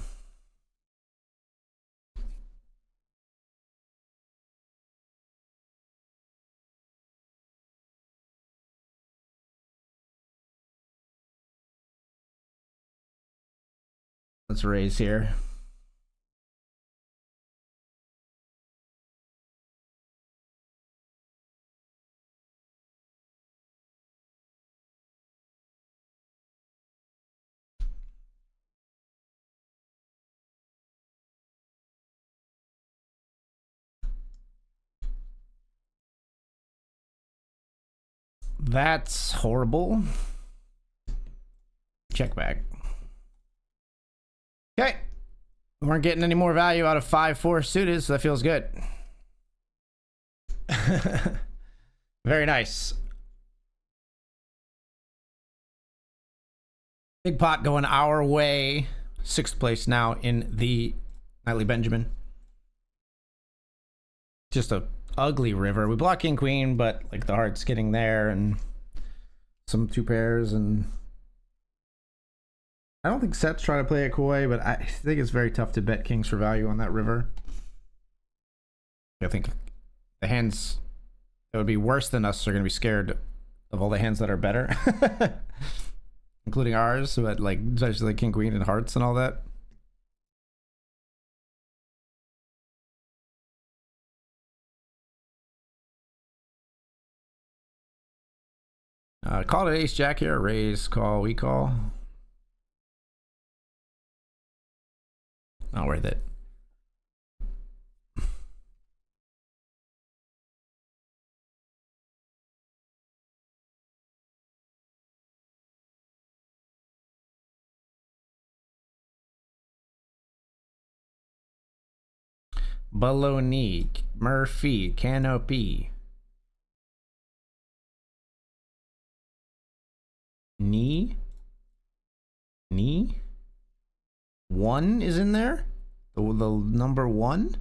Speaker 1: Let's raise here. That's horrible. Check back. Okay. We weren't getting any more value out of 5-4 suited, so that feels good. Very nice. Big pot going our way. 6th place now in the Nightly Benjamin. Just a ugly river. We block king queen, but like the heart's getting there and some 2 pairs, and I don't think Set's trying to play it coy, but I think it's very tough to bet kings for value on that river. I think the hands that would be worse than us are going to be scared of all the hands that are better, including ours, but like especially like king queen and hearts and all that. Call it ace jack here. Raise, call, we call. Not worth it. Baloney, Murphy, Canopy. Knee? 1 is in there? The number 1?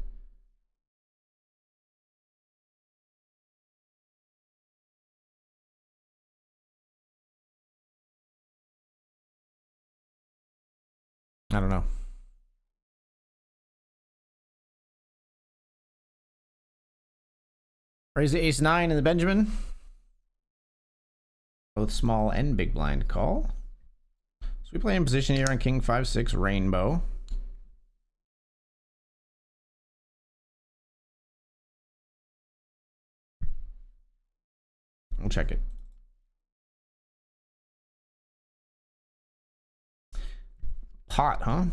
Speaker 1: I don't know. Raise the ace 9 in the Benjamin. Both small and big blind call. So we play in position here on king 5-6 rainbow. We'll check it. Pot, huh?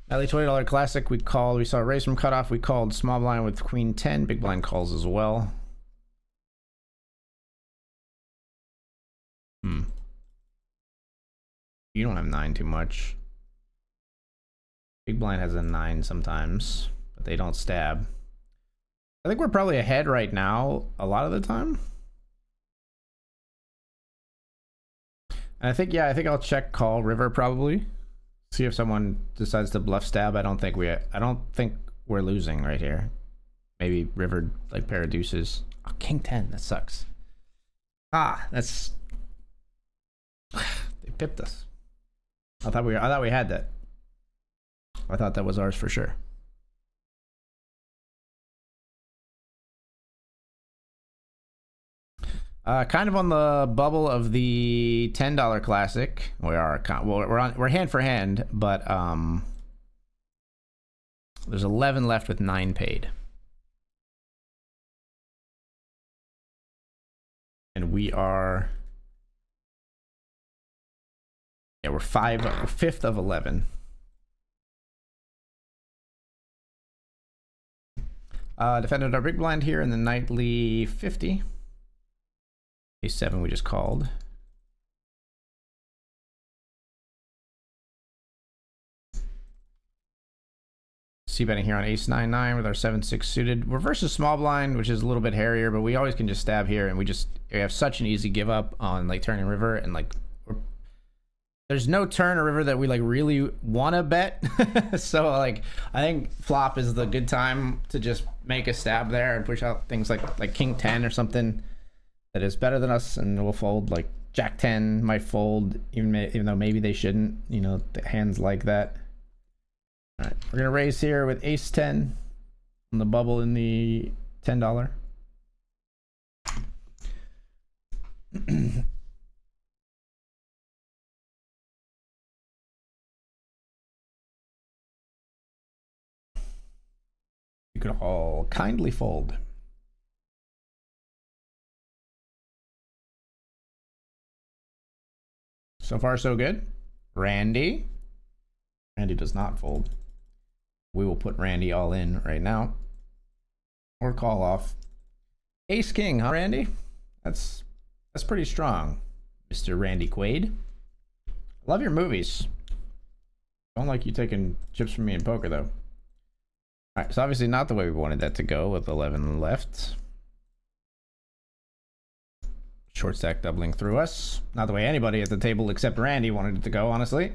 Speaker 1: Nightly $20 classic, we called. We saw a raise from cutoff. We called small blind with queen 10. Big blind calls as well. You don't have 9 too much. Big blind has a 9 sometimes, but they don't stab. I think we're probably ahead right now a lot of the time. And I think I'll check call river probably. See if someone decides to bluff stab. I don't think we're losing right here. Maybe river like pair of deuces. Oh, king 10, that sucks. That's they pipped us. I thought we had that. I thought that was ours for sure. Kind of on the bubble of the $10 classic. We're hand for hand, but there's 11 left with 9 paid. And we are we're 5th of 11. Defended our big blind here in the nightly 50. Ace 7 we just called. C-betting here on ace 9-9 with our 7-6 suited. We're versus small blind, which is a little bit hairier, but we always can just stab here, and we have such an easy give up on like turning river, and like there's no turn or river that we like really want to bet. So like I think flop is the good time to just make a stab there and push out things like king 10 or something that is better than us, and we'll fold. Like jack 10 might fold even though maybe they shouldn't, you know, the hands like that. All right, we're gonna raise here with ace 10 on the bubble in the $10. You could all kindly fold. So far, so good. Randy. Randy does not fold. We will put Randy all in right now. Or call off. Ace King, huh, Randy? That's pretty strong, Mr. Randy Quaid. Love your movies. Don't like you taking chips from me in poker, though. Alright, so obviously not the way we wanted that to go with 11 left. Short stack doubling through us. Not the way anybody at the table except Randy wanted it to go, honestly.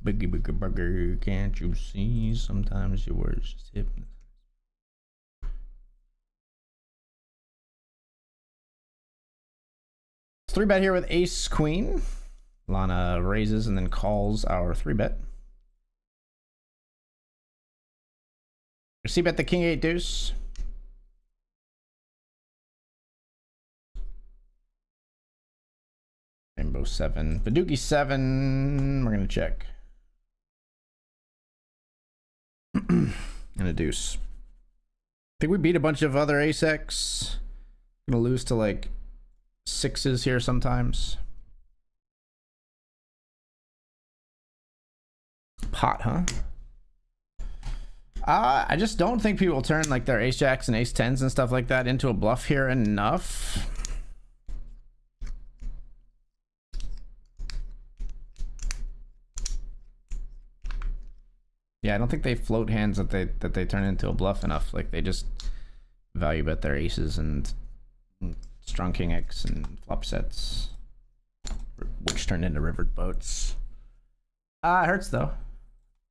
Speaker 1: Biggie biggie burger, can't you see? Sometimes your words just hit me. Three bet here with ace queen. Lana raises and then calls our 3-bet. C-bet the king 8 deuce. Rainbow 7. Badookie 7. We're going to check. And a deuce. I think we beat a bunch of other ace-X. Gonna lose to like 6s here sometimes. Pot, huh? I just don't think people turn like their ace-jacks and ace-10s and stuff like that into a bluff here enough. Yeah, I don't think they float hands that they turn into a bluff enough. Like they just value bet their aces and strong king X and flop sets, which turn into rivered boats. It hurts though.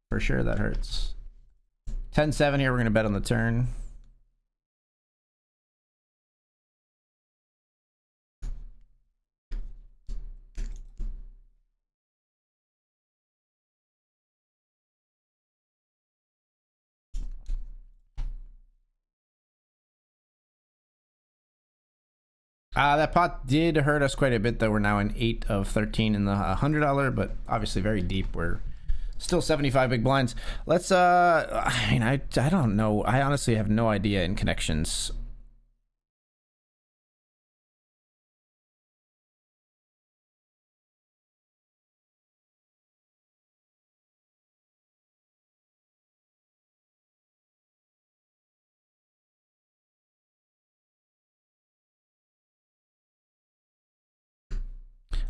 Speaker 1: For sure that hurts. 10-7 here, we're gonna bet on the turn. That pot did hurt us quite a bit, though. We're now in 8 of 13 in the $100, but obviously very deep. We're still 75 big blinds. Let's, I mean, I don't know. I honestly have no idea in connections.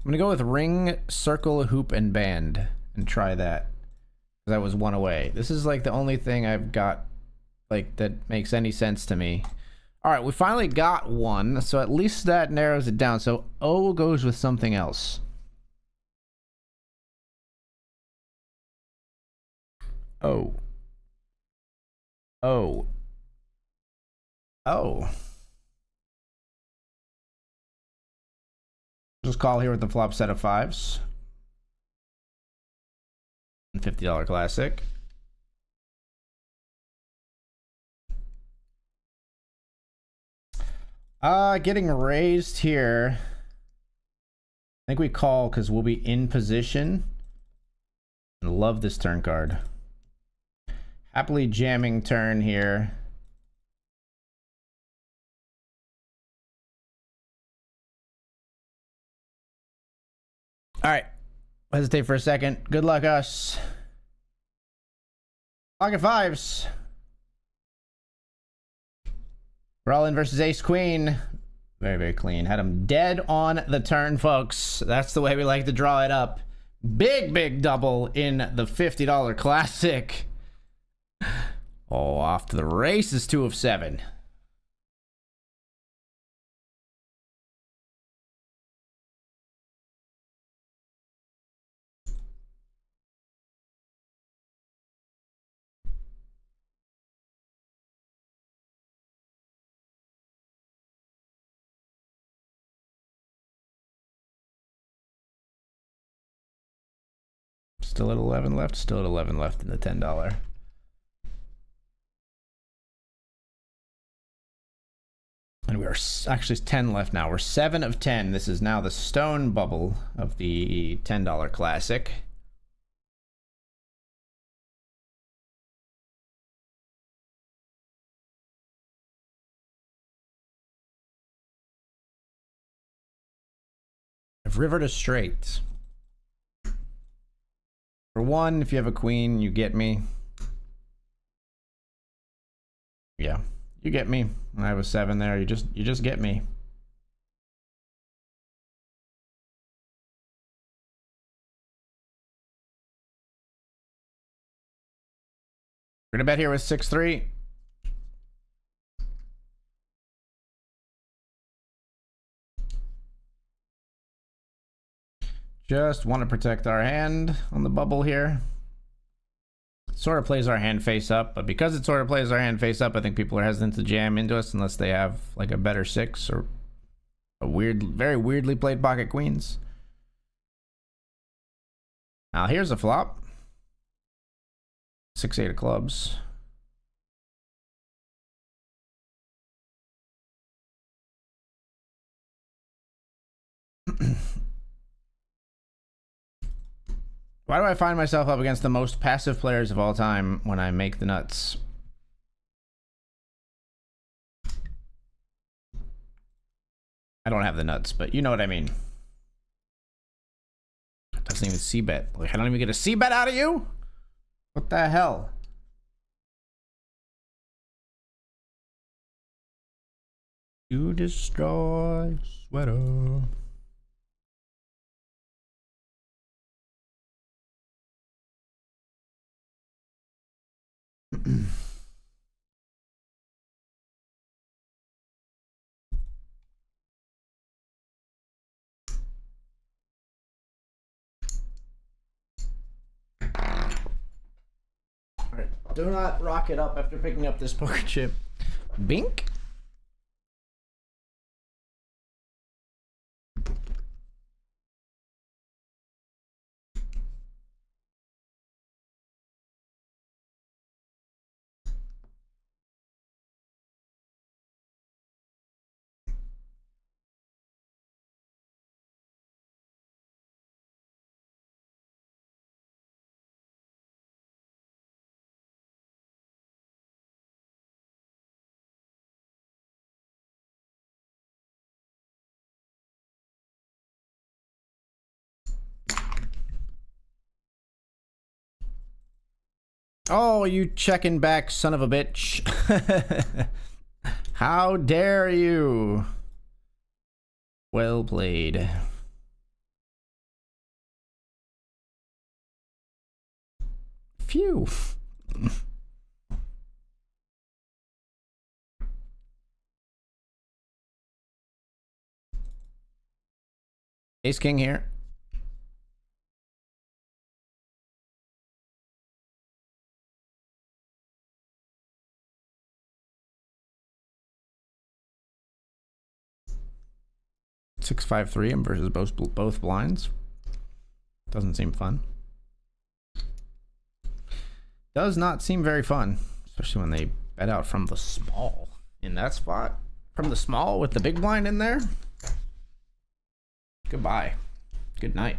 Speaker 1: I'm gonna go with ring, circle, hoop, and band and try that. That was one away. This is like the only thing I've got like that makes any sense to me. All right, we finally got one, so at least that narrows it down. So O goes with something else. Oh. Oh. Oh. Just call here with the flop set of 5s. $50 classic. Getting raised here. I think we call because we'll be in position. I love this turn card. Happily jamming turn here. All right, hesitate for a second. Good luck, us. Pocket 5s. We're all in versus ace queen. Very, very clean. Had him dead on the turn, folks. That's the way we like to draw it up. Big, big double in the $50 classic. Oh, off to the races, 2 of 7. Still at 11 left. Still at 11 left in the $10. And we are actually 10 left now. We're 7 of 10. This is now the stone bubble of the $10 classic. I've river to straight. For one, if you have a queen, you get me. Yeah, you get me. I have a 7 there. You just get me. We're gonna bet here with 6-3. Just want to protect our hand on the bubble here. Sort of plays our hand face up, but because it sort of plays our hand face up, I think people are hesitant to jam into us unless they have like a better 6 or a very weirdly played pocket queens. Now here's a flop. 6-8 of clubs. Why do I find myself up against the most passive players of all time when I make the nuts? I don't have the nuts, but you know what I mean. Doesn't even c-bet. Like, I don't even get a c-bet out of you? What the hell? You destroy sweater. Alright, do not rock it up after picking up this poker chip. Bink? Oh, you checking back, son of a bitch. How dare you? Well played. Phew. Ace king here. Six, 5, 3 versus both blinds. Doesn't seem fun. Does not seem very fun, especially when they bet out from the small in that spot. From the small with the big blind in there. Goodbye. Good night.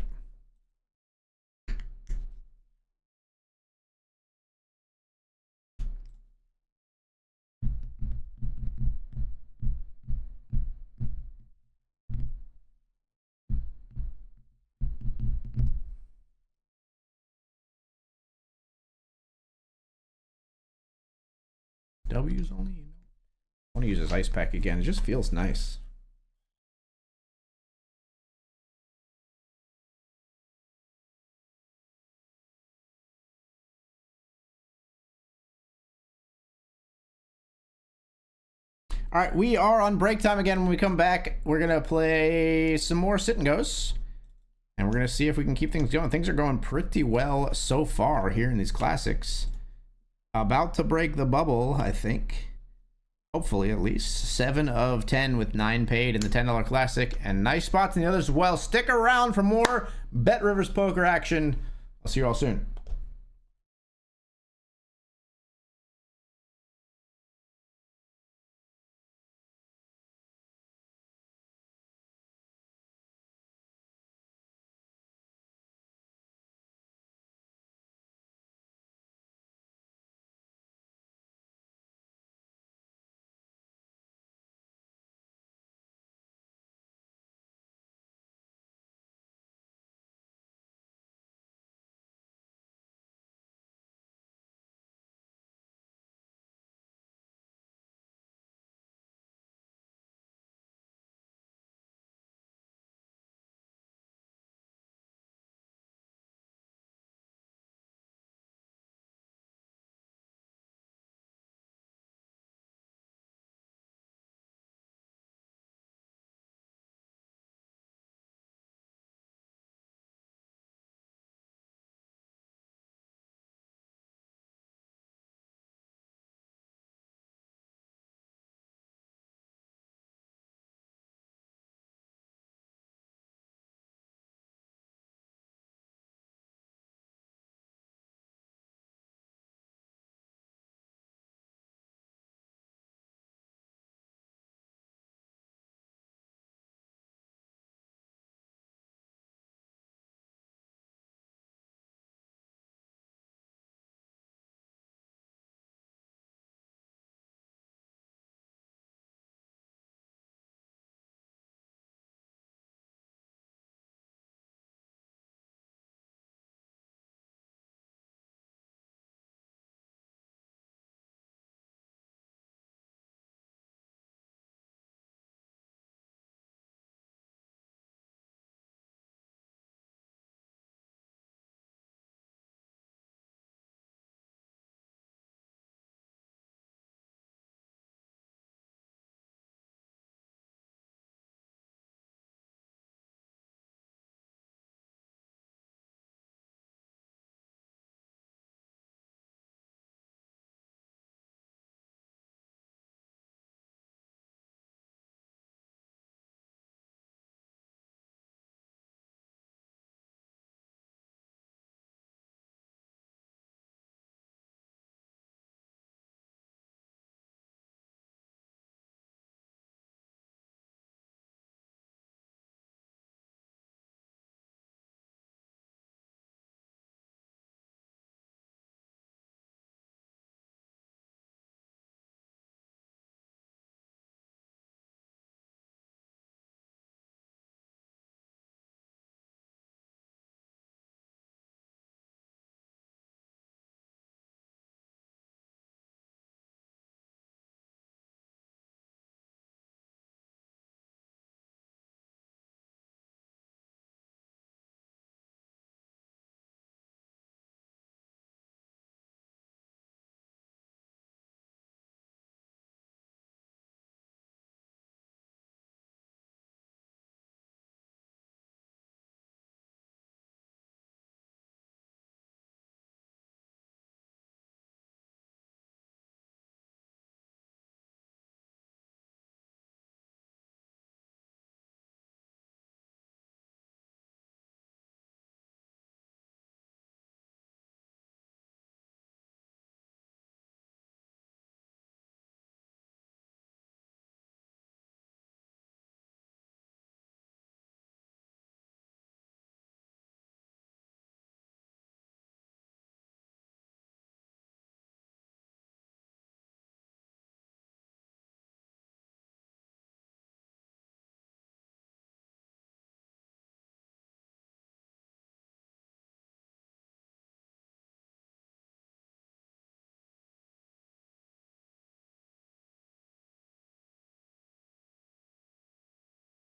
Speaker 1: W's only. I want to use this ice pack again. It just feels nice. All right, we are on break time again. When we come back, we're going to play some more sit and goes. And we're going to see if we can keep things going. Things are going pretty well so far here in these classics. About to break the bubble, I think. Hopefully, at least. 7 of 10 with 9 paid in the $10 classic. And nice spots in the others as well. Stick around for more BetRivers poker action. I'll see you all soon.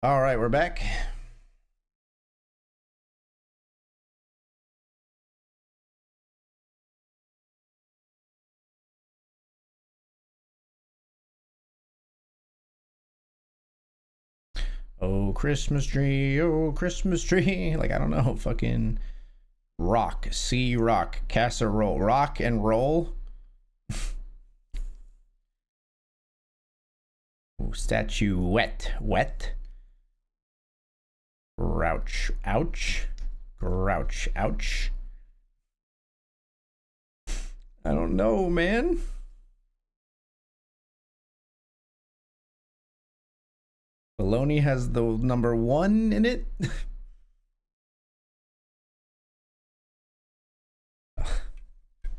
Speaker 1: All right, we're back. Oh, Christmas tree, oh, Christmas tree. Like, I don't know, fucking rock, sea rock, casserole, rock and roll. Ooh, statuette, wet. Grouch, ouch. Grouch, ouch. I don't know, man. Bologna has the number 1 in it.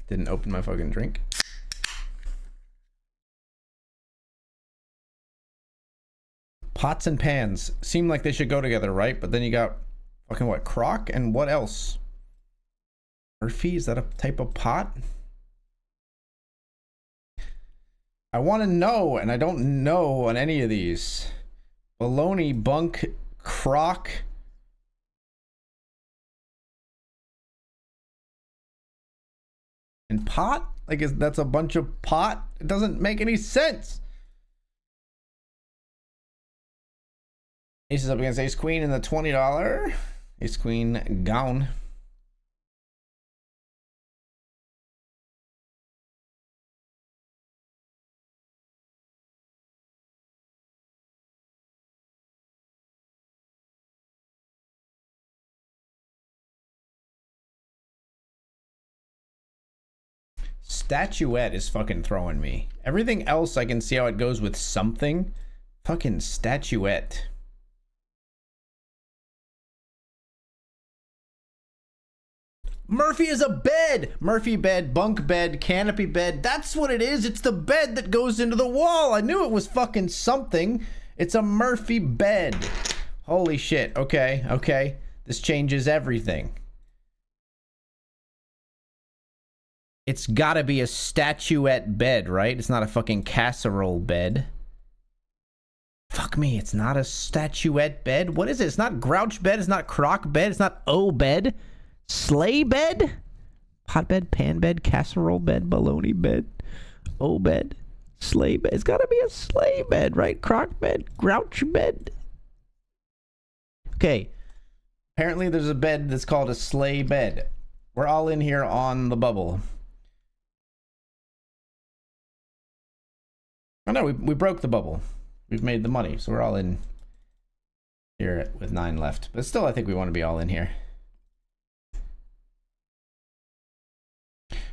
Speaker 1: Didn't open my fucking drink. Pots and pans seem like they should go together, right? But then you got fucking what? Crock and what else? Murphy, is that a type of pot? I want to know, and I don't know on any of these. Bologna, bunk, crock. And pot? Like, that's a bunch of pot? It doesn't make any sense. Ace is up against Ace Queen in the $20. Ace Queen gone. Statuette is fucking throwing me. Everything else I can see how it goes with something. Fucking statuette. Murphy is a bed. Murphy bed, bunk bed, canopy bed. That's what it is. It's the bed that goes into the wall. I knew it was fucking something. It's a Murphy bed. Holy shit. Okay, okay. This changes everything. It's gotta be a statuette bed, right? It's not a fucking casserole bed. Fuck me, it's not a statuette bed? What is it? It's not grouch bed, it's not crock bed, it's not O bed. Sleigh bed? Hot bed, pan bed, casserole bed, bologna bed, O bed, sleigh bed. It's gotta be a sleigh bed, right? Crock bed, grouch bed. Okay. Apparently there's a bed that's called a sleigh bed. We're all in here on the bubble. Oh no, we broke the bubble. We've made the money, so we're all in here with 9 left. But still, I think we want to be all in here.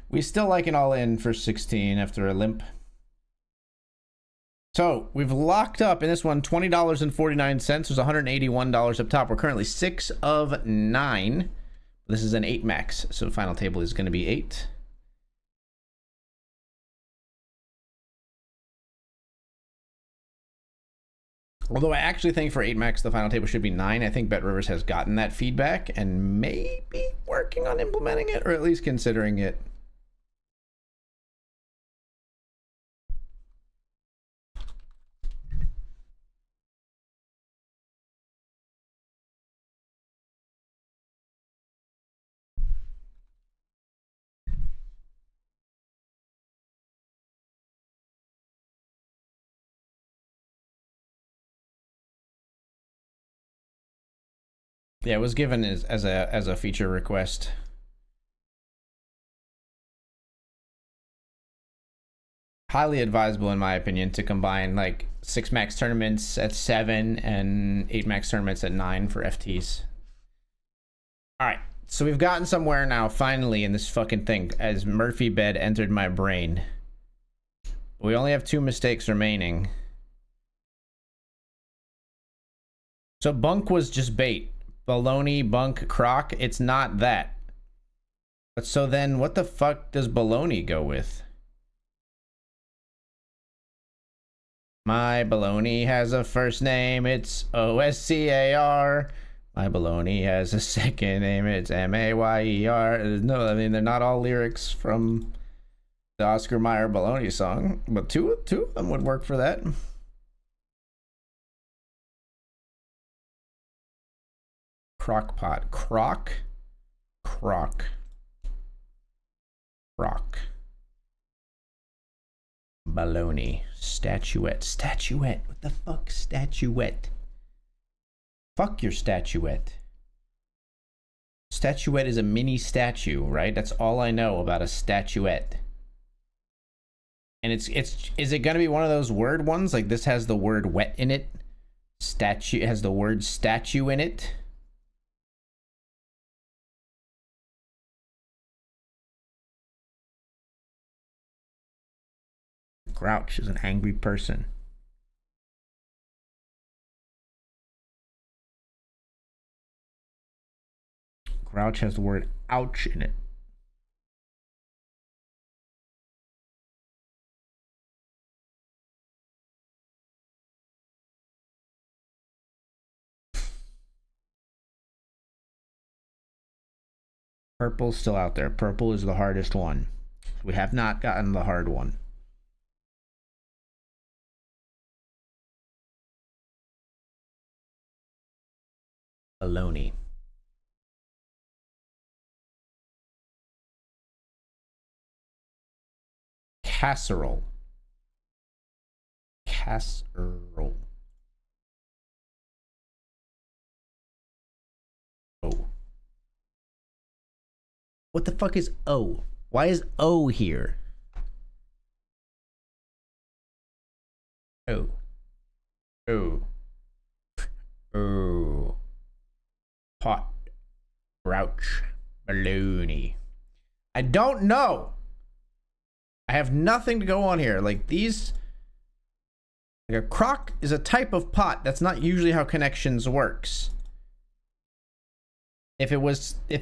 Speaker 1: We still like an all in for 16 after a limp. So we've locked up in this one $20.49. There's $181 up top. We're currently 6 of 9. This is an 8 max, so the final table is going to be 8. Although I actually think for 8 max, the final table should be 9. I think BetRivers has gotten that feedback and may be working on implementing it, or at least considering it. Yeah, it was given as a feature request. Highly advisable, in my opinion, to combine like 6 max tournaments at 7 and 8 max tournaments at 9 for FTs. All right, so we've gotten somewhere now, finally, in this fucking thing, as Murphy bed entered my brain. We only have 2 mistakes remaining. So bunk was just bait. Bologna, bunk, crock, it's not that. But so then what the fuck does bologna go with? My bologna has a first name, it's O-S-C-A-R. My bologna has a second name, it's M-A-Y-E-R. No, I mean, they're not all lyrics from the Oscar Mayer bologna song, but two of them would work for that. Crock pot. Crock. Baloney. Statuette. What the fuck? Statuette. Fuck your statuette. Statuette is a mini statue, right? That's all I know about a statuette. And is it gonna be one of those word ones? Like this has the word wet in it. Statue has the word statue in it. Grouch is an angry person. Grouch has the word ouch in it. Purple's still out there. Purple is the hardest one. We have not gotten the hard one. Baloney. Casserole. Oh. What the fuck is O? Why is O here? Oh. Pot. Grouch. Baloney. I don't know. I have nothing to go on here. Like these. Like a crock is a type of pot. That's not usually how connections works. If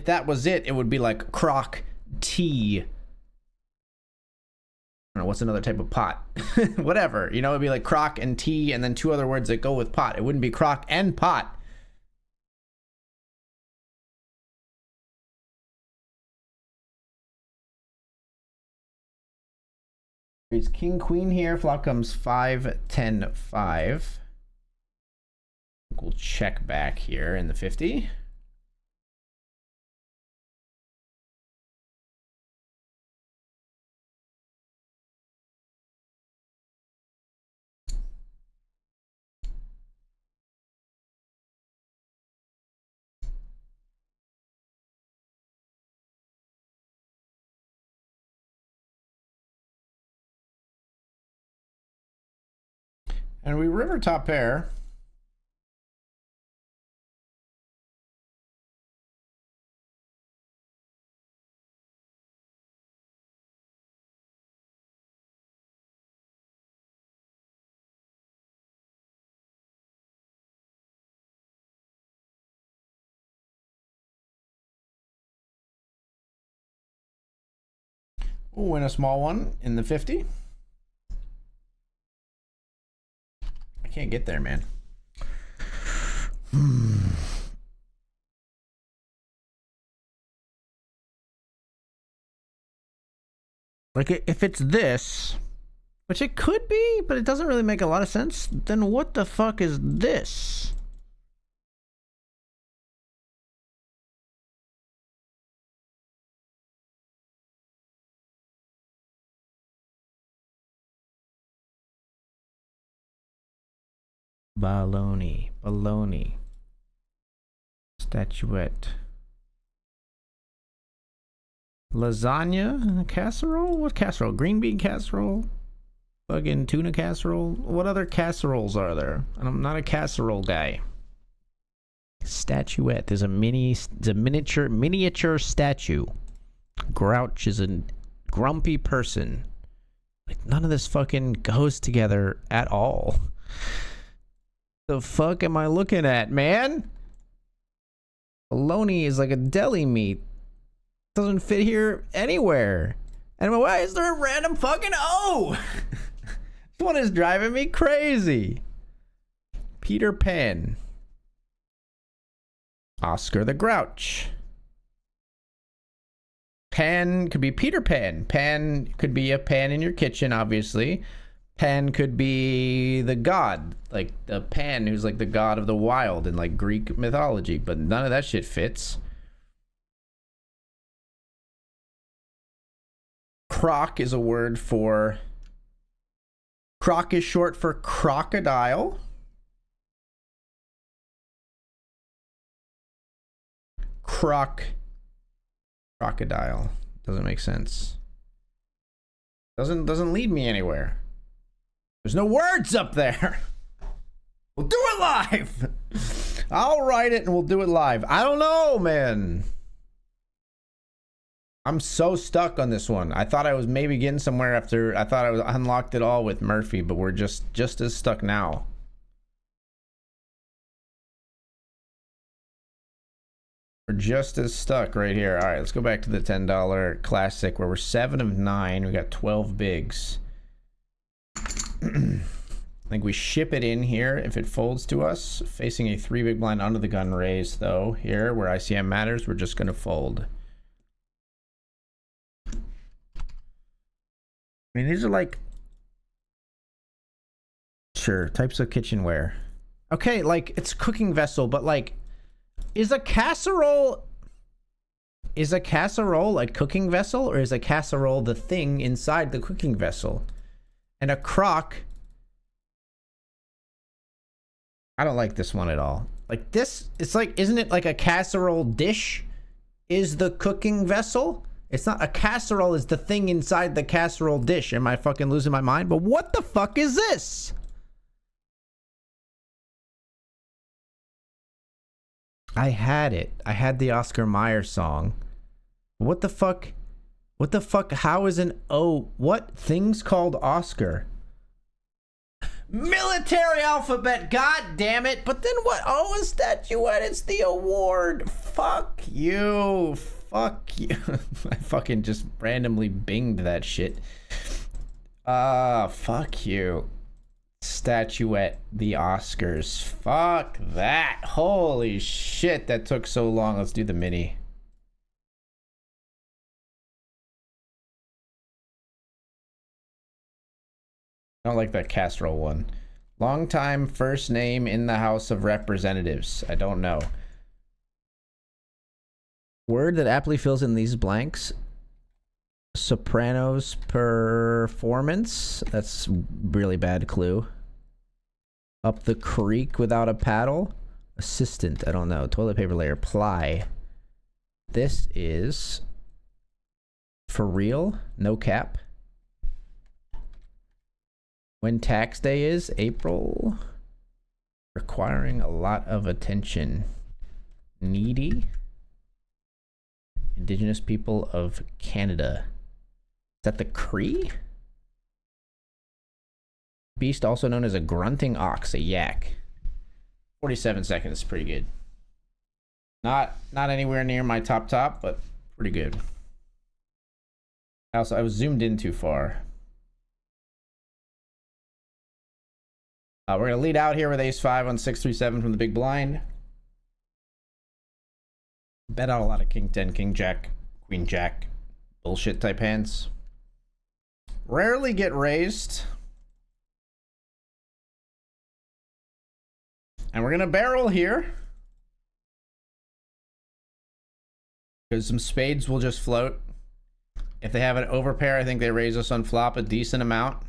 Speaker 1: that was it, it would be like crock tea. I don't know, what's another type of pot? Whatever. You know, it'd be like crock and tea and then two other words that go with pot. It wouldn't be crock and pot. It's king, queen here. Flop comes 5, 10, 5. We'll check back here in the 50. And we river top pair. We'll win a small one in the 50. I can't get there, man. Like, if it's this, which it could be, but it doesn't really make a lot of sense, then what the fuck is this? Baloney. Statuette. Lasagna casserole? What casserole? Green bean casserole? Fucking tuna casserole? What other casseroles are there? I'm not a casserole guy. Statuette is a miniature statue. Grouch is a grumpy person. Like, none of this fucking goes together at all. The fuck am I looking at, man? Bologna is like a deli meat. Doesn't fit here anywhere. And why is there a random fucking O? This one is driving me crazy. Peter Pan. Oscar the Grouch. Pan could be Peter Pan. Pan could be a pan in your kitchen, obviously. Pan could be the god, like the Pan, who's like the god of the wild in like Greek mythology, but none of that shit fits. Croc is a word for... Croc is short for crocodile. Crocodile. Doesn't make sense. Doesn't lead me anywhere. There's no words up there. We'll do it live. I'll write it and we'll do it live. I don't know, man. I'm so stuck on this one. I thought I was maybe getting somewhere after I thought I was unlocked it all with Murphy, but we're just as stuck now. We're just as stuck right here. All right, let's go back to the $10 classic where we're 7 of 9. We got 12 bigs. I think we ship it in here if it folds to us. Facing a 3 big blind under the gun raise, though. Here, where ICM matters, we're just going to fold. I mean, these are like... Sure, types of kitchenware. Okay, like, it's cooking vessel, but like... Is a casserole a cooking vessel, or is a casserole the thing inside the cooking vessel? And a crock... I don't like this one at all. Like this, it's like, isn't it like a casserole dish is the cooking vessel? It's not, a casserole is the thing inside the casserole dish. Am I fucking losing my mind? But what the fuck is this? I had it. I had the Oscar Mayer song. What the fuck? What the fuck? How is an O? What? Things called Oscar. Military alphabet, god damn it. But then what? Oh, a statuette, it's the award. Fuck you. Fuck you. I fucking just randomly binged that shit. Fuck you. Statuette, the Oscars. Fuck that. Holy shit, that took so long. Let's do the mini. I don't like that casserole one. Long time first name in the House of Representatives. I don't know. Word that aptly fills in these blanks. Sopranos performance. That's really bad clue. Up the creek without a paddle. Assistant. I don't know. Toilet paper layer. Ply. This is for real. No cap. When tax day is April. Requiring a lot of attention. Needy. Indigenous people of Canada. Is that the Cree? Beast, also known as a grunting ox, a yak. 47 seconds, pretty good. Not anywhere near my top, but pretty good. Also, I was zoomed in too far. We're gonna lead out here with ace-5 on 6-3-7 from the big blind. Bet out a lot of king-10, king-jack, queen-jack bullshit type hands. Rarely get raised. And we're gonna barrel here. Because some spades will just float. If they have an overpair, I think they raise us on flop a decent amount.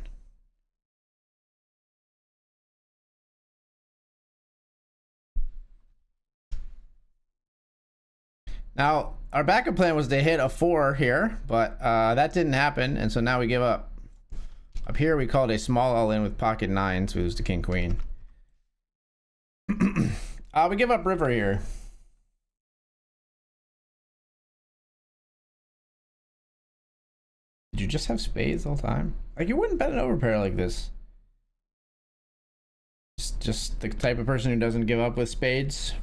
Speaker 1: Now, our backup plan was to hit a 4 here, but that didn't happen, and so now we give up. Up here, we called a small all-in with pocket 9s, we lose to king-queen. We give up river here. Did you just have spades all the time? Like, you wouldn't bet an overpair like this. Just the type of person who doesn't give up with spades.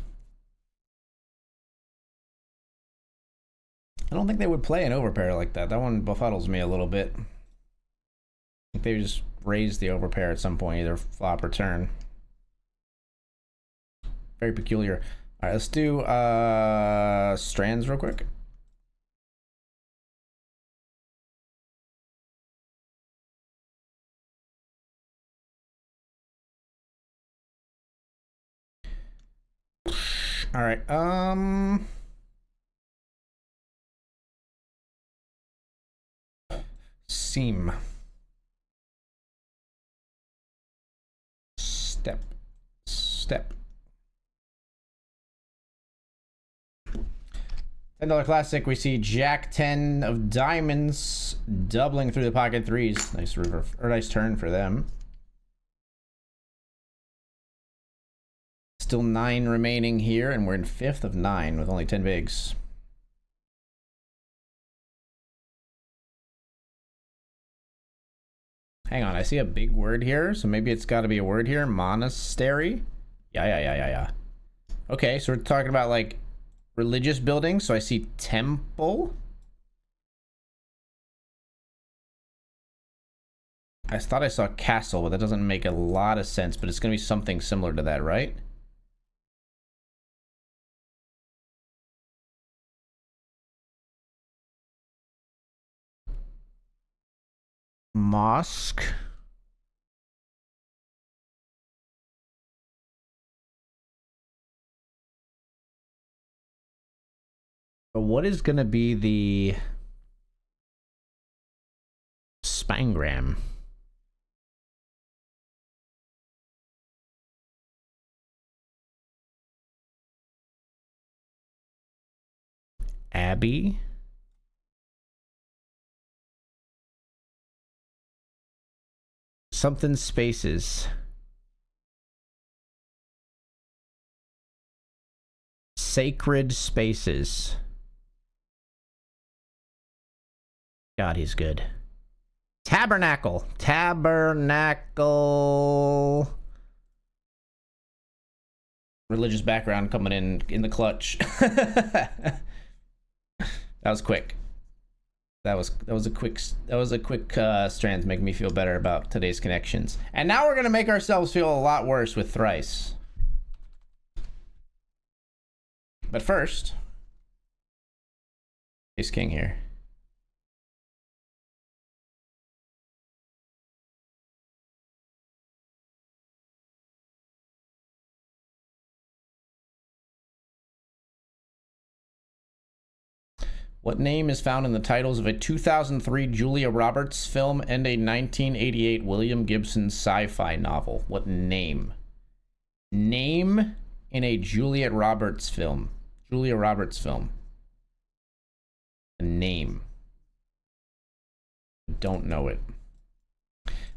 Speaker 1: I don't think they would play an overpair like that. That one befuddles me a little bit. I think they just raise the overpair at some point, either flop or turn. Very peculiar. All right, let's do strands real quick. All right. Seam. Step. $10 classic. We see Jack 10 of diamonds doubling through the pocket threes. Nice river or nice turn for them. Still 9 remaining here, and we're in 5th of 9 with only 10 bigs. Hang on, I see a big word here, so maybe it's got to be a word here. Monastery? Yeah. Okay, so we're talking about, like, religious buildings. So I see temple. I thought I saw castle, but that doesn't make a lot of sense, but it's going to be something similar to that, right? Mosque. But what is going to be the spangram? Abbey. Something spaces. Sacred spaces. God, he's good. Tabernacle. Religious background coming in the clutch. That was quick. That was a quick strand to make me feel better about today's connections. And now we're gonna make ourselves feel a lot worse with thrice. But first, ace king here. What name is found in the titles of a 2003 Julia Roberts film and a 1988 William Gibson sci-fi novel? What name? Name in a Julia Roberts film. Julia Roberts film. A name. Don't know it.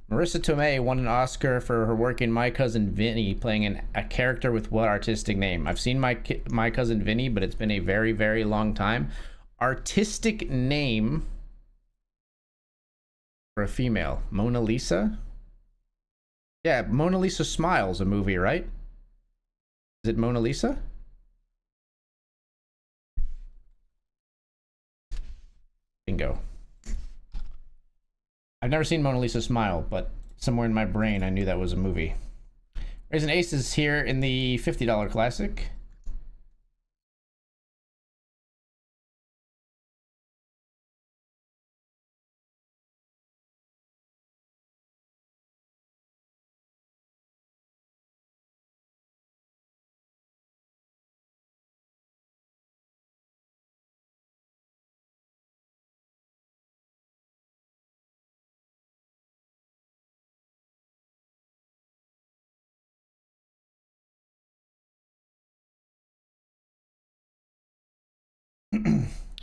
Speaker 1: Marissa Tomei won an Oscar for her work in My Cousin Vinny, playing a character with what artistic name? I've seen My Cousin Vinny, but it's been a very, very long time. Artistic name for a female. Mona Lisa? Yeah, Mona Lisa Smiles, a movie, right? Is it Mona Lisa? Bingo. I've never seen Mona Lisa Smile, but somewhere in my brain I knew that was a movie. Raising aces here in the $50 classic.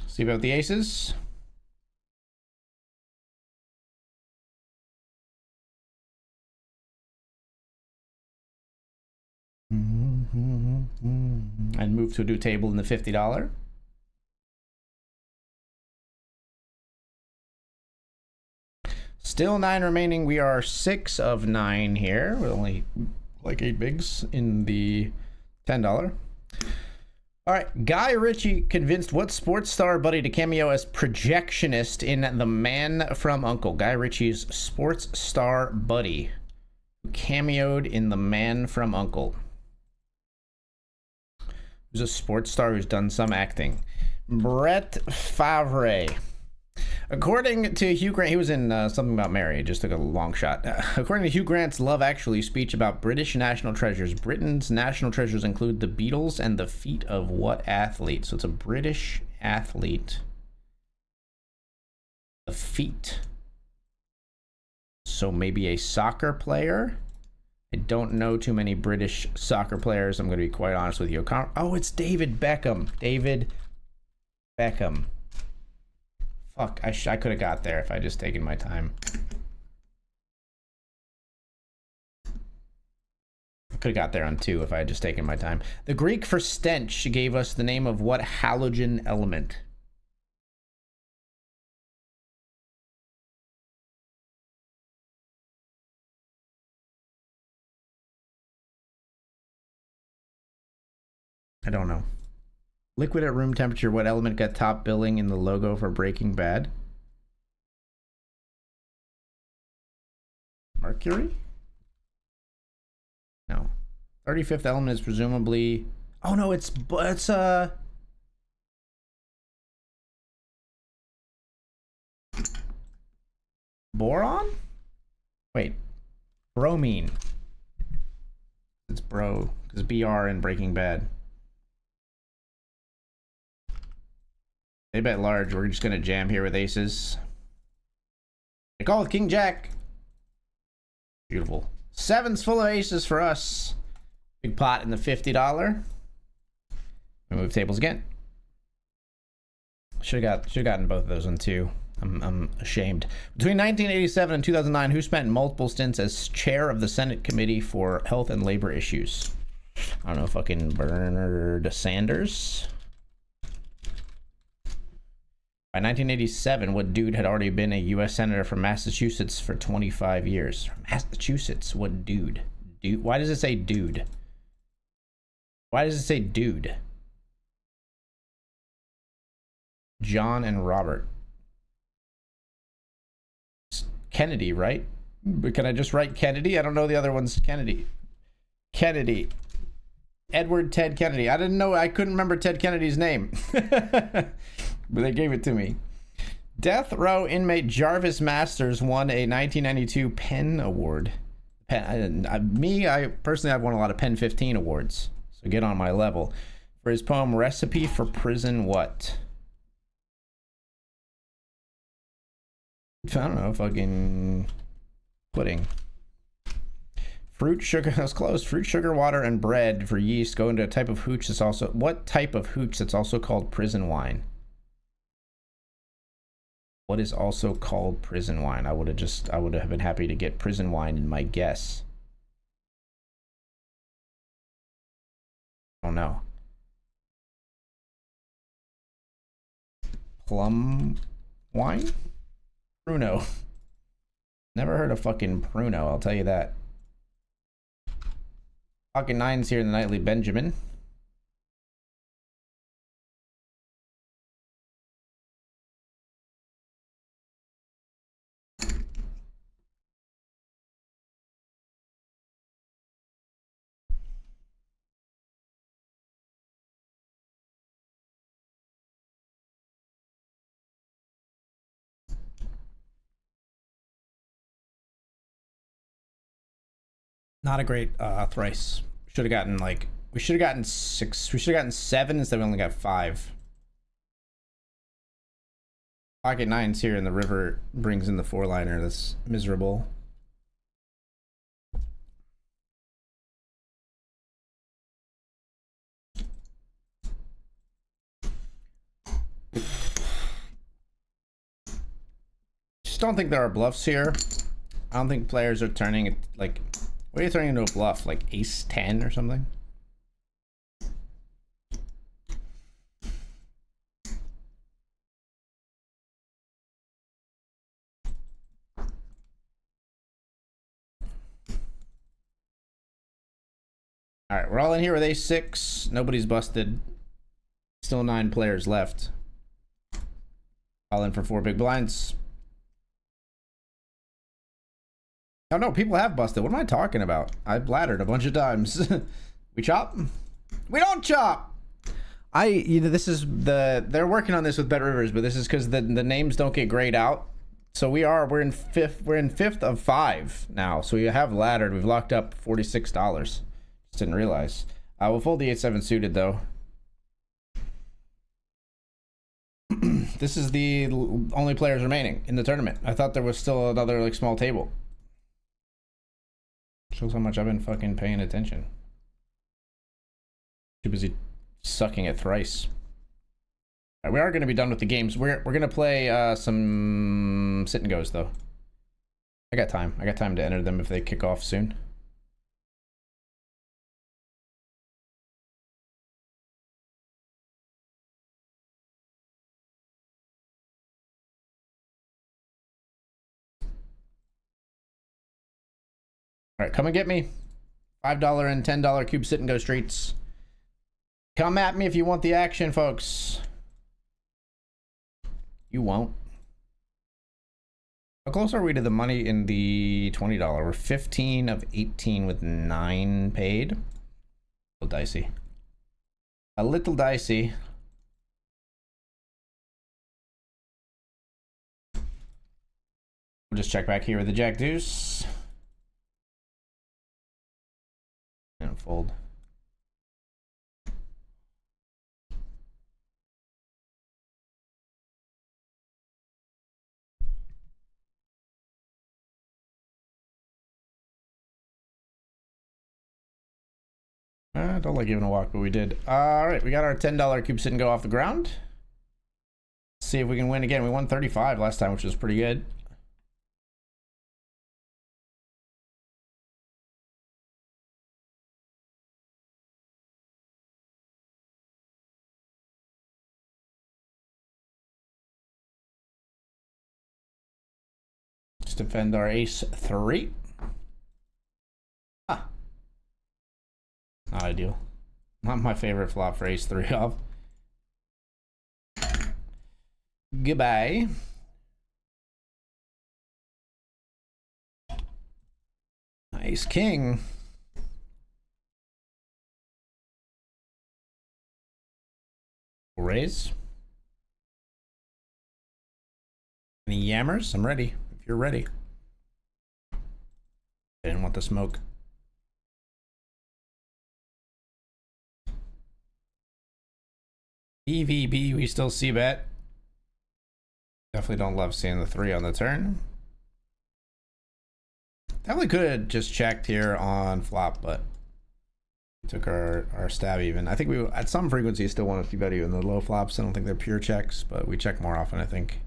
Speaker 1: See about the aces. And move to a new table in the $50. Still 9 remaining. We are 6 of 9 here. We're only like 8 bigs in the $10. All right, Guy Ritchie convinced what sports star buddy to cameo as projectionist in The Man from U.N.C.L.E. Guy Ritchie's sports star buddy cameoed in The Man from U.N.C.L.E. Who's a sports star who's done some acting? Brett Favre. According to Hugh Grant, he was in Something About Mary. Just took a long shot. According to Hugh Grant's Love Actually speech about British national treasures, Britain's national treasures include the Beatles and the feet of what athlete? So it's a British athlete. The feet. So maybe a soccer player. I don't know too many British soccer players. I'm going to be quite honest with you. Oh, it's David Beckham. David Beckham. Fuck, I could have got there if I just taken my time. I could have got there on 2 if I had just taken my time. The Greek for stench gave us the name of what halogen element? I don't know. Liquid at room temperature, what element got top billing in the logo for Breaking Bad? Mercury? No. 35th element is presumably... Oh no, it's boron? Wait. Bromine. It's bro, because BR in Breaking Bad. They bet large. We're just gonna jam here with aces. They call with King Jack. Beautiful. 7's full of aces for us. Big pot in the $50. We move tables again. Should have gotten both of those on 2. I'm ashamed. Between 1987 and 2009, who spent multiple stints as chair of the Senate Committee for Health and Labor Issues? I don't know, fucking Bernard Sanders. By 1987, what dude had already been a U.S. Senator from Massachusetts for 25 years? Massachusetts, what dude? Dude? Why does it say dude? Why does it say dude? John and Robert. It's Kennedy, right? But can I just write Kennedy? I don't know the other one's Kennedy. Kennedy. Edward Ted Kennedy. I didn't know. I couldn't remember Ted Kennedy's name. But they gave it to me. Death row inmate Jarvis Masters won a 1992 Penn Award. I personally have won a lot of Penn 15 awards. So get on my level. For his poem Recipe for Prison What? I don't know, fucking pudding. Fruit, sugar, that was close. Fruit, sugar, water, and bread for yeast go into a type of hooch that's also... What type of hooch that's also called prison wine? What is also called prison wine? I would have been happy to get prison wine in my guess. I don't know. Plum wine? Pruno. Never heard of fucking Pruno, I'll tell you that. Pocket 9's here in the Nightly Benjamin. Not a great thrice. Should have gotten like, we should have gotten 6. We should have gotten 7 instead. We only got 5. Pocket 9's here, and the river brings in the 4-liner. That's miserable. Just don't think there are bluffs here. I don't think players are turning it like... What are you turning into a bluff? Like ace 10 or something? Alright, we're all in here with ace 6. Nobody's busted. Still 9 players left. All in for 4 big blinds. Oh no, people have busted. What am I talking about? I've bladdered a bunch of times. We chop? We don't chop! This is they're working on this with BetRivers, but this is because the names don't get grayed out. So we're in fifth of 5 now. So we have laddered. We've locked up $46. Just didn't realize. We'll fold the 8-7 suited though. This is the only players remaining in the tournament. I thought there was still another like small table. Shows how much I've been fucking paying attention. Too busy sucking at thrice. All right, we are going to be done with the games. We're going to play some sit and goes though. I got time. I got time to enter them if they kick off soon. All right, come and get me. $5 and $10 cube sit and go streets. Come at me if you want the action, folks. You won't. How close are we to the money in the $20? We're 15 of 18 with 9 paid. A little dicey. A little dicey. We'll just check back here with the Jack Deuce. And fold. I don't like giving a walk, but we did. All right, we got our $10 cube sit and go off the ground. Let's see if we can win again. We won 35 last time, which was pretty good. Let's defend our ace-3. Ah. Not ideal. Not my favorite flop for ace-3 off. Goodbye. Ace-king. Raise. Any yammers? I'm ready. If you're ready. I didn't want the smoke. EVP, we still see bet. Definitely don't love seeing the 3 on the turn. Definitely could have just checked here on flop, but we took our stab even. I think we, at some frequency, still want to see bet even the low flops. I don't think they're pure checks, but we check more often, I think.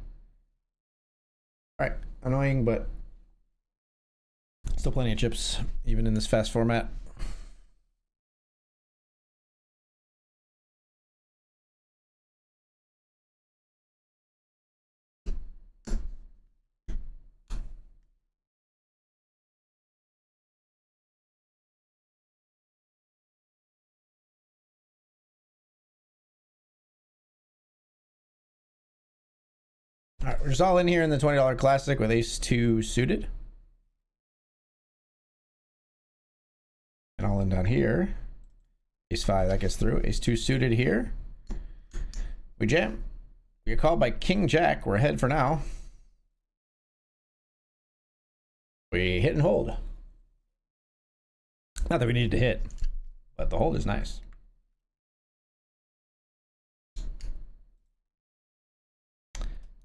Speaker 1: All right, annoying, but still plenty of chips, even in this fast format. All right, we're just all in here in the $20 classic with ace-2 suited. And all in down here. Ace-5, that gets through. Ace-2 suited here. We jam. We get called by king-jack. We're ahead for now. We hit and hold. Not that we needed to hit, but the hold is nice.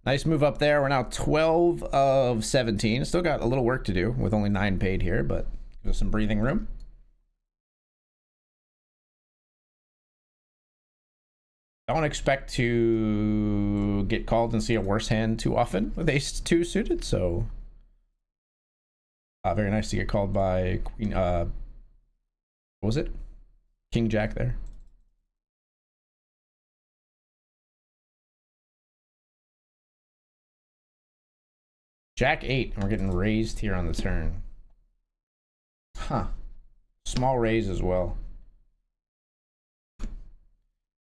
Speaker 1: Nice move up there. We're now 12 of 17. Still got a little work to do with only 9 paid here, but gives us some breathing room. I don't expect to get called and see a worse hand too often with ace-2 suited, so very nice to get called by queen. What was it? King-jack there. Jack-8, and we're getting raised here on the turn. Huh. Small raise as well.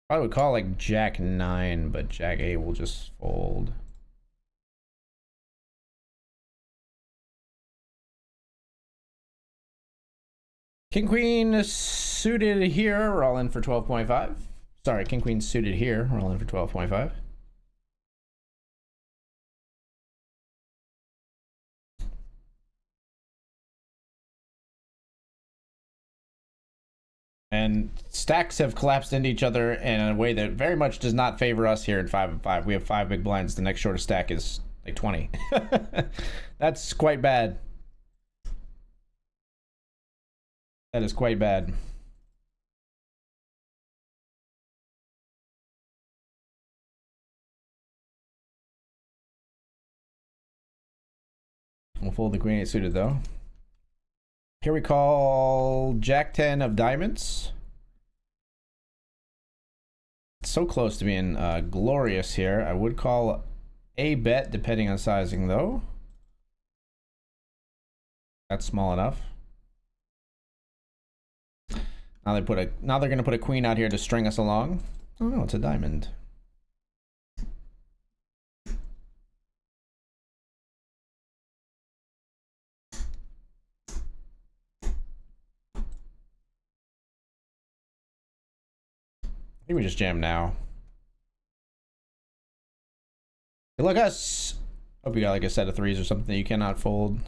Speaker 1: I would call like Jack-9, but Jack-8 will just fold. King-Queen suited here. We're all in for 12.5. Sorry, king queen suited here. Rolling for 12.5. And stacks have collapsed into each other in a way that very much does not favor us here in 5 and 5. We have 5 big blinds. The next shortest stack is like 20. That's quite bad. That is quite bad. We'll fold the queen 8 suited though. Here we call Jack 10 of diamonds. So close to being glorious here. I would call a bet depending on sizing though. That's small enough. Now they're gonna put a queen out here to string us along. Oh no, it's a diamond. I think we just jam now. Good luck us. Hope you got like a set of 3s or something that you cannot fold.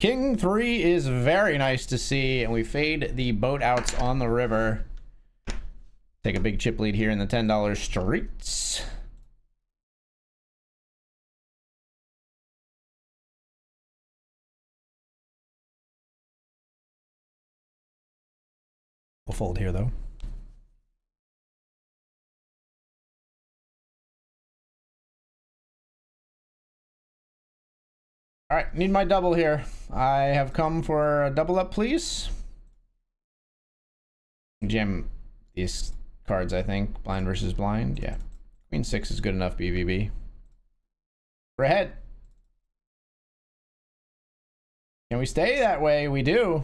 Speaker 1: King 3 is very nice to see, and we fade the boat outs on the river. Take a big chip lead here in the $10 streets. We'll fold here though. All right, need my double here. I have come for a double up, please. Jam these cards, I think. Blind versus blind, yeah. Queen 6 is good enough, BVB. We're ahead. Can we stay that way? We do.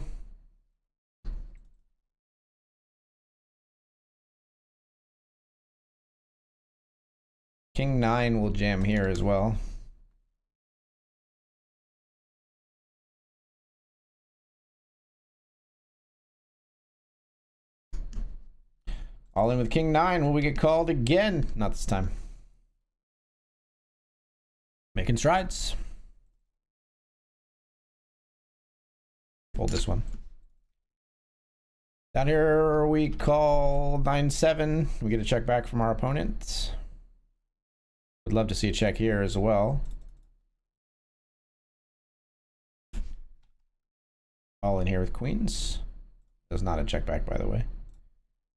Speaker 1: King 9 will jam here as well. All in with King 9. Will we get called again? Not this time. Making strides. Fold this one. Down here we call 9-7. We get a check back from our opponent. Would love to see a check here as well. All in here with queens. Does not a check back, by the way.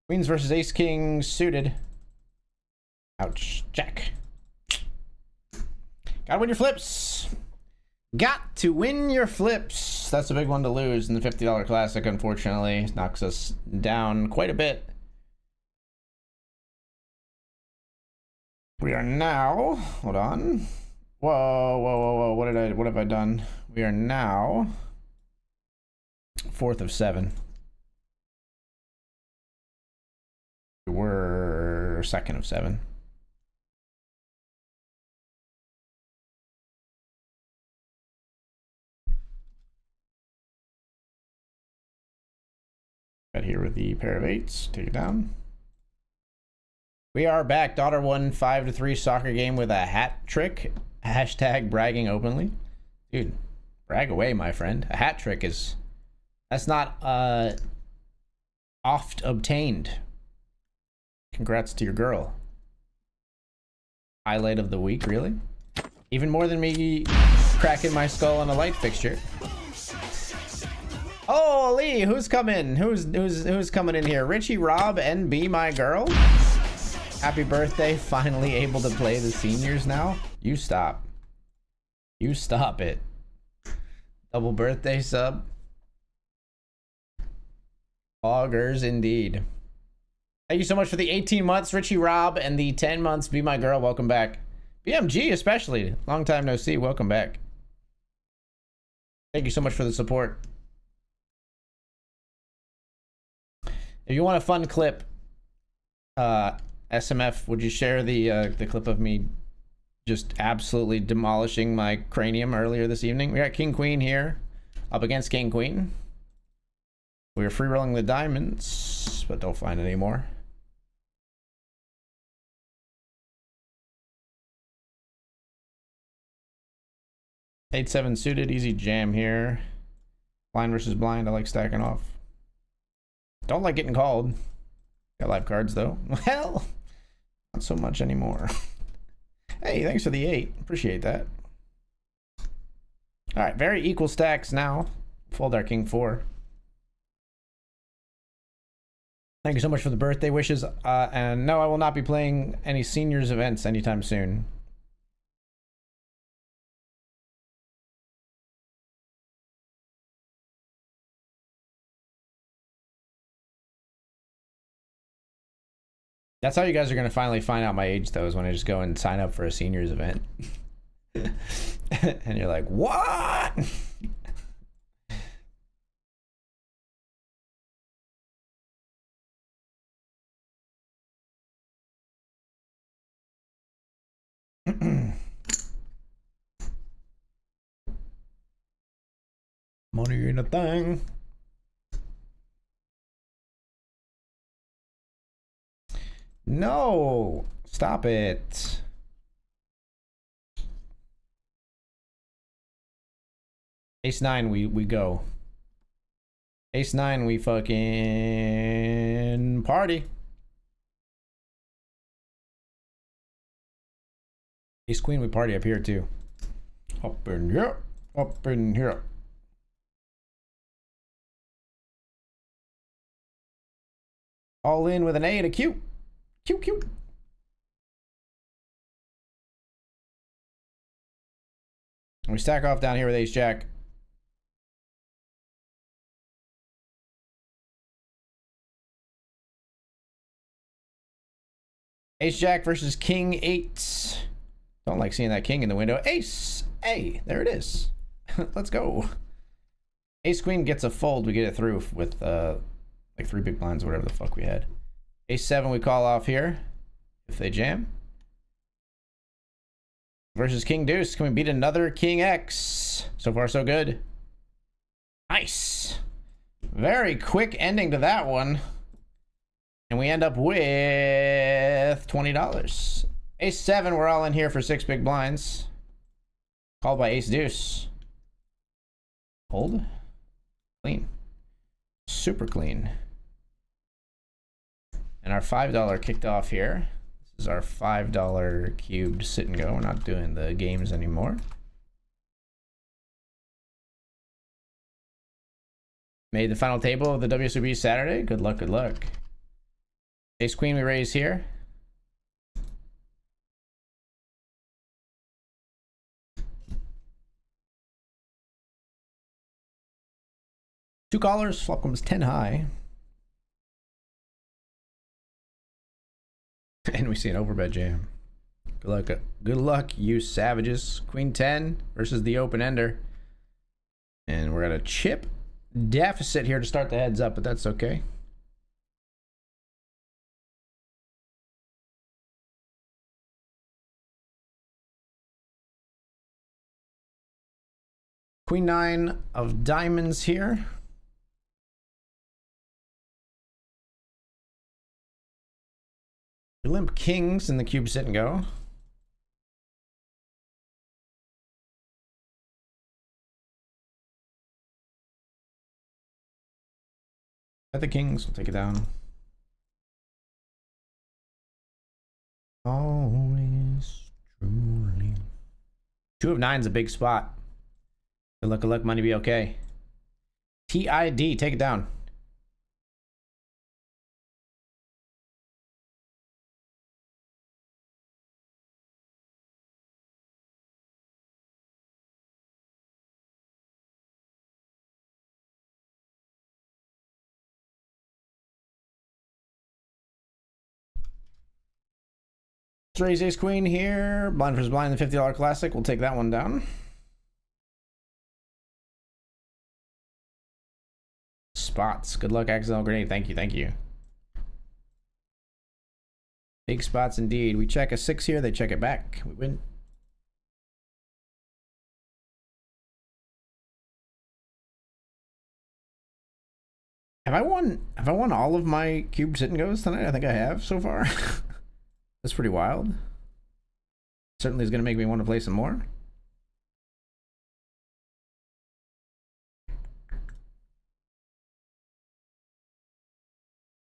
Speaker 1: Queens versus ace king suited. Ouch. Jack. Gotta win your flips. Got to win your flips. That's a big one to lose in the $50 classic, unfortunately. Knocks us down quite a bit. We are now, hold on. Whoa. What have I done? We are now 4th of 7. We're 2nd of 7. Got here with the pair of 8s. Take it down. We are back. Daughter won 5-3 soccer game with a hat trick. Hashtag bragging openly. Dude, brag away, my friend. A hat trick is... That's not oft obtained. Congrats to your girl. Highlight of the week, really? Even more than me cracking my skull on a light fixture. Holy, who's coming? Who's coming in here? Richie, Rob, and Be My Girl. Happy birthday! Finally able to play the seniors now. You stop. You stop it. Double birthday sub. Augers indeed. Thank you so much for the 18 months, Richie Rob, and the 10 months, Be My Girl. Welcome back. BMG especially. Long time no see. Welcome back. Thank you so much for the support. If you want a fun clip, SMF, would you share the clip of me just absolutely demolishing my cranium earlier this evening? We got King Queen here, up against King Queen. We were free rolling the diamonds, but don't find any more. 8-7 suited, easy jam here. Blind versus blind, I like stacking off. Don't like getting called. Got live cards though. Well, not so much anymore. Hey, thanks for the 8. Appreciate that. All right, very equal stacks now. Fold our king 4. Thank you so much for the birthday wishes. And no, I will not be playing any seniors events anytime soon. That's how you guys are going to finally find out my age, though, is when I just go and sign up for a seniors event. And you're like, what? Money ain't a thing. No, stop it. Ace 9, we go. Ace 9, we fucking party. Ace Queen, we party up here too. Up in here, up in here. All in with an A and a Q. Q, Q. We stack off down here with Ace Jack. Ace Jack versus King 8. Don't like seeing that king in the window. Ace! Hey, there it is. Let's go. Ace Queen gets a fold. We get it through with like 3 big blinds or whatever the fuck we had. Ace 7 we call off here if they jam. Versus King Deuce. Can we beat another King X? So far so good. Nice. Very quick ending to that one. And we end up with $20. Ace 7, we're all in here for 6 big blinds. Called by Ace Deuce. Hold. Clean. Super clean. And our $5 kicked off here. This is our $5 cubed sit and go. We're not doing the games anymore. Made the final table of the WSOB Saturday. Good luck, good luck. Ace Queen we raise here. Two callers, flop comes 10 high. And we see an overbet jam. Good luck, you savages. Queen 10 versus the open ender. And we're at a chip deficit here to start the heads up, but that's okay. Queen 9 of diamonds here. Limp kings in the cube sit and go. At the kings, we'll take it down. Always truly. 2 of 9's a big spot. Good luck, money be okay. TID, take it down. Let's raise Ace Queen here. Blind versus blind, the $50 classic. We'll take that one down. Spots. Good luck, accidental grenade. Thank you, thank you. Big spots indeed. We check a 6 here. They check it back. We win. Have I won all of my cube sit and goes tonight? I think I have so far. That's pretty wild. Certainly is going to make me want to play some more.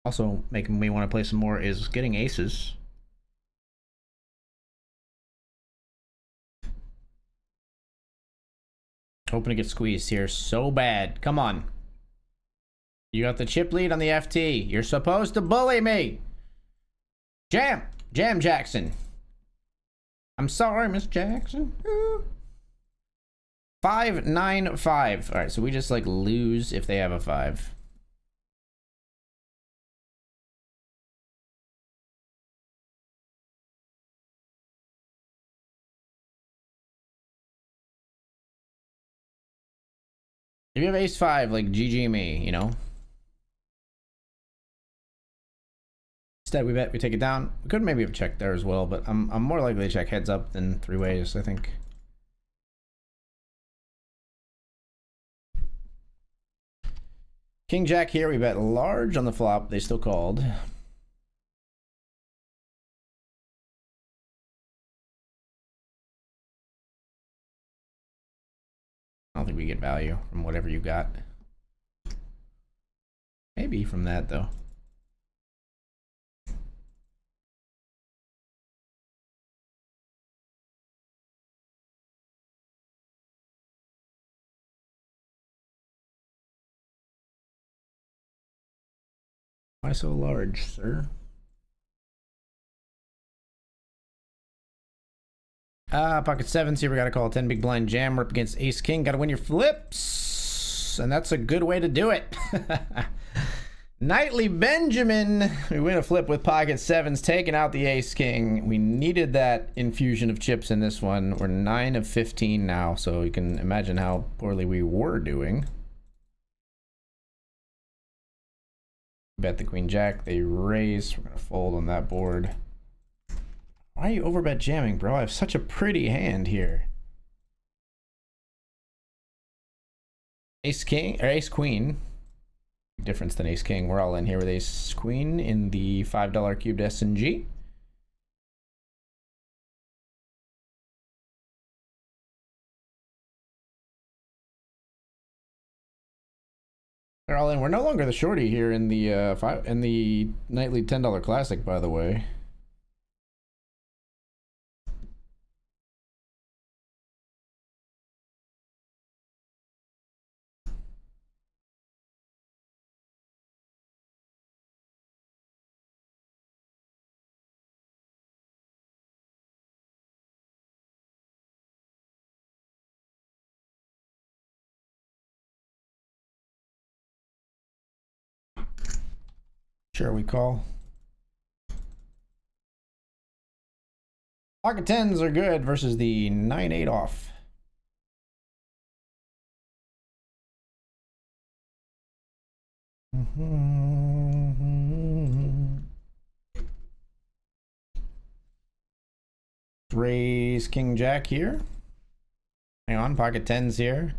Speaker 1: Also making me want to play some more is getting aces. Hoping to get squeezed here so bad. Come on. You got the chip lead on the FT. You're supposed to bully me. Jam Jackson. I'm sorry, Miss Jackson. 5-9-5. All right, so we just like lose if they have a 5. If you have ace 5, like GG me, you know. Instead, we bet we take it down. We could maybe have checked there as well, but I'm more likely to check heads up than 3 ways, I think. King Jack here, we bet large on the flop. They still called. I don't think we get value from whatever you got. Maybe from that though. Why so large, sir? Pocket 7s here. We got to call 10 big blind jam. We're up against ace king. Got to win your flips. And that's a good way to do it. Nightly Benjamin. We win a flip with pocket 7s, taking out the ace king. We needed that infusion of chips in this one. We're 9 of 15 now, so you can imagine how poorly we were doing. Bet the queen jack. They raise. We're going to fold on that board. Why are you overbet jamming, bro? I have such a pretty hand here. Ace king or ace queen. Big difference than ace king. We're all in here with ace queen in the $5 cubed S&G. They're all in. We're no longer the shorty here in the nightly $10 classic, by the way. Sure, we call. Pocket 10s are good versus the 9-8 off. Raise king jack here. Hang on, pocket 10s here.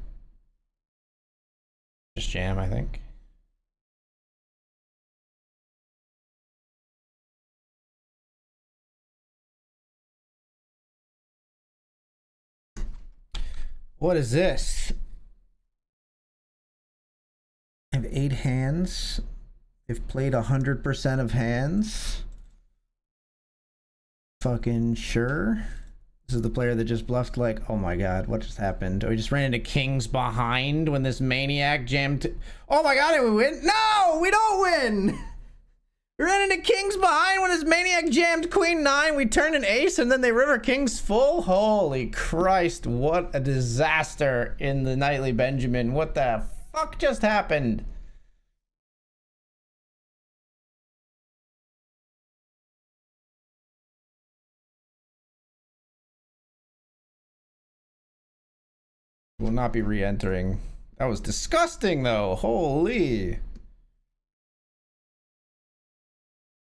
Speaker 1: Just jam, I think. What is this? I have 8 hands. They've played 100% of hands. Fucking sure. This is the player that just bluffed like, oh my god, what just happened? We just ran into kings behind when this maniac jammed. Oh my god, did we win? No, we don't win! We ran into kings behind when this maniac jammed queen 9. We turned an ace and then they river kings full. Holy Christ, what a disaster in the nightly Benjamin. What the fuck just happened? Will not be re-entering. That was disgusting though. Holy.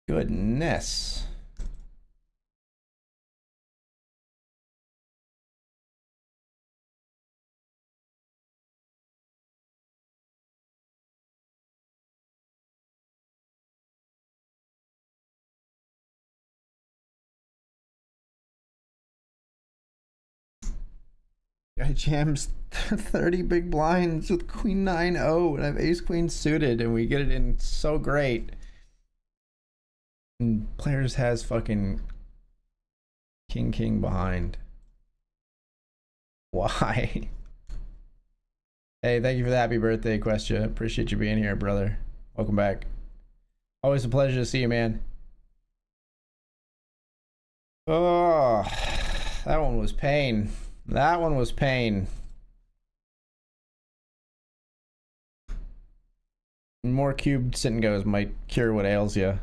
Speaker 1: Goodness. Guy jams 30 big blinds with queen 9-0 and I have ace queen suited and we get it in so great. And players has fucking king behind. Why? Hey, thank you for the happy birthday question. Appreciate you being here, brother. Welcome back. Always a pleasure to see you, man. Oh, that one was pain. That one was pain. More cubed sit and goes might cure what ails you.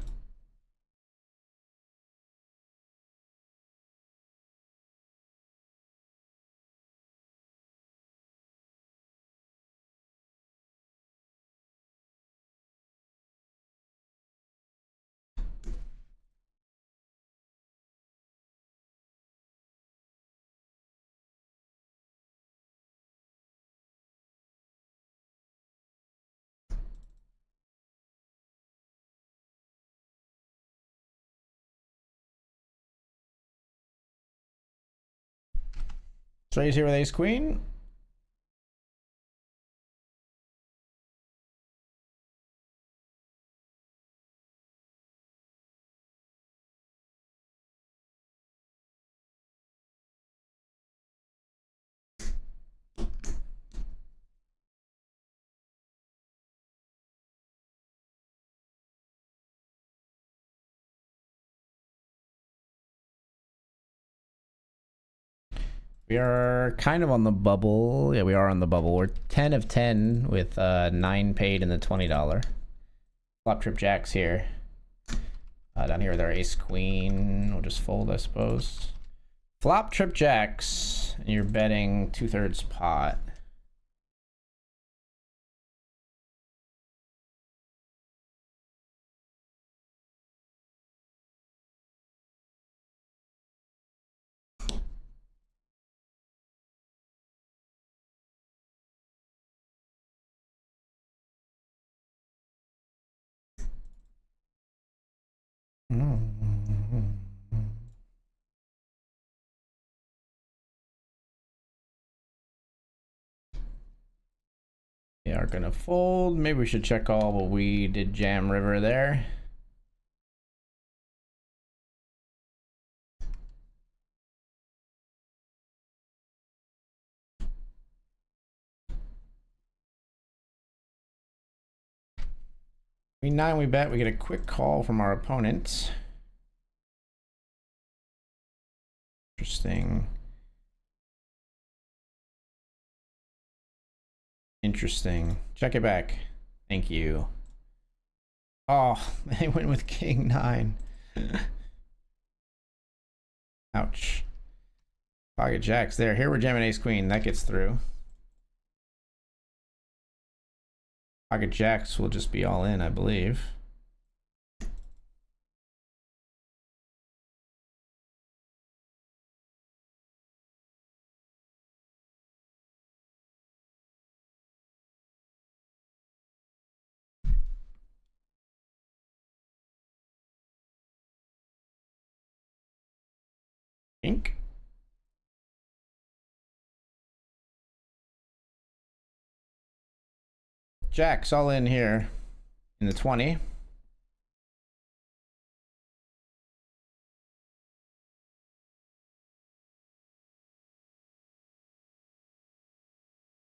Speaker 1: So he's here with ace queen. We are kind of on the bubble. Yeah, we are on the bubble. We're 10 of 10 with 9 paid in the $20. Flop trip jacks here. Down here with our ace queen. We'll just fold, I suppose. Flop trip jacks. And you're betting 2/3 pot. We are gonna fold. Maybe we should check all, but we did jam river there. Queen 9 we bet. We get a quick call from our opponent. Interesting. Interesting. Check it back. Thank you. Oh, they went with king 9. Ouch. Pocket jacks there. Here we're jamming ace queen. That gets through. Pocket jacks will just be all in, I believe. Ink. Jacks all in here in the 20.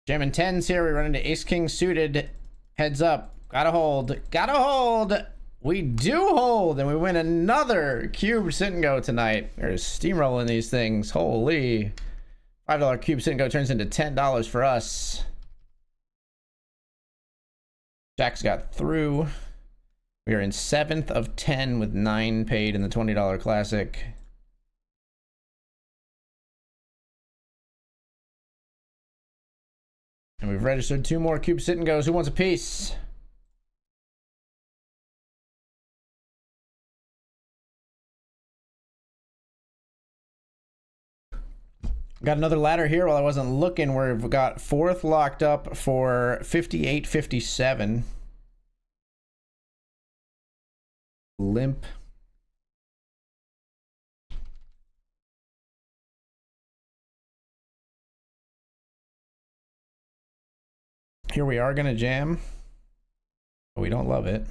Speaker 1: Jamming 10s here. We run into ace king suited. Heads up. Gotta hold. Gotta hold. We do hold, and we win another cube sit and go tonight. There's steamrolling these things. Holy. $5 cube sit and go turns into $10 for us. Jacks got through. We are in 7th of 10 with 9 paid in the $20 classic. And we've registered 2 more cube sit and goes. Who wants a piece? Got another ladder here while I wasn't looking. We've got 4th locked up for 58.57. Limp. Here we are gonna jam, but we don't love it.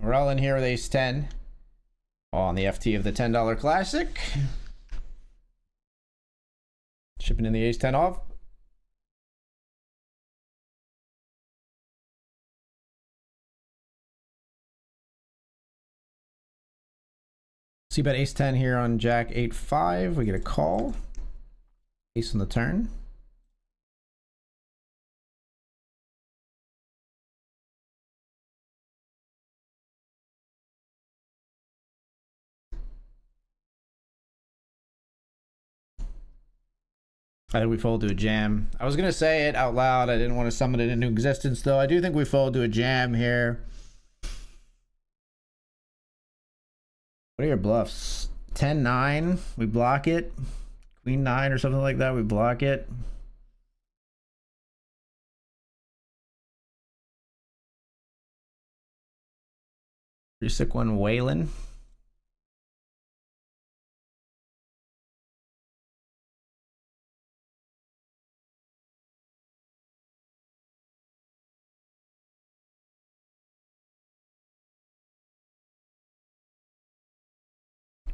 Speaker 1: We're all in here with ace 10. All on the FT of the $10 classic. Shipping in the ace 10 off. See bet ace 10 here on jack 8-5. We get a call. Ace on the turn. I think we fold to a jam. I was going to say it out loud. I didn't want to summon it into existence, though. I do think we fold to a jam here. What are your bluffs? 10-9. We block it. Queen 9 or something like that. We block it. Pretty sick one, Waylon.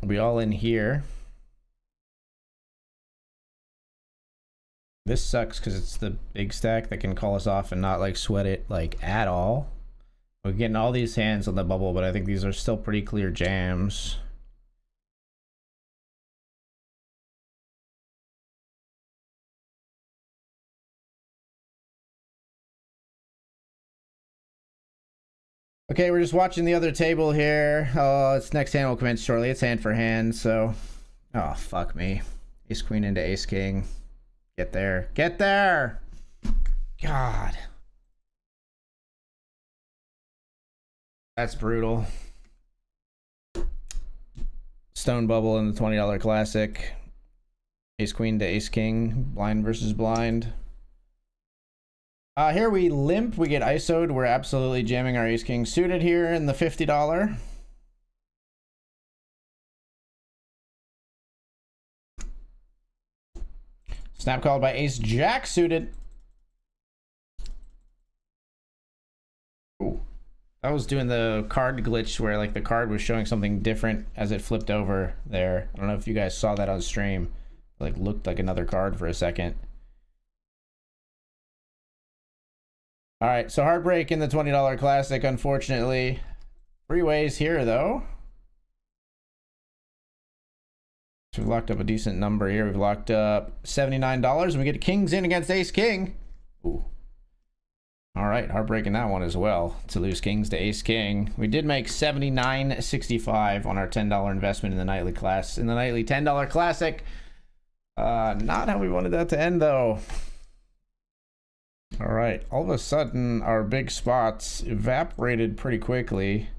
Speaker 1: We'll be all in here. This sucks because it's the big stack that can call us off and not like sweat it like at all. We're getting all these hands on the bubble, but I think these are still pretty clear jams. Okay, we're just watching the other table here. Oh, its next hand will commence shortly. It's hand for hand, so... Oh, fuck me. Ace queen into ace king. Get there. Get there! God. That's brutal. Stone bubble in the $20 classic. Ace queen to ace king. Blind versus blind. Here we limp. We get ISO'd. We're absolutely jamming our ace king suited here in the $50. Snap called by ace jack suited. Ooh. I was doing the card glitch where like the card was showing something different as it flipped over there. I don't know if you guys saw that on stream. It, like looked like another card for a second. All right, so heartbreak in the $20 classic, unfortunately. Three ways here, though. So we've locked up a decent number here. We've locked up $79, and we get kings in against ace king. Ooh. All right, heartbreak in that one as well, to lose kings to ace king. We did make $79.65 on our $10 investment in the nightly class. In the nightly $10 classic. Not how we wanted that to end, though. All right, all of a sudden our big spots evaporated pretty quickly,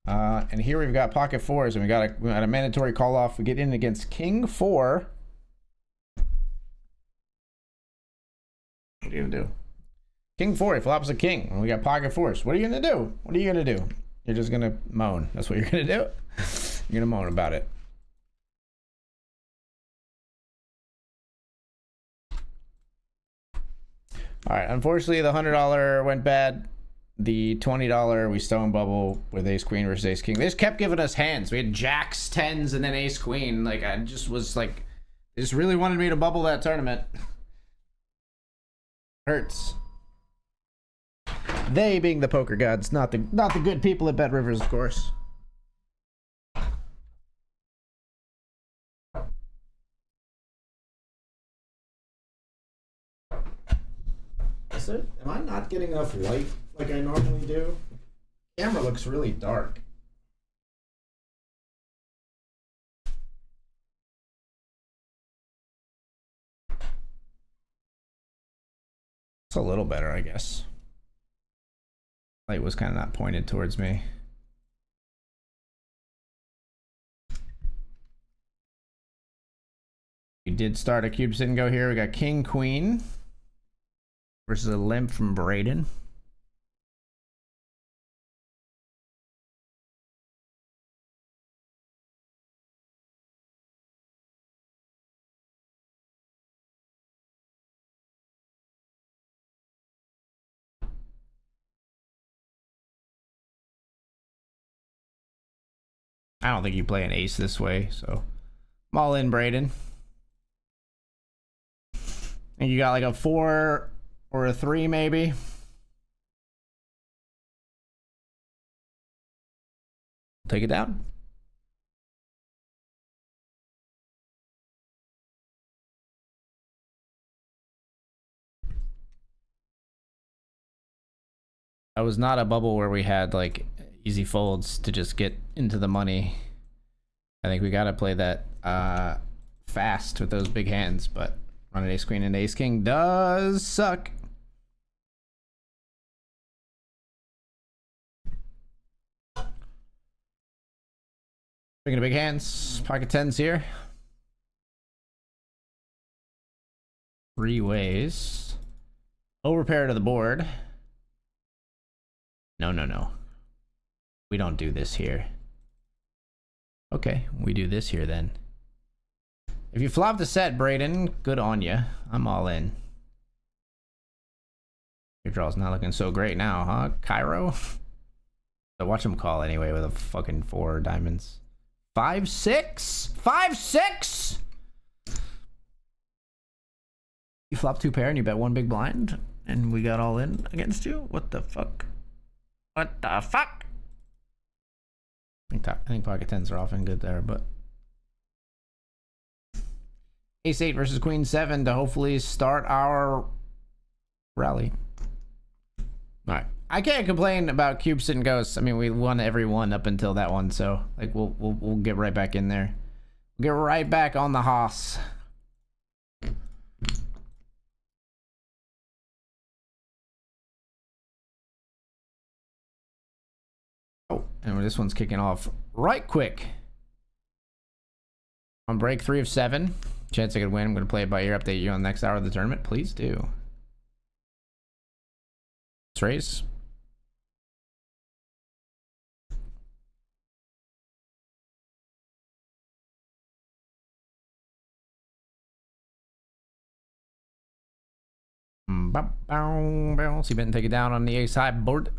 Speaker 1: and here we've got pocket fours, and we got a mandatory call off. We get in against king 4. What are you gonna do? King 4, he flops a king, and we got pocket fours. What are you gonna do? What are you gonna do? You're just gonna moan. That's what you're gonna do. You're gonna moan about it. All right, unfortunately the $100 went bad. The $20 we stone bubble with ace queen versus ace king. They just kept giving us hands. We had jacks, 10s, and then ace queen. Like I just was like, they just really wanted me to bubble that tournament. Hurts. They being the poker gods, not the good people at BetRivers, of course. Am I not getting enough light like I normally do? The camera looks really dark. It's a little better, I guess. Light was kind of not pointed towards me. We did start a cube sit and go here. We got king queen versus a limp from Braden. I don't think you play an ace this way, so I'm all in, Braden. And you got like a 4 or a 3 maybe. Take it down. That was not a bubble where we had like easy folds to just get into the money. I think we gotta play that fast with those big hands, but running ace queen and ace king does suck. Speaking of big hands, pocket tens here. 3 ways. Overpair to the board. No, no, no. We don't do this here. Okay, we do this here then. If you flop the set, Braden, good on you. I'm all in. Your draw's not looking so great now, huh, Cairo? So watch him call anyway with a fucking 4 diamonds. 5-6? 5-6? You flop 2 pair and you bet 1 big blind, and we got all in against you? What the fuck? What the fuck? I think pocket tens are often good there, but ace 8 versus queen 7 to hopefully start our rally. All right, I can't complain about cubes and ghosts. I mean, we won every one up until that one, so like we'll get right back in there. We'll get right back on the hoss. Oh, and this one's kicking off right quick. On break 3 of 7. Chance I could win. I'm going to play it by ear. Update you on the next hour of the tournament. Please do. Let's raise. See Ben take it down on the ace high board.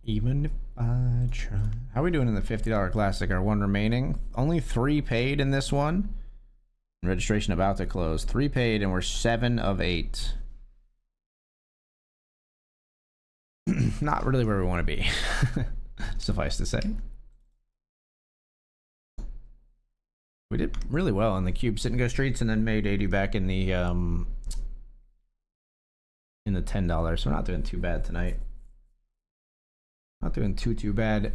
Speaker 1: Even if I try. How are we doing in the $50 classic? Our one remaining. Only 3 paid in this one. Registration about to close. 3 paid and we're 7 of 8. Not really where we want to be. Suffice to say. We did really well in the cube sit and go streets and then made 80 back in the $10. So we're not doing too bad tonight. Not doing too bad.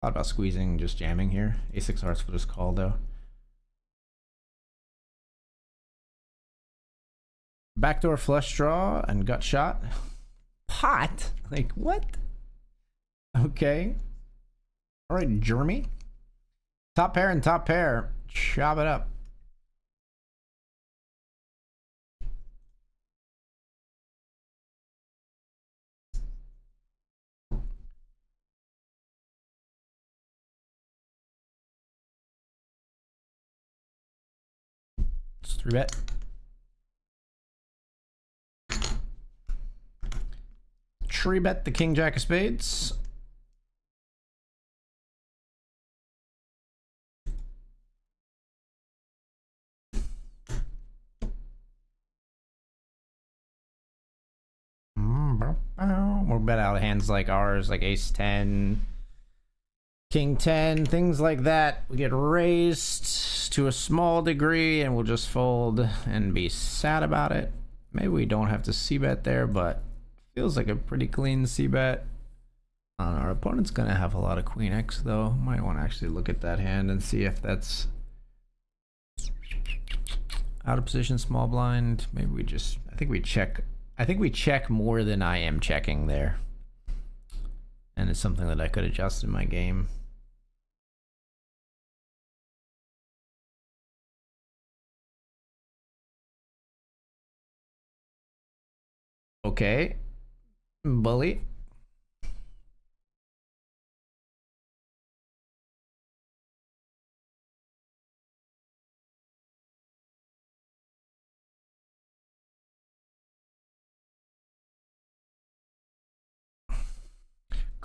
Speaker 1: Thought about squeezing, just jamming here. A6 hearts will just call though. Backdoor flush draw and gut shot. Pot? Like what? Okay. All right, Jeremy. Top pair and top pair. Chop it up. It's 3-bet. Tree bet the king jack of spades. We'll bet out hands like ours, like ace 10, king 10, things like that. We get raised to a small degree and we'll just fold and be sad about it. Maybe we don't have to c-bet there, but feels like a pretty clean c-bet. Our opponent's gonna have a lot of queen x though. Might want to actually look at that hand and see if that's out of position, small blind. Maybe we just, I think we check more than I am checking there. And it's something that I could adjust in my game. Okay. Bully.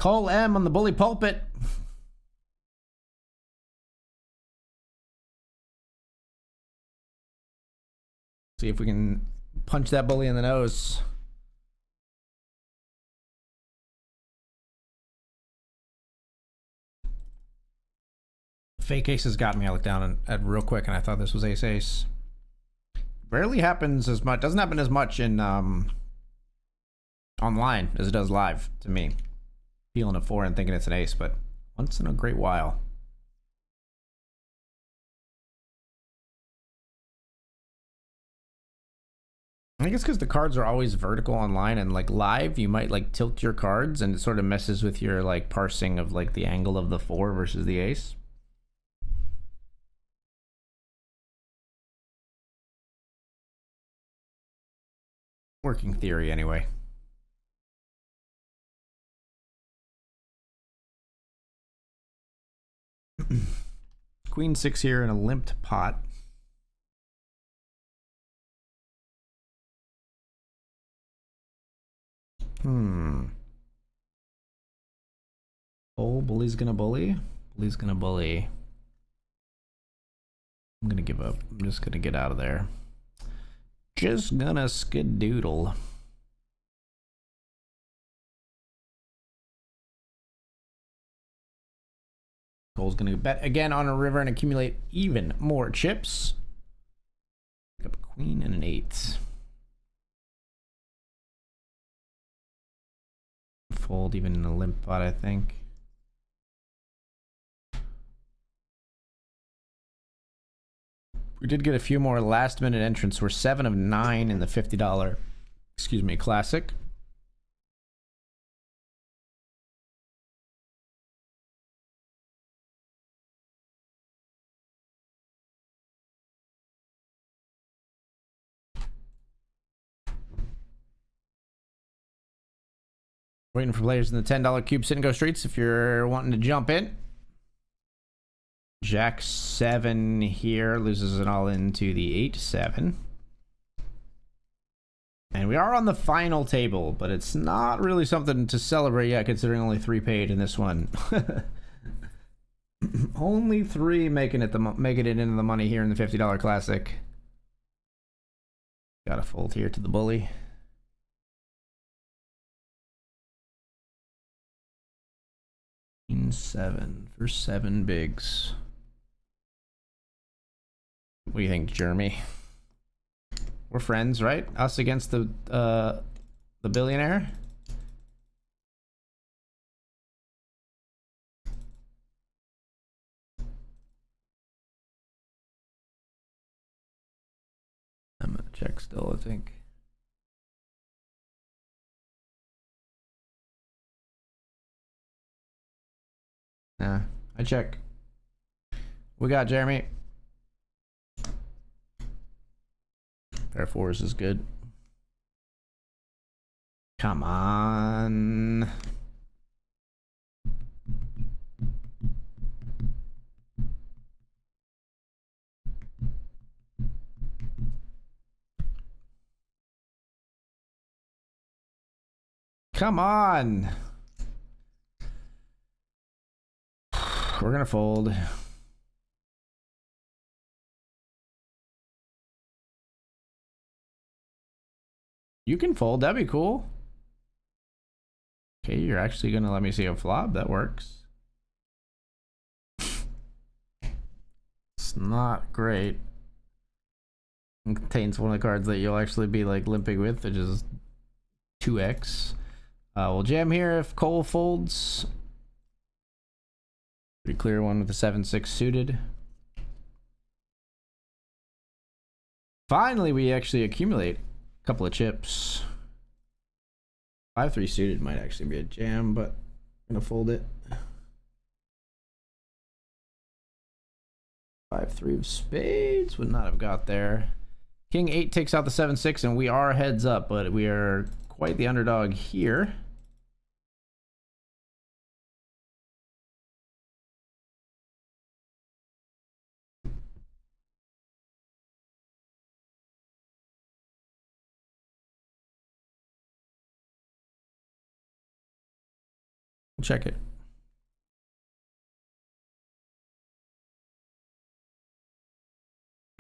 Speaker 1: Cole M on the bully pulpit. See if we can punch that bully in the nose. Fake aces got me. I looked down at real quick and I thought this was ace ace. Rarely happens as much. Doesn't happen as much in online as it does live to me. Feeling a 4 and thinking it's an ace, but once in a great while. I think it's because the cards are always vertical online, and like live you might like tilt your cards and it sort of messes with your like parsing of like the angle of the 4 versus the ace. Working theory anyway. Queen 6 here in a limped pot. Oh, bully's gonna bully. Bully's gonna bully. I'm gonna give up. I'm just gonna get out of there. Just gonna skedoodle. Cole's gonna bet again on a river and accumulate even more chips. Pick up a queen and an 8. Fold even in a limp pot, I think. We did get a few more last minute entrants. We're 7 of 9 in the $50, excuse me, classic. Waiting for players in the $10 cube sit and go streets if you're wanting to jump in. Jack 7 here loses it all into the 8-7. And we are on the final table, but it's not really something to celebrate yet, considering only 3 paid in this one. Only 3 making it into the money here in the $50 classic. Gotta fold here to the bully. 7 for 7 bigs. What do you think, Jeremy? We're friends, right? Us against the billionaire. I'm gonna check still, I think. Nah, I check. We got Jeremy. Pair of 4s is good. Come on. Come on. We're gonna fold. You can fold, that'd be cool. Okay, you're actually gonna let me see a flop, that works. It's not great. It contains one of the cards that you'll actually be like limping with, which is 2x. We'll jam here if Cole folds. Pretty clear one with the 7-6 suited. Finally, we actually accumulate a couple of chips. 5-3 suited might actually be a jam, but I'm gonna fold it. 5-3 of spades would not have got there. King 8 takes out the 7-6, and we are heads up, but we are quite the underdog here. Check it.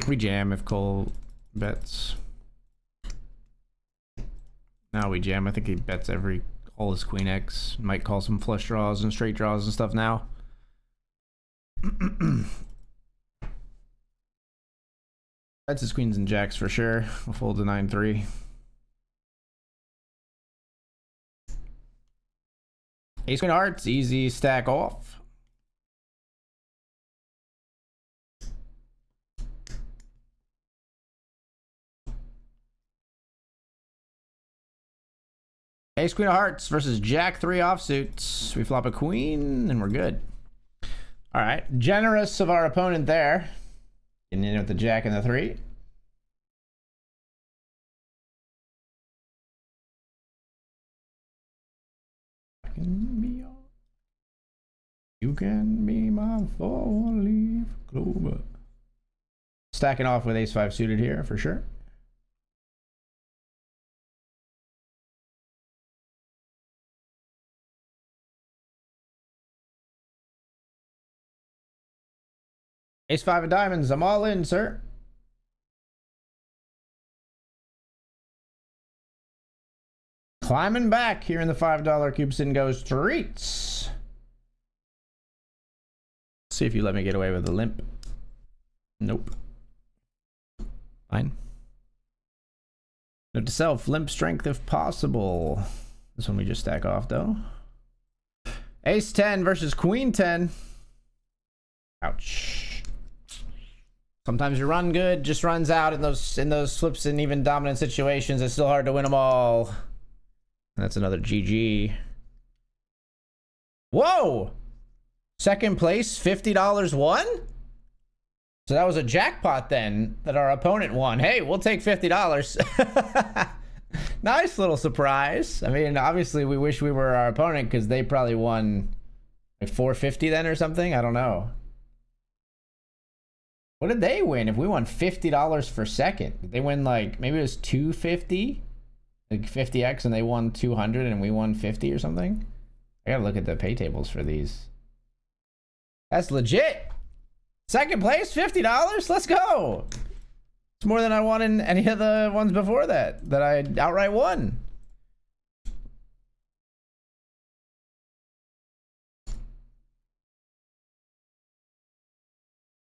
Speaker 1: We jam if Cole bets. Now we jam. I think he bets all his queen X. Might call some flush draws and straight draws and stuff now. Bets his queens and jacks for sure. We'll fold to 9-3. Ace queen hearts, easy stack off. Ace queen of hearts versus jack 3 offsuits. We flop a queen and we're good. All right, generous of our opponent there. Getting in with the jack and the 3. You can be my 4-leaf clover. Stacking off with ace 5 suited here for sure. Ace 5 of diamonds. I'm all in, sir. Climbing back here in the $5 cubes and goes treats. See if you let me get away with a limp. Nope. Fine. Note to self, limp strength if possible. This one we just stack off though. Ace 10 versus queen 10. Ouch. Sometimes your run good just runs out in those flips and even dominant situations. It's still hard to win them all. That's another GG. Whoa! Second place, $50 won? So that was a jackpot then that our opponent won. Hey, we'll take $50. Nice little surprise. I mean, obviously we wish we were our opponent because they probably won like $450 then or something. I don't know. What did they win if we won $50 for second? Did they win like, maybe it was $250? Like 50x and they won 200 and we won 50 or something? I gotta look at the pay tables for these. That's legit. Second place, $50. Let's go. It's more than I won in any of the ones before that I outright won.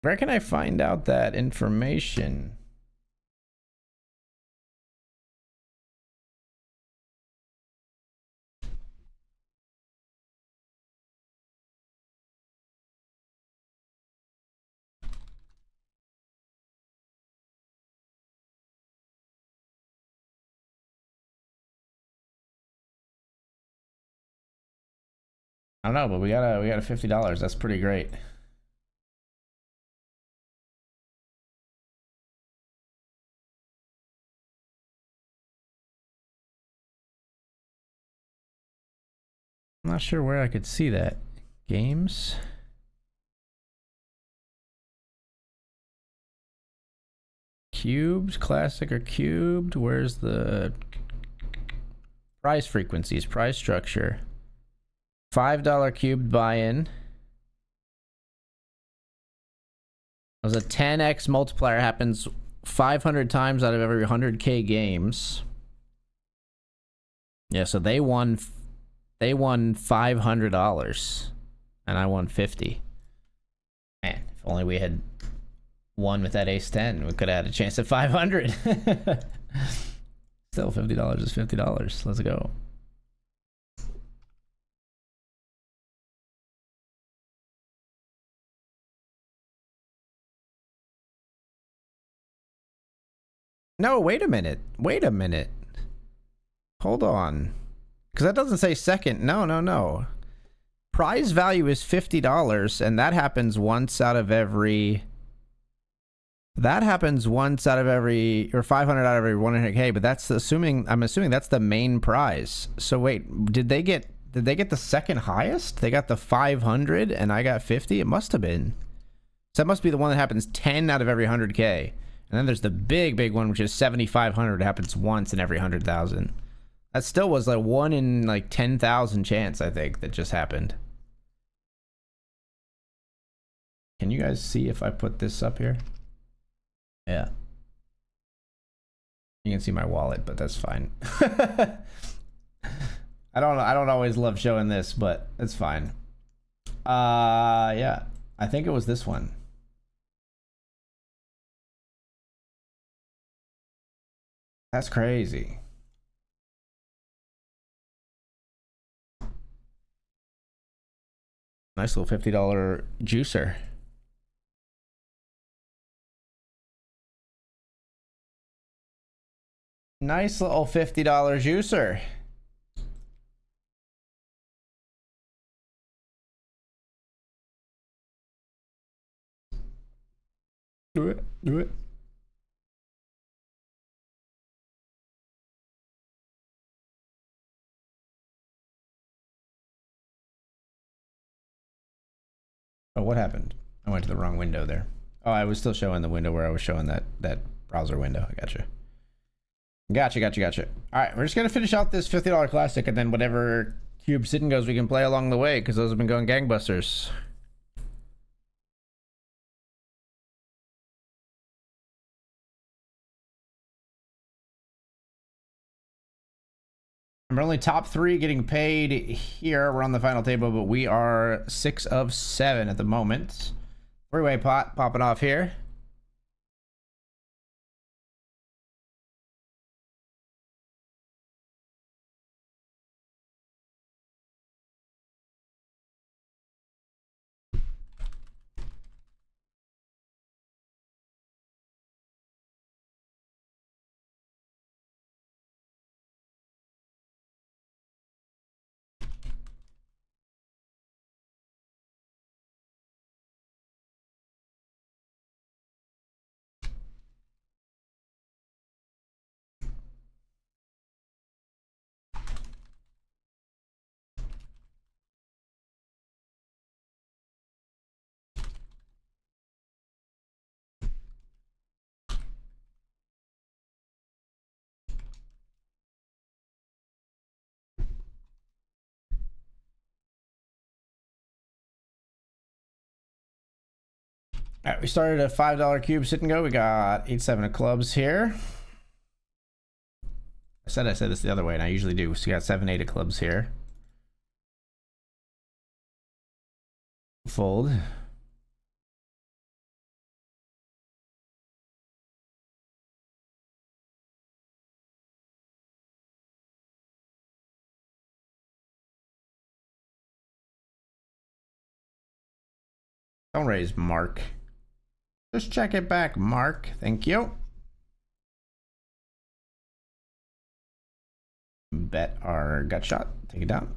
Speaker 1: Where can I find out that information? I don't know, but we got a $50. That's pretty great. I'm not sure where I could see that. Games. Cubed, classic or cubed? Where's the price frequencies, price structure? $5 cubed buy-in. As a 10x multiplier happens 500 times out of every 100k games. Yeah, so they won $500 and I won 50. Man, if only we had won with that ace 10, we could have had a chance at 500. Still $50 is $50. Let's go. No, wait a minute. Wait a minute. Hold on. Because that doesn't say second. No. Prize value is $50, and that happens once out of every... That happens once out of every... Or 500 out of every 100k, but that's assuming... I'm assuming that's the main prize. So wait, did they get the second highest? They got the 500, and I got 50? It must have been. So that must be the one that happens 10 out of every 100k. And then there's the big one, which is 7,500. It happens once in every 100,000. That still was like 1 in like 10,000 chance, I think, that just happened. Can you guys see if I put this up here? Yeah. You can see my wallet, but that's fine. I don't always love showing this, but it's fine. Yeah. I think it was this one. That's crazy. Nice little $50 juicer. Nice little $50 juicer. Do it. Do it. Oh, what happened? I went to the wrong window there. Oh, I was still showing the window where I was showing that browser window. I gotcha. Gotcha. All right, we're just gonna finish out this $50 classic, and then whatever cube sit and goes we can play along the way, because those have been going gangbusters. We're only top 3 getting paid here. We're on the final table, but we are 6 of 7 at the moment. Three-way pot popping off here. All right, we started a $5 cube sit and go. We got 8-7 of clubs here. I said this the other way, and I usually do. So you got 7-8 of clubs here. Fold. Don't raise, Mark. Just check it back, Mark. Thank you. Bet our gut shot. Take it down.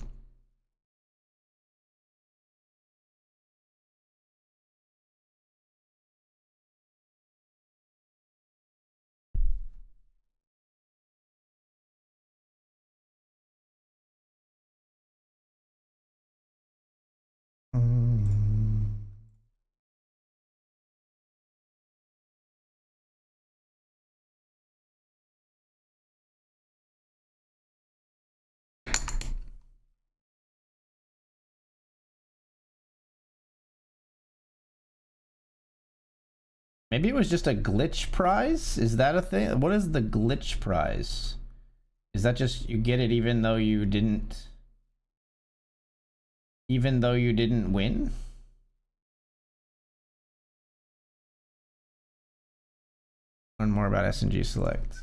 Speaker 1: Maybe it was just a glitch prize? Is that a thing? What is the glitch prize? Is that just you get it even though you didn't win? Learn more about SNG Select.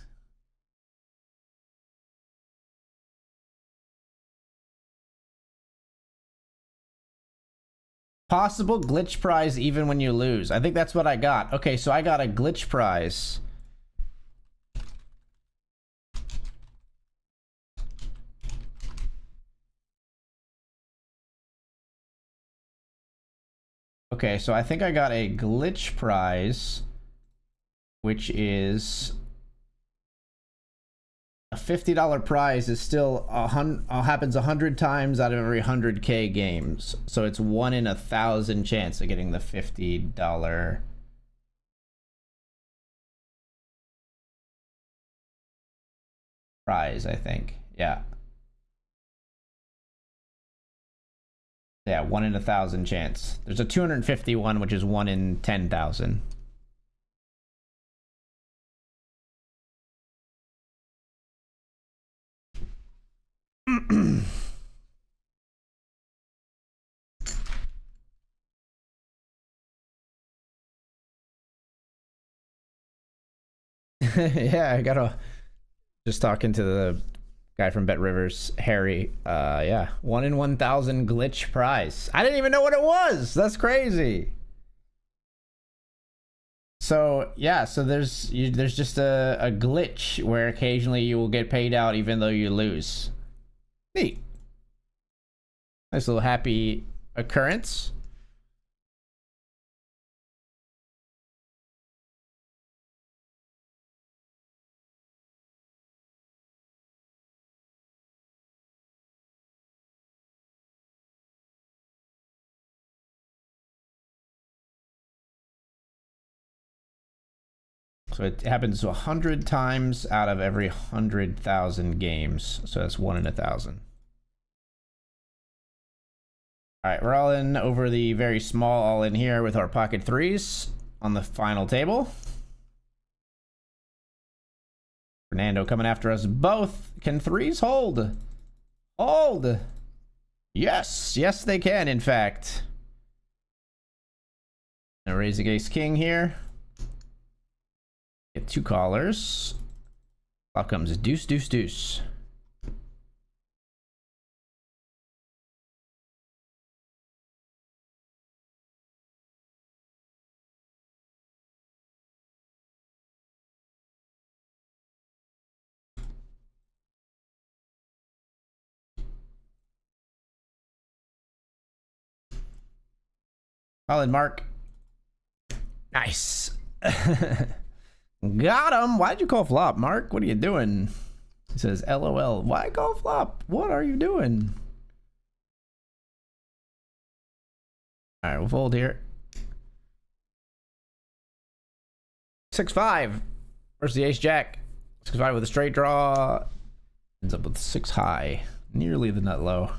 Speaker 1: Possible glitch prize even when you lose. I think that's what I got. Okay, so I got a glitch prize. Okay, so I think I got a glitch prize, which is a $50 prize is still happens 100 times out of every 100K games. So it's 1 in 1,000 chance of getting the $50 prize, I think. Yeah. Yeah, 1 in 1,000 chance. There's a 251, which is 1 in 10,000. Yeah, I gotta just talking to the guy from BetRivers, Harry. Yeah, 1 in 1,000 glitch prize. I didn't even know what it was. That's crazy. So yeah, so there's just a glitch where occasionally you will get paid out even though you lose. Neat. Nice little happy occurrence. So it happens 100 times out of every 100,000 games. So that's 1 in 1,000. All right, we're all in over the very small all in here with our pocket threes on the final table. Fernando coming after us both. Can threes hold? Hold. Yes, yes they can, in fact. Now raising ace king here. Get 2 callers. Out comes deuce, deuce, deuce. Solid mark. Nice. Got him. Why'd you call flop, Mark? What are you doing? He says, LOL. Why call flop? What are you doing? All right, we'll fold here. 6-5. Where's the ace jack? 6-5 with a straight draw. Ends up with 6 high. Nearly the nut low.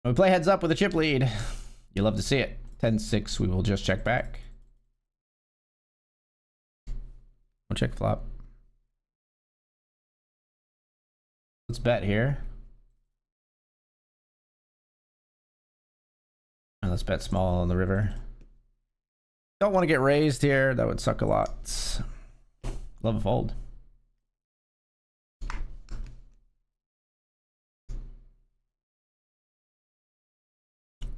Speaker 1: When we play heads up with a chip lead, you love to see it. 10-6, we will just check back. We'll check flop. Let's bet here. And let's bet small on the river. Don't want to get raised here. That would suck a lot. Love a fold.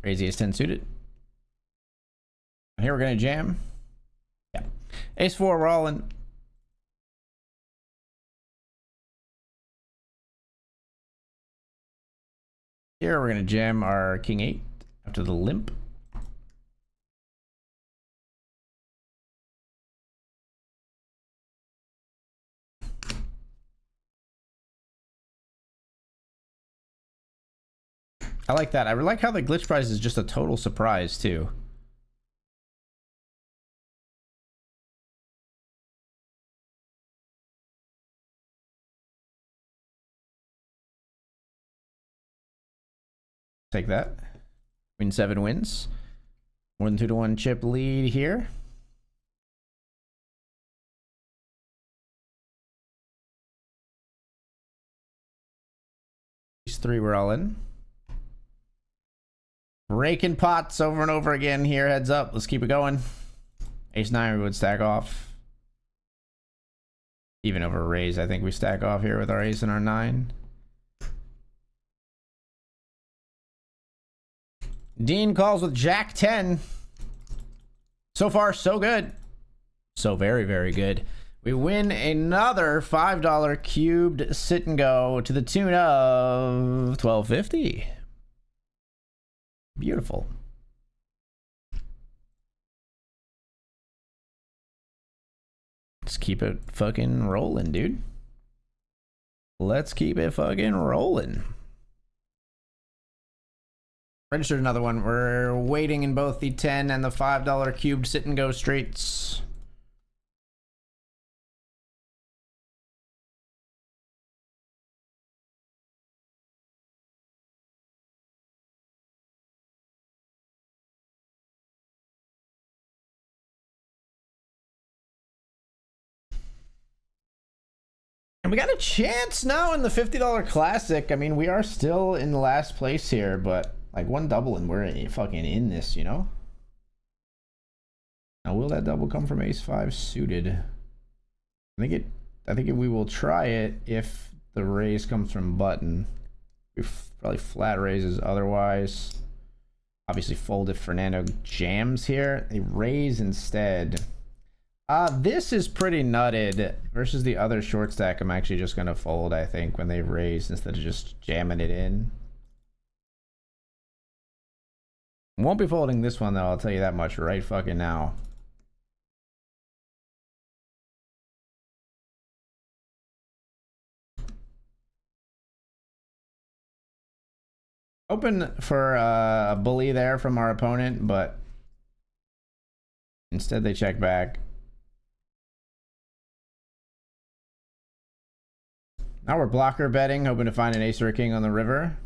Speaker 1: Raise ace 10 suited. And here we're going to jam. Yeah. Ace 4, we're all in. Here we're going to jam our king 8 after the limp. I like that. I like how the glitch prize is just a total surprise too. Take that. Queen 7 wins. More than 2-1 chip lead here. These 3 we're all in. Raking pots over and over again here. Heads up. Let's keep it going. Ace 9 we would stack off. Even over a raise, I think we stack off here with our ace and our 9. Dean calls with Jack 10. So far, so good. So very, very good. We win another $5 cubed sit and go to the tune of $12.50. Beautiful. Let's keep it fucking rolling, dude. Let's keep it fucking rolling. Registered another one. We're waiting in both the 10 and the $5 cubed sit and go straights. And we got a chance now in the $50 Classic. I mean, we are still in the last place here, but like one double and we're fucking in this, you know? Now, will that double come from ace-5 suited? I think we will try it if the raise comes from button. We probably flat raises otherwise. Obviously fold if Fernando jams here. They raise instead. This is pretty nutted versus the other short stack. I'm actually just gonna fold, I think, when they raise instead of just jamming it in. Won't be folding this one though, I'll tell you that much right fucking now. Open for a bully there from our opponent, but instead they check back. Now we're blocker betting, hoping to find an ace or a king on the river.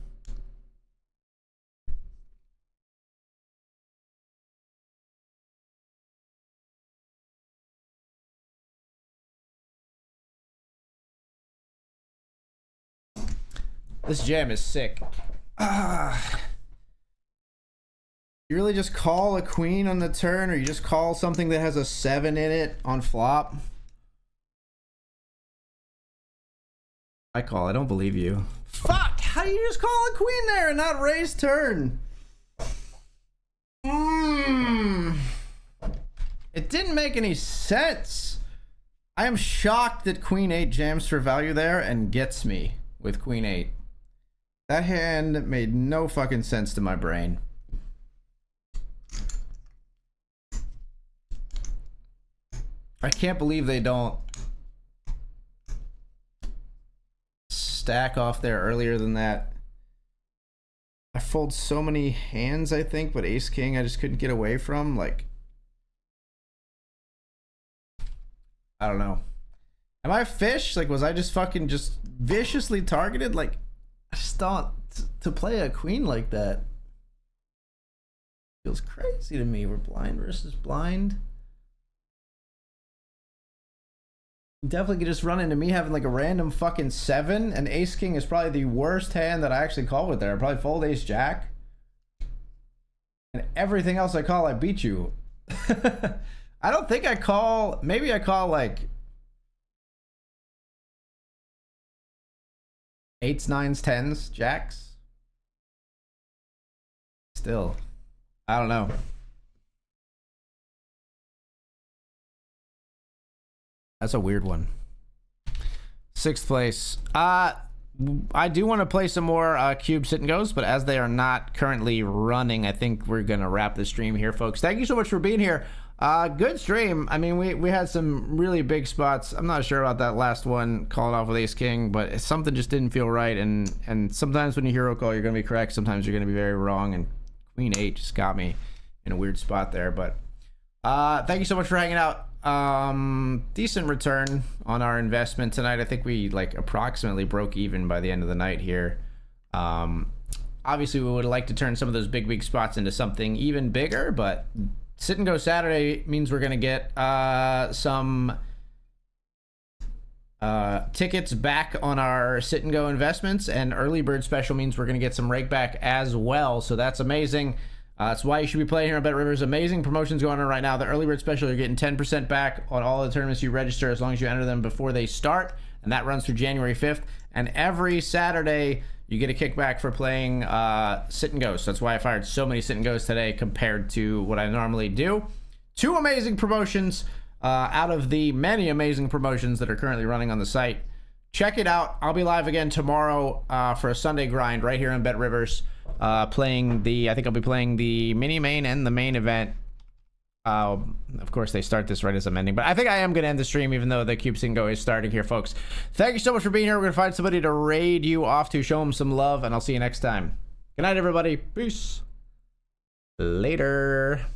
Speaker 1: This jam is sick. You really just call a queen on the turn, or you just call something that has a 7 in it on flop? I call. I don't believe you. Fuck! How do you just call a queen there and not raise turn? It didn't make any sense. I am shocked that queen 8 jams for value there and gets me with queen 8. That hand made no fucking sense to my brain. I can't believe they don't stack off there earlier than that. I fold so many hands, I think, but ace king I just couldn't get away from. Like, I don't know. Am I fish? Like, was I just fucking just viciously targeted? Like, I just thought to play a queen like that feels crazy to me. We're blind versus blind. Definitely could just run into me having like a random fucking 7, and ace king is probably the worst hand that I actually call with there. I probably fold ace jack, and everything else I call, I beat you. I don't think I call. Maybe I call like 8s, 9s, 10s, jacks. Still, I don't know. That's a weird one. 6th place. I do want to play some more cube sit and goes, but as they are not currently running, I think we're gonna wrap the stream here, folks. Thank you so much for being here. Good stream. I mean, we had some really big spots. I'm not sure about that last one, calling off with ace king, but something just didn't feel right. And sometimes when you hero call, you're gonna be correct. Sometimes you're gonna be very wrong. And queen 8 just got me in a weird spot there. But thank you so much for hanging out. Decent return on our investment tonight. I think we like approximately broke even by the end of the night here. Obviously we would like to turn some of those big spots into something even bigger, but sit and go Saturday means we're gonna get some tickets back on our sit and go investments, and early bird special means we're gonna get some Rakeback as well, so that's amazing. That's why you should be playing here on BetRivers. Amazing promotions going on right now. The early bird special, you're getting 10% back on all the tournaments you register as long as you enter them before they start, and that runs through January 5th. And every Saturday, you get a kickback for playing sit and goes. So that's why I fired so many sit and goes today compared to what I normally do. 2 amazing promotions out of the many amazing promotions that are currently running on the site. Check it out. I'll be live again tomorrow for a Sunday grind right here on BetRivers. I think I'll be playing the mini main and the main event. Of course they start this right as I'm ending, but I think I am going to end the stream even though the cube singo is starting here, folks. Thank you so much for being here. We're going to find somebody to raid you off to, show them some love, and I'll see you next time. Good night, everybody. Peace. Later.